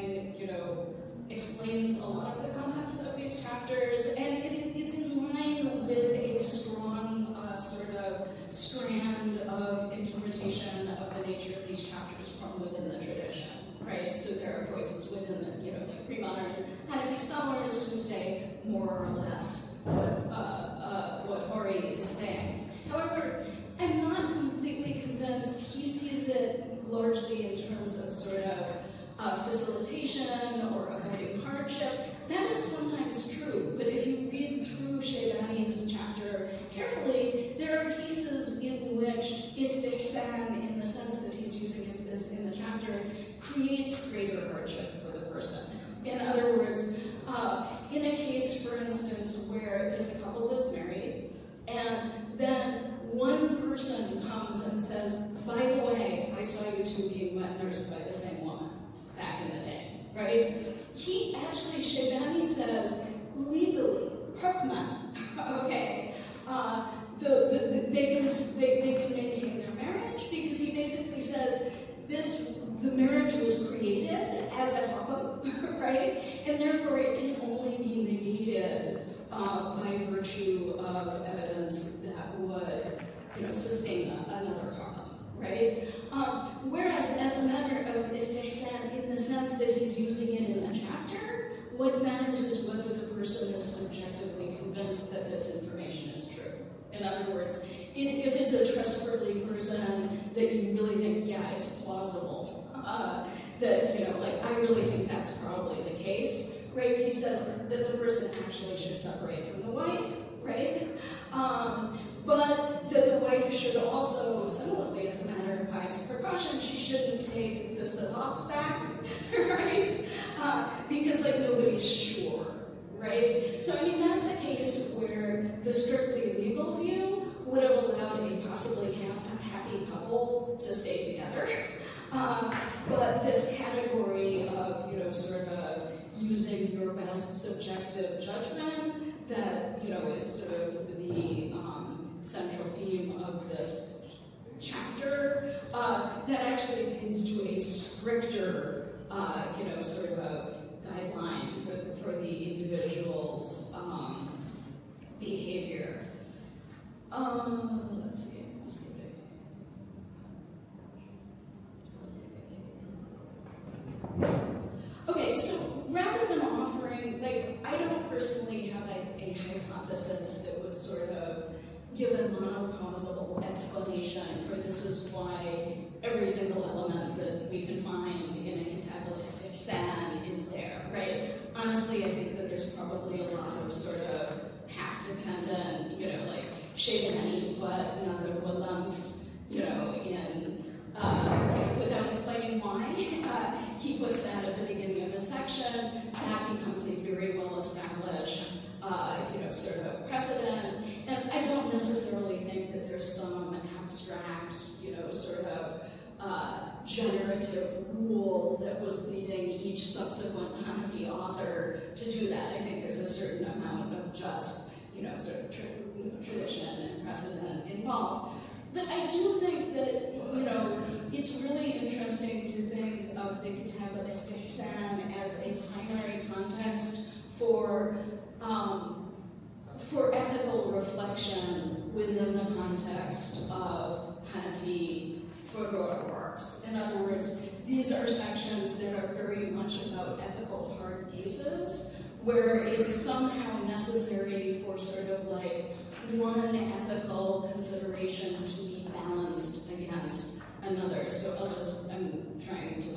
Speaker 11: explains a lot of the contents of these chapters, and it's in line with a strong sort of strand of interpretation of the nature of these chapters from within the tradition, right? So there are voices within the, like pre-modern Hanafi scholars who say more or less what Hori is saying. However, I'm not completely convinced. He sees it largely in terms of sort of facilitation or avoiding hardship. That is sometimes true, but if you read through Shaybani's chapter carefully, there are cases in which istihsan, in the sense that he's using this in the chapter, creates greater hardship for the person. In other words, in a case, for instance, where there's a couple that's married, and then one person comes and says, by the way, I saw you two being wet nursed by the same woman back in the day, right? Shaybani says says, legally, hukman, okay, they can maintain their marriage, because he basically says the marriage was created as a hukm, right? And therefore it can only be negated by virtue of evidence that would, sustain another hukm, right? Whereas as a matter of istihsan, in the sense that he's using it in the chapter, what matters is whether the person is subjectively convinced that this information is true. In other words, if it's a trustworthy person that you really think, yeah, it's plausible, that, I really think that's probably the case, right? He says that the person actually should separate from the wife, right? But that the wife should also, similarly, as a matter of pious precaution, she shouldn't take the sadaq back, right? Because nobody's sure, right? So that's a case where the strictly legal view would have allowed a possibly happy couple to stay together. But this category of, sort of using your best subjective judgment that, is sort of the central theme of this chapter, that actually leads to a stricter, sort of guideline for the individual's behavior. Let's see. Okay, so rather than offering, I don't personally have a hypothesis that would sort of give a monocausal explanation for this is why every single element that we can find in a catabolistic SAN is there, right? Honestly, I think that there's probably a lot of sort of half-dependent, Shaybani, but another Williams, without explaining why. He puts that at the beginning of his section. That becomes a very well-established, sort of precedent. And I don't necessarily think that there's some abstract, sort of generative rule that was leading each subsequent Hanafi author to do that. I think there's a certain amount of just, sort of tradition and precedent involved. But I do think that, it's really interesting to think of the Kitab al-Istihsan as a primary context for ethical reflection within the context of Hanafi Furu'a works. In other words, these are sections that are very much about ethical hard cases, where it's somehow necessary for sort of one ethical consideration to be balanced against another. So I'm trying to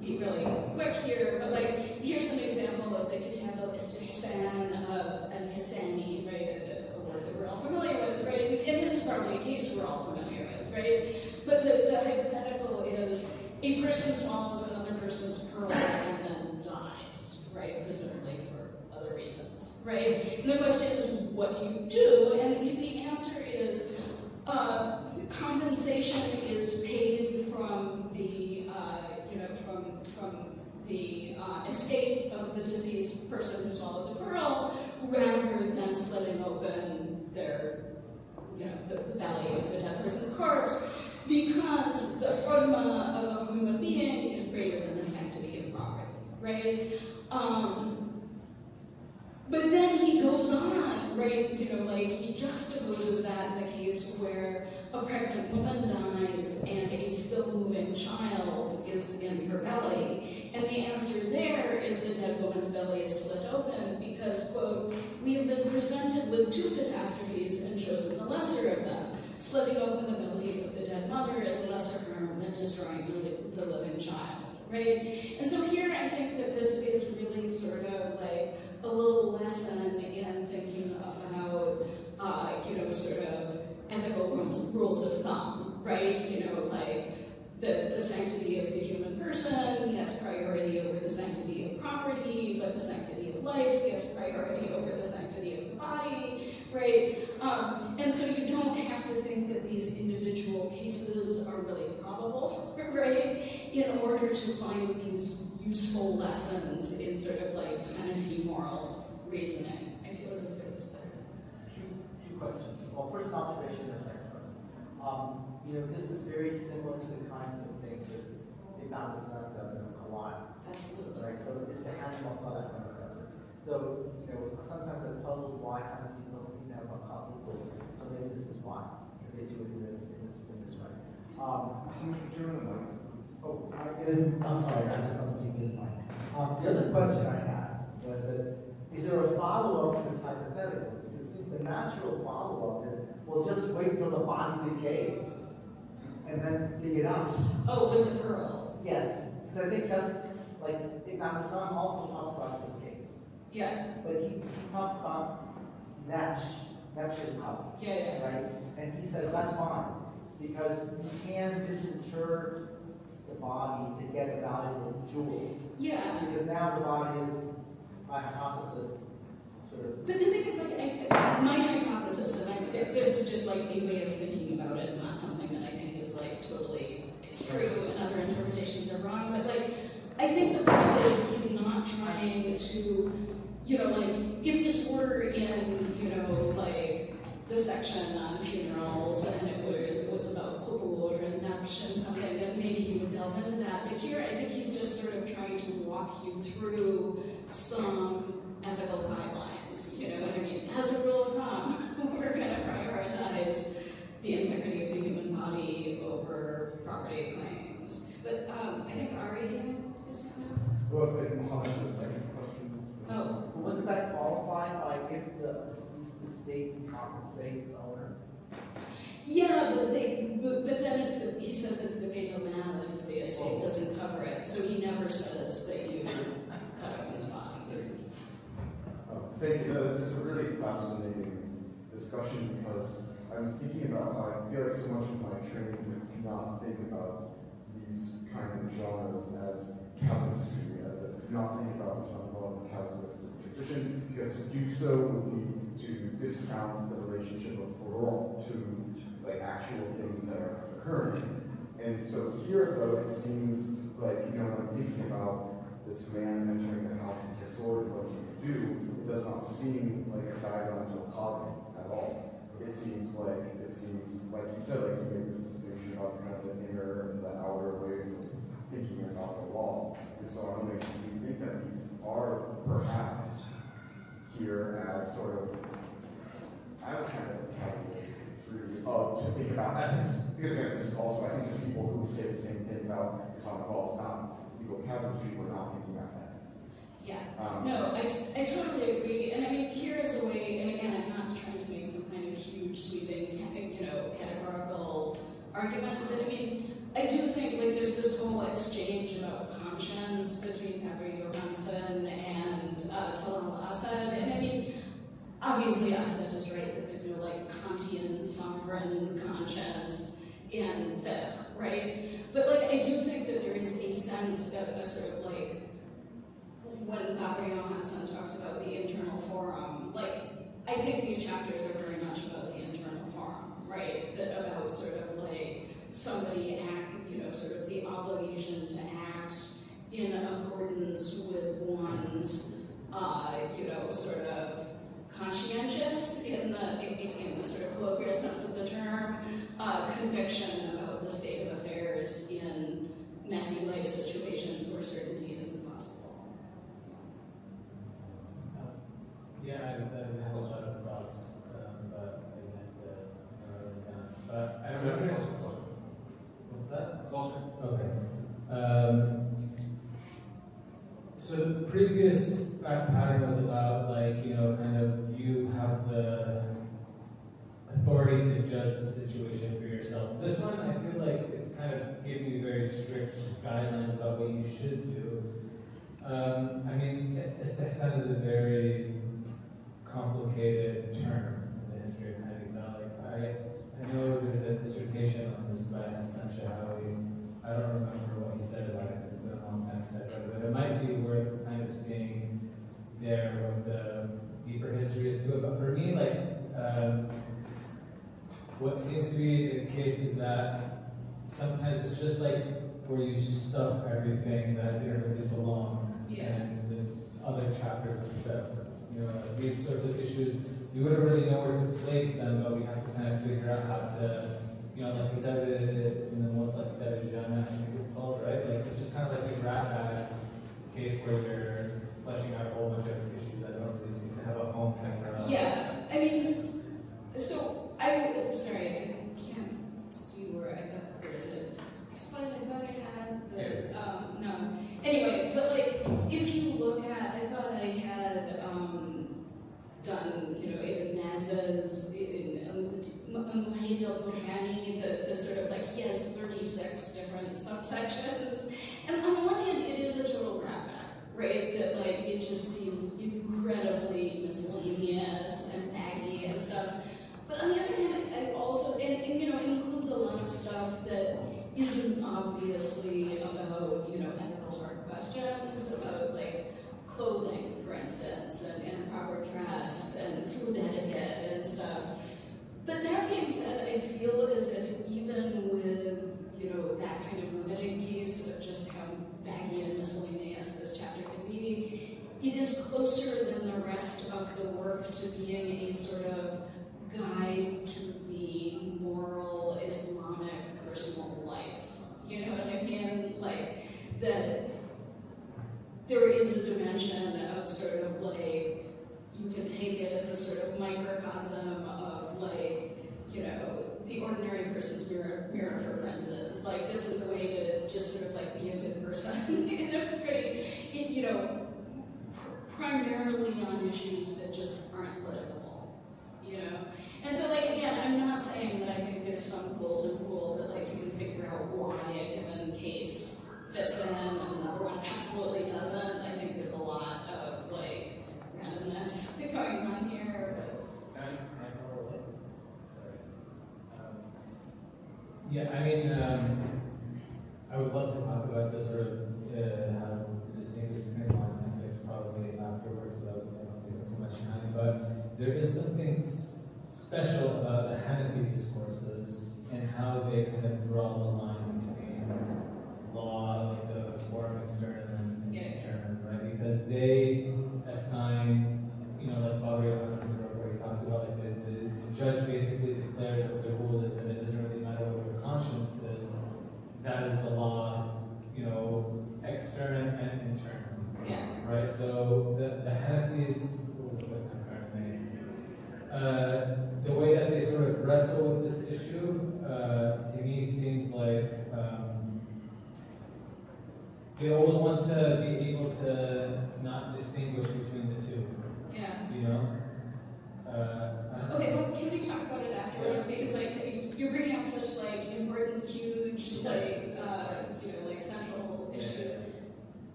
Speaker 11: be really quick here, but here's an example of the Kitab al-Istihsan of al-Hassani, right? A word that we're all familiar with, right? And this is probably a case we're all familiar with, right? But the hypothetical is a person swallows another person's pearl and then dies, right? Presumably for other reasons, right? And the question is, what do you do? And the answer is, compensation is paid from the, from the estate of the deceased person who swallowed the pearl, rather than slitting open their, the belly of the dead person's corpse, because the hurma of a human being is greater than the sanctity of property, right? But then he goes on, right? He juxtaposes that in the case where a pregnant woman dies and a still moving child is in her belly. And the answer there is the dead woman's belly is slit open because, quote, we have been presented with two catastrophes and chosen the lesser of them. Slitting open the belly of the dead mother is a lesser harm than destroying the living child, right? And so here I think that this is really sort of a little lesson in thinking about, sort of ethical rules of thumb, right? The sanctity of the human person gets priority over the sanctity of property, but the sanctity of life gets priority over the sanctity of the body, right? And so you don't have to think that these individual cases are really probable, right? In order to find these useful lessons in sort of like Hanafi moral reasoning. I feel as if there was
Speaker 9: two questions. Well, first observation and second question. You know, this is very similar to the kinds of things that Ibn Islam does in the Quran.
Speaker 11: Absolutely.
Speaker 9: Right? So it's the animal salah and professor. So, you know, sometimes I'm puzzled why Hanafis don't seem to have a causal rules. So maybe this is why, because they do it in this way. Oh, I'm sorry, I just wasn't keeping in mind. The other question I had was that, is there a follow-up to this hypothetical? Because it seems the natural follow-up is, well, just wait till the body decays and then dig it out.
Speaker 11: Oh, with the pearl.
Speaker 9: Yes, because I think that's, like, Ibn Islam also talks about this case.
Speaker 11: Yeah.
Speaker 9: But he talks about Nabsh al-Qalb.
Speaker 11: Yeah.
Speaker 9: Right? And he says that's fine, because you can disinter the body to get a valuable jewel.
Speaker 11: Yeah.
Speaker 9: Because now the body is, by hypothesis, sort of.
Speaker 11: But the thing is, like, my hypothesis, and this is just like a way of thinking about it, not something that I think is like totally, it's true and other interpretations are wrong, but like, I think the point is he's not trying to, you know, like, if this were in, you know, like, the section on funerals and it was about Corpora and Nabsh and something, then maybe he would delve into that. But here, I think he's just sort of trying to walk you through some ethical guidelines. You know what I mean? As a rule of thumb, we're going to prioritize the integrity of the human body over property claims. But I think Ari is kind of.
Speaker 19: Well, if Mohammed has a second question.
Speaker 11: Oh.
Speaker 9: Wasn't that qualified by if the deceased estate can compensate the owner?
Speaker 11: Yeah, but then it's he says it's the Beit Mal if the estate doesn't cover it. So he never says that you cut open the body.
Speaker 19: Thank you. No, this is a really fascinating discussion because I'm thinking about how I feel like so much of my training do not think about these kinds of genres as casuistry, as a do not think about Islamic law as a casuistic tradition, because to do so would be to discount the relationship of furu' to like actual things that are occurring. And so here, though, it seems like, you know, when I'm thinking about this man entering the house with his sword and what he would do, it does not seem like a guideline to a qadi at all. It seems like you said, like you made this distinction about kind of the inner and the outer ways of thinking about the law. And so I'm wondering, do you think that these are perhaps here as sort of as kind of a catalyst to think about ethics? Because again, this is also, I think the people who say the same thing about Islamic law is not legal casuistry, we're not thinking about ethics.
Speaker 11: Yeah. No, I totally agree. And I mean, here is a way, and again, I'm not trying to make some kind of huge sweeping, you know, categorical argument, but I mean, I do think like there's this whole exchange about conscience between Fabri Johansson and Talal Asad, and I mean, obviously Asad is right that there's no like Kantian sovereign conscience in fiqh, right? But like I do think that there is a sense of a sort of like when Fabri Johansson talks about the internal forum, like I think these chapters are very much about the internal forum, right? That about sort of like somebody act, you know, sort of the obligation to act in accordance with one's, you know, sort of conscientious in the sort of colloquial sense of the term, conviction about the state of affairs in messy life situations where certainty is impossible.
Speaker 20: Yeah, I have a lot of thoughts, but I meant narrow them down. But I remember. What's that? Closer. Okay. So the previous pattern was about like, you know, kind of you have the authority to judge the situation for yourself. This one, I feel like it's kind of giving you very strict guidelines about what you should do. I mean, istihsan is a very complicated term in the history of Hadith. I know there's a dissertation on this by Hassan Shahawi. I don't remember what he said about it. It's been a long time since I read it, but it might be worth kind of seeing there what the deeper history is to it. But for me, like, what seems to be the case is that sometimes it's just like where you stuff everything that didn't really belong in the other chapters of the book. You know, like these sorts of issues, we wouldn't really know where to place them, but we have to kind of figure out how to, you know, like in the most like Jana, I think it's called, right? Like it's just kind of like a grab bag case where you're fleshing out a whole bunch of issues that don't really seem to have a home background.
Speaker 11: Yeah, I mean, so sorry, I can't see where I got, where is it? Slide I thought I had, but no. Anyway, but like, if you look at, I thought I had done, you know, Ibn Naza's, Muhammad al-Burhani, the sort of like, he has 36 different subsections. And on the one hand, it is a total grab bag, right? That like, it just seems incredibly miscellaneous and baggy and stuff. But on the other hand, I also, and you know, it includes a lot of stuff that isn't obviously about, you know, ethical hard questions, about like clothing, for instance, and proper dress, and food etiquette and stuff. But that being said, I feel as if even with, you know, that kind of limited case of just how baggy and miscellaneous this chapter can be, it is closer than the rest of the work to being a sort of guide to the moral Islamic personal life. You know what I mean? Like, that there is a dimension of sort of like, you can take it as a sort of microcosm of like, you know, the ordinary person's mirror for princes. Like, this is the way to just sort of like be a good person in a pretty, you know, primarily on issues that just aren't political, you know? And so, like, again, I'm not saying that I think there's some golden rule that, like, you can figure out why a given case fits in and another one absolutely doesn't. I think there's a lot of, like, randomness going on here. But...
Speaker 20: Yeah, I mean, I would love to talk about this sort of how to distinguish between law and ethics probably afterwards, so that we don't take up too much time. But there is something special about the Hanafi discourses and how they kind of draw the line between law, like the form external and internal, right? Because they assign, you know, like Bobby Robinson's work where he talks about like the judge basically declares what the rule is, and it doesn't really matter what your conscience is. That is the law, you know, external and internal.
Speaker 11: Yeah.
Speaker 20: Right. So the Hanafis, the way that they sort of wrestle with this issue, to me seems like they always want to be able to not distinguish between the two.
Speaker 11: Yeah.
Speaker 20: You know?
Speaker 11: Okay, well, can we talk about it afterwards? Because, like, you're bringing up such, like, important, huge, like, you know, like, central issues.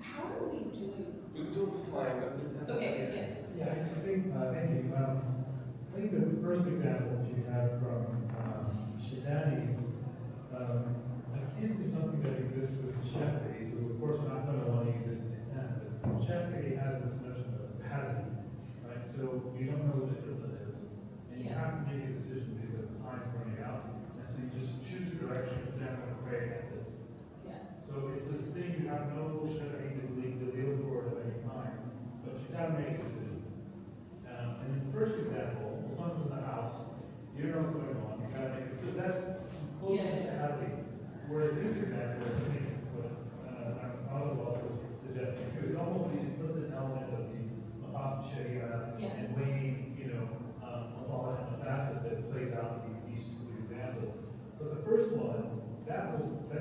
Speaker 11: How are we doing?
Speaker 10: You're doing fine, but please.
Speaker 11: Okay,
Speaker 18: yeah. I just think, thank you. I think the first example that you have from Shadani's akin to something that exists with Shafi'i, so of course we're not going to want to exist in Islam, but Shafi'i has this notion of hadith, right? So you don't know what the qibla is, and you have to make a decision because the time's running out, and so you just choose a direction and say, I'm going to pray against it.
Speaker 11: Yeah.
Speaker 18: So it's this thing you have no Shafi'i to deal for at any time, but you got to make a decision. And in the first example, someone's in the house, you don't know what's going on, you gotta make it. So that's close to having. Whereas this example, I think what Olive also suggesting too, is almost the implicit element of the Maqasid Sharia and weighing, you know, Masalah and Mafasid that plays out in these two examples. But the first one, that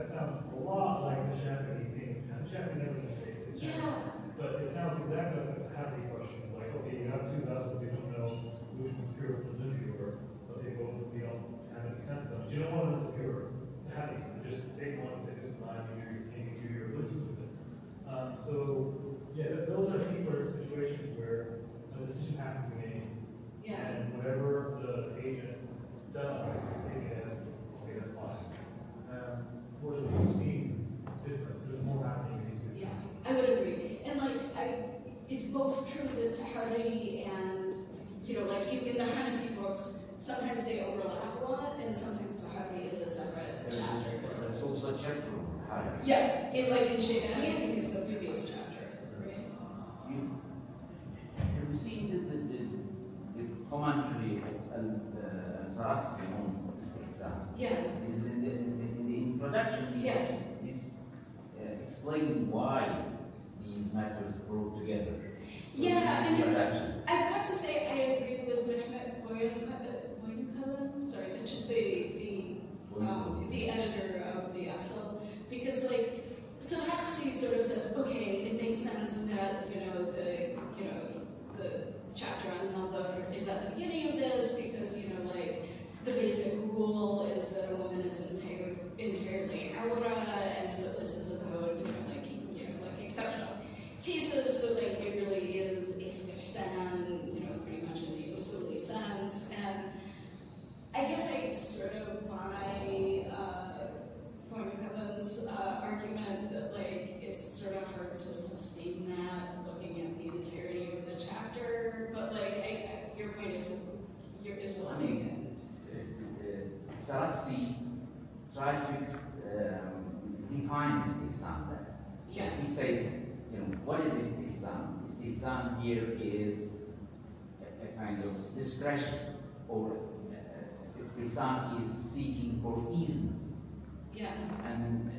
Speaker 18: sounds a lot like the Shafi'i thing. And Shafi'i never say it. But it sounds exactly like the Hanafi question. Like, okay, you have two vessels, you don't know which one's pure, which one's impure, but they both, you know, have any sense of them. You don't want them to pure. Hanafi, just take one and say this is mine, and you can do your religions with it. So, yeah, those are deeper situations where a decision has to be made.
Speaker 11: Yeah.
Speaker 18: And whatever the agent does, take it as, okay, that's fine. Whereas we've seen different, there's more happening in these situations.
Speaker 11: Yeah, I would agree. And like, it's both true that Tahari and, you know, like in the Hanafi books, sometimes they overlap a lot, and sometimes Tahawi is a separate chapter.
Speaker 7: It's also a chapter.
Speaker 11: Yeah, in Shaybani, I think it's the previous chapter, right?
Speaker 7: You see the commentary of Al-Saratsi on Istihsan.
Speaker 11: Yeah.
Speaker 7: Is in the introduction, is explaining why these matters brought together. So
Speaker 11: Yeah, and
Speaker 7: introduction.
Speaker 11: I've got to say I agree with Mehmet Boyankalan, sorry, the editor of the Asl, because Sarakhsi sort of says, okay, it makes sense that the chapter on Nazar is at the beginning of this because the basic rule is that a woman is entirely awra, and so this is about exceptional cases, so it really is istihsan, pretty much in the usuli sense. And I guess I sort of buy Kevin's argument that it's sort of hard to sustain that looking at the entirety of the chapter, but your point is well taken.
Speaker 7: Saratsi tries to define istihsan there.
Speaker 11: Yeah.
Speaker 7: He says, what is istihsan? Istihsan here is a kind of discretion, or istihsan is seeking for easiness.
Speaker 11: Yeah.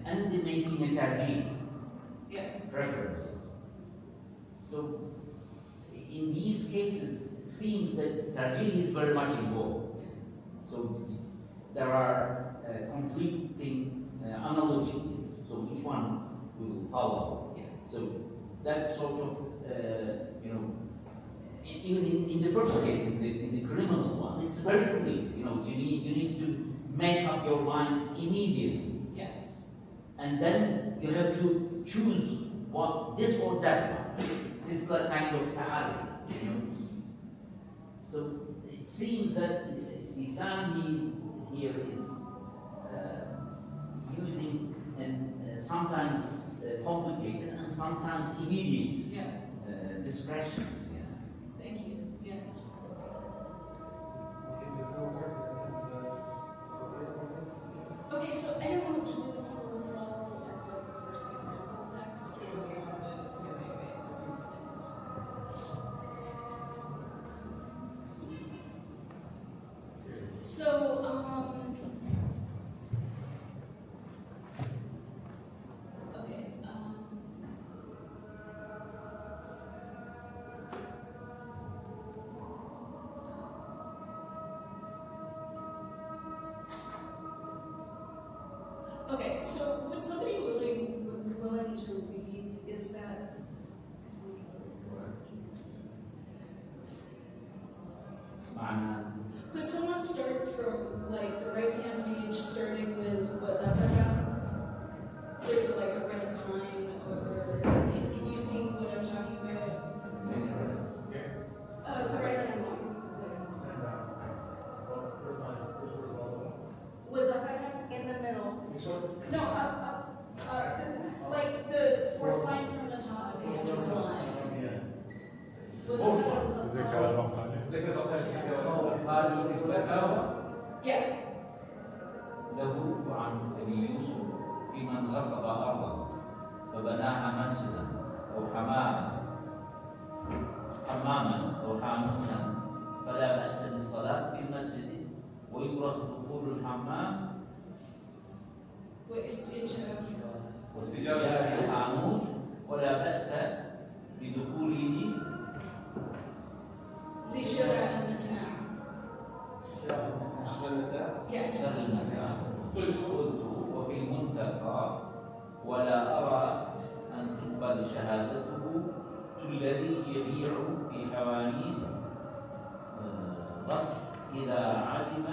Speaker 7: And making a tarjih.
Speaker 11: Yeah.
Speaker 7: Preferences. So in these cases, it seems that tarjih is very much involved. So there are conflicting analogies, so each one will follow.
Speaker 11: Yeah.
Speaker 7: So that sort of, even in the first case, in the criminal one, it's very clear. You need to make up your mind immediately.
Speaker 11: Yes.
Speaker 7: And then you have to choose this or that one. This is the kind of ta'arif. So it seems that istihsan here is using sometimes complicated and sometimes immediate discretions.
Speaker 11: Thank you. Yeah. Okay, so anyone would you want to look at the first example text? Okay, so would somebody willing to read, is that? Could someone start from the right-hand page, starting with there's a red line over, can you see what I'm talking about? The right-hand one. With in the middle. No, the fourth line from the top, the middle line. Yeah.
Speaker 7: له عن أبي يوسف في من غصب أرضا فبناها مسجدا أو حماما أو حانوتا فلا بأس بالصلاة في المسجد ويكره دخول الحمام واستجابة الحانوت ولا بأس بدخوله
Speaker 11: لشراء المتاع.
Speaker 7: شر المتاع. قلت وفي المنتقى ولا أرى أن تقبل شهادته الذي يبيع في حوانيت غصب إذا علم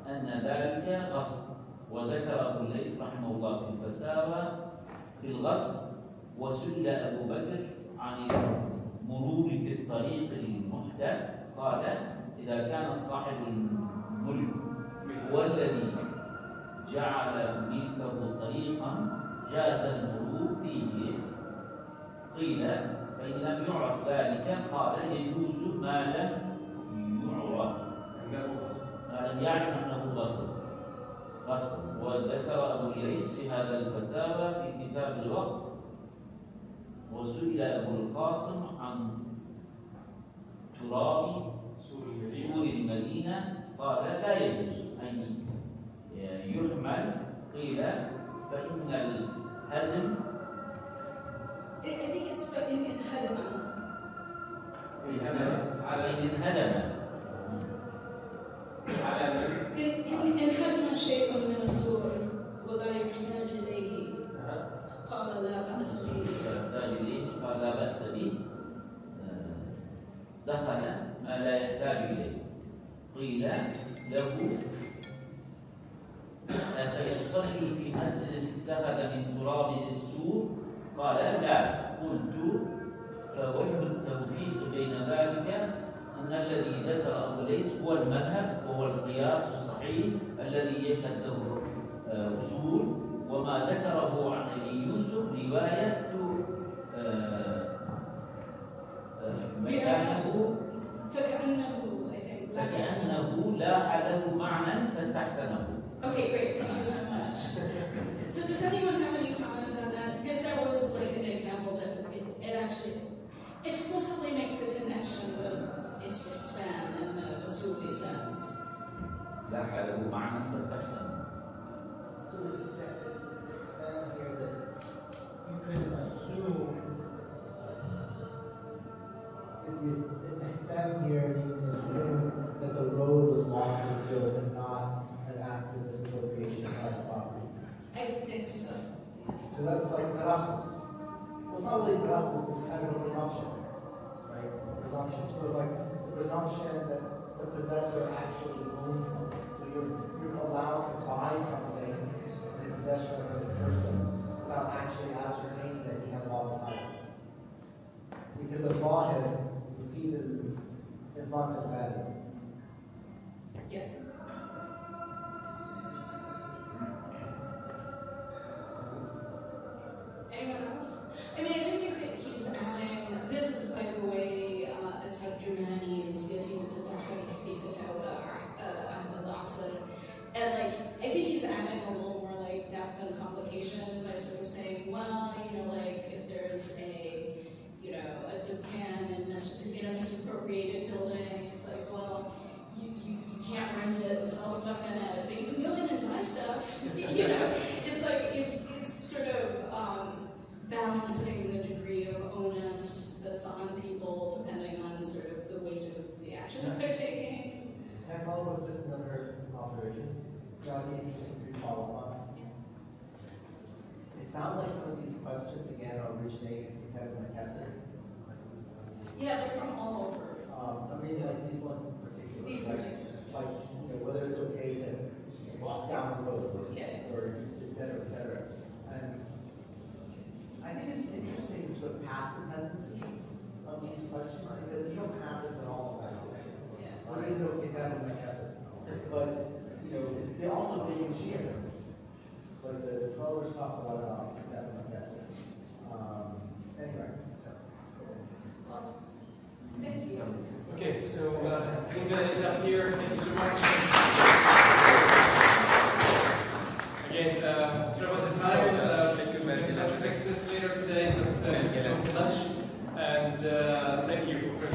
Speaker 7: أن ذلك غصب. وذكر أبو الليث رحمه الله في الفتاوى في الغصب وسئل أبو بكر عن المرور في الطريق المحدث قال إذا كان صاحب الملك هو الذي جعل ملكه طريقا جاز المرور فيه. قيل فإن لم يعرف ذلك قال يجوز ما لم يعرف. أن يعلم أنه غصب. وذكر أبو إياس في هذا الفتاوى في كتاب الوقت. وسئل أبو القاسم عن تراب سور المدينة قال لا يجوز أن يحمل. قيل فإن الهدم
Speaker 11: I think it's in Hadama.
Speaker 7: على إن انهدم
Speaker 11: إن انهدم شيء من السور ولا يحتاج إليه قال لا بأس به.
Speaker 7: قال لا بأس به. دخل ما لا يحتاج إليه. قيل له أفيصلي في مسجد اتخذ من تراب السور؟ قال لا. قلت فوجه التوفيق بين ذلك أن الذي ذكر أبو ليث هو المذهب وهو القياس الصحيح الذي يشهد له أصول، وما ذكره عن أبي يوسف رواية مكانه فكأنه لاح له معنى فاستحسنه.
Speaker 11: Okay, great. Thank you so much. So does anyone have any comment on that? Because that was like an example that it actually explicitly makes a connection with Istihsan and the Usuli sense.
Speaker 7: لاح له معنى فاستحسنه.
Speaker 9: So is this saying here that you could assume, is this istihsan here you can assume that the road was lawfully built and not an act of misappropriation by the property?
Speaker 11: I think so.
Speaker 9: So that's like tarafus. Well, it's not really tarafus, it's kind of a presumption, right? A presumption, sort of like the presumption that the possessor actually owns something. So you're allowed to buy something in the possession of another person without actually ascertaining that he has all the title. Because the law had defeated the advance of value.
Speaker 11: Yeah. Anyone else? I mean, I do think that he's adding, this is, by the way, a Tarjumani is getting into the Fatawa Ahmad al-Asr. And like, I think he's adding a little more like depth and complication by sort of saying, well, you know, like if there's a, you know, a Dukan in a misappropriated building, it's like, well, you can't rent it and sell stuff in it, but you can go in and buy stuff. You know, it's like, it's sort of balancing the degree of onus that's on people depending on sort of the weight of the actions they're taking.
Speaker 9: Can I follow up with just another observation? That'd be interesting to follow up. It sounds like some of these questions again originate in Kevin McKesson.
Speaker 11: Yeah, they're from all over.
Speaker 9: I mean, like these ones in particular.
Speaker 11: These particular.
Speaker 9: Like, you know, whether it's okay to walk down the road, or et cetera, and I think it's interesting sort of path dependency of these questions because you don't have this at all in that way. There is no Kitab McKesson, but you know, they also big in Shiism. But the 12ers talk about Kitab McKesson. Anyway.
Speaker 11: Thank you.
Speaker 10: Okay, so we're going to end up here. Thank you so much. Again, sorry about the time. We're going to fix this later today, but it's still lunch. And thank you for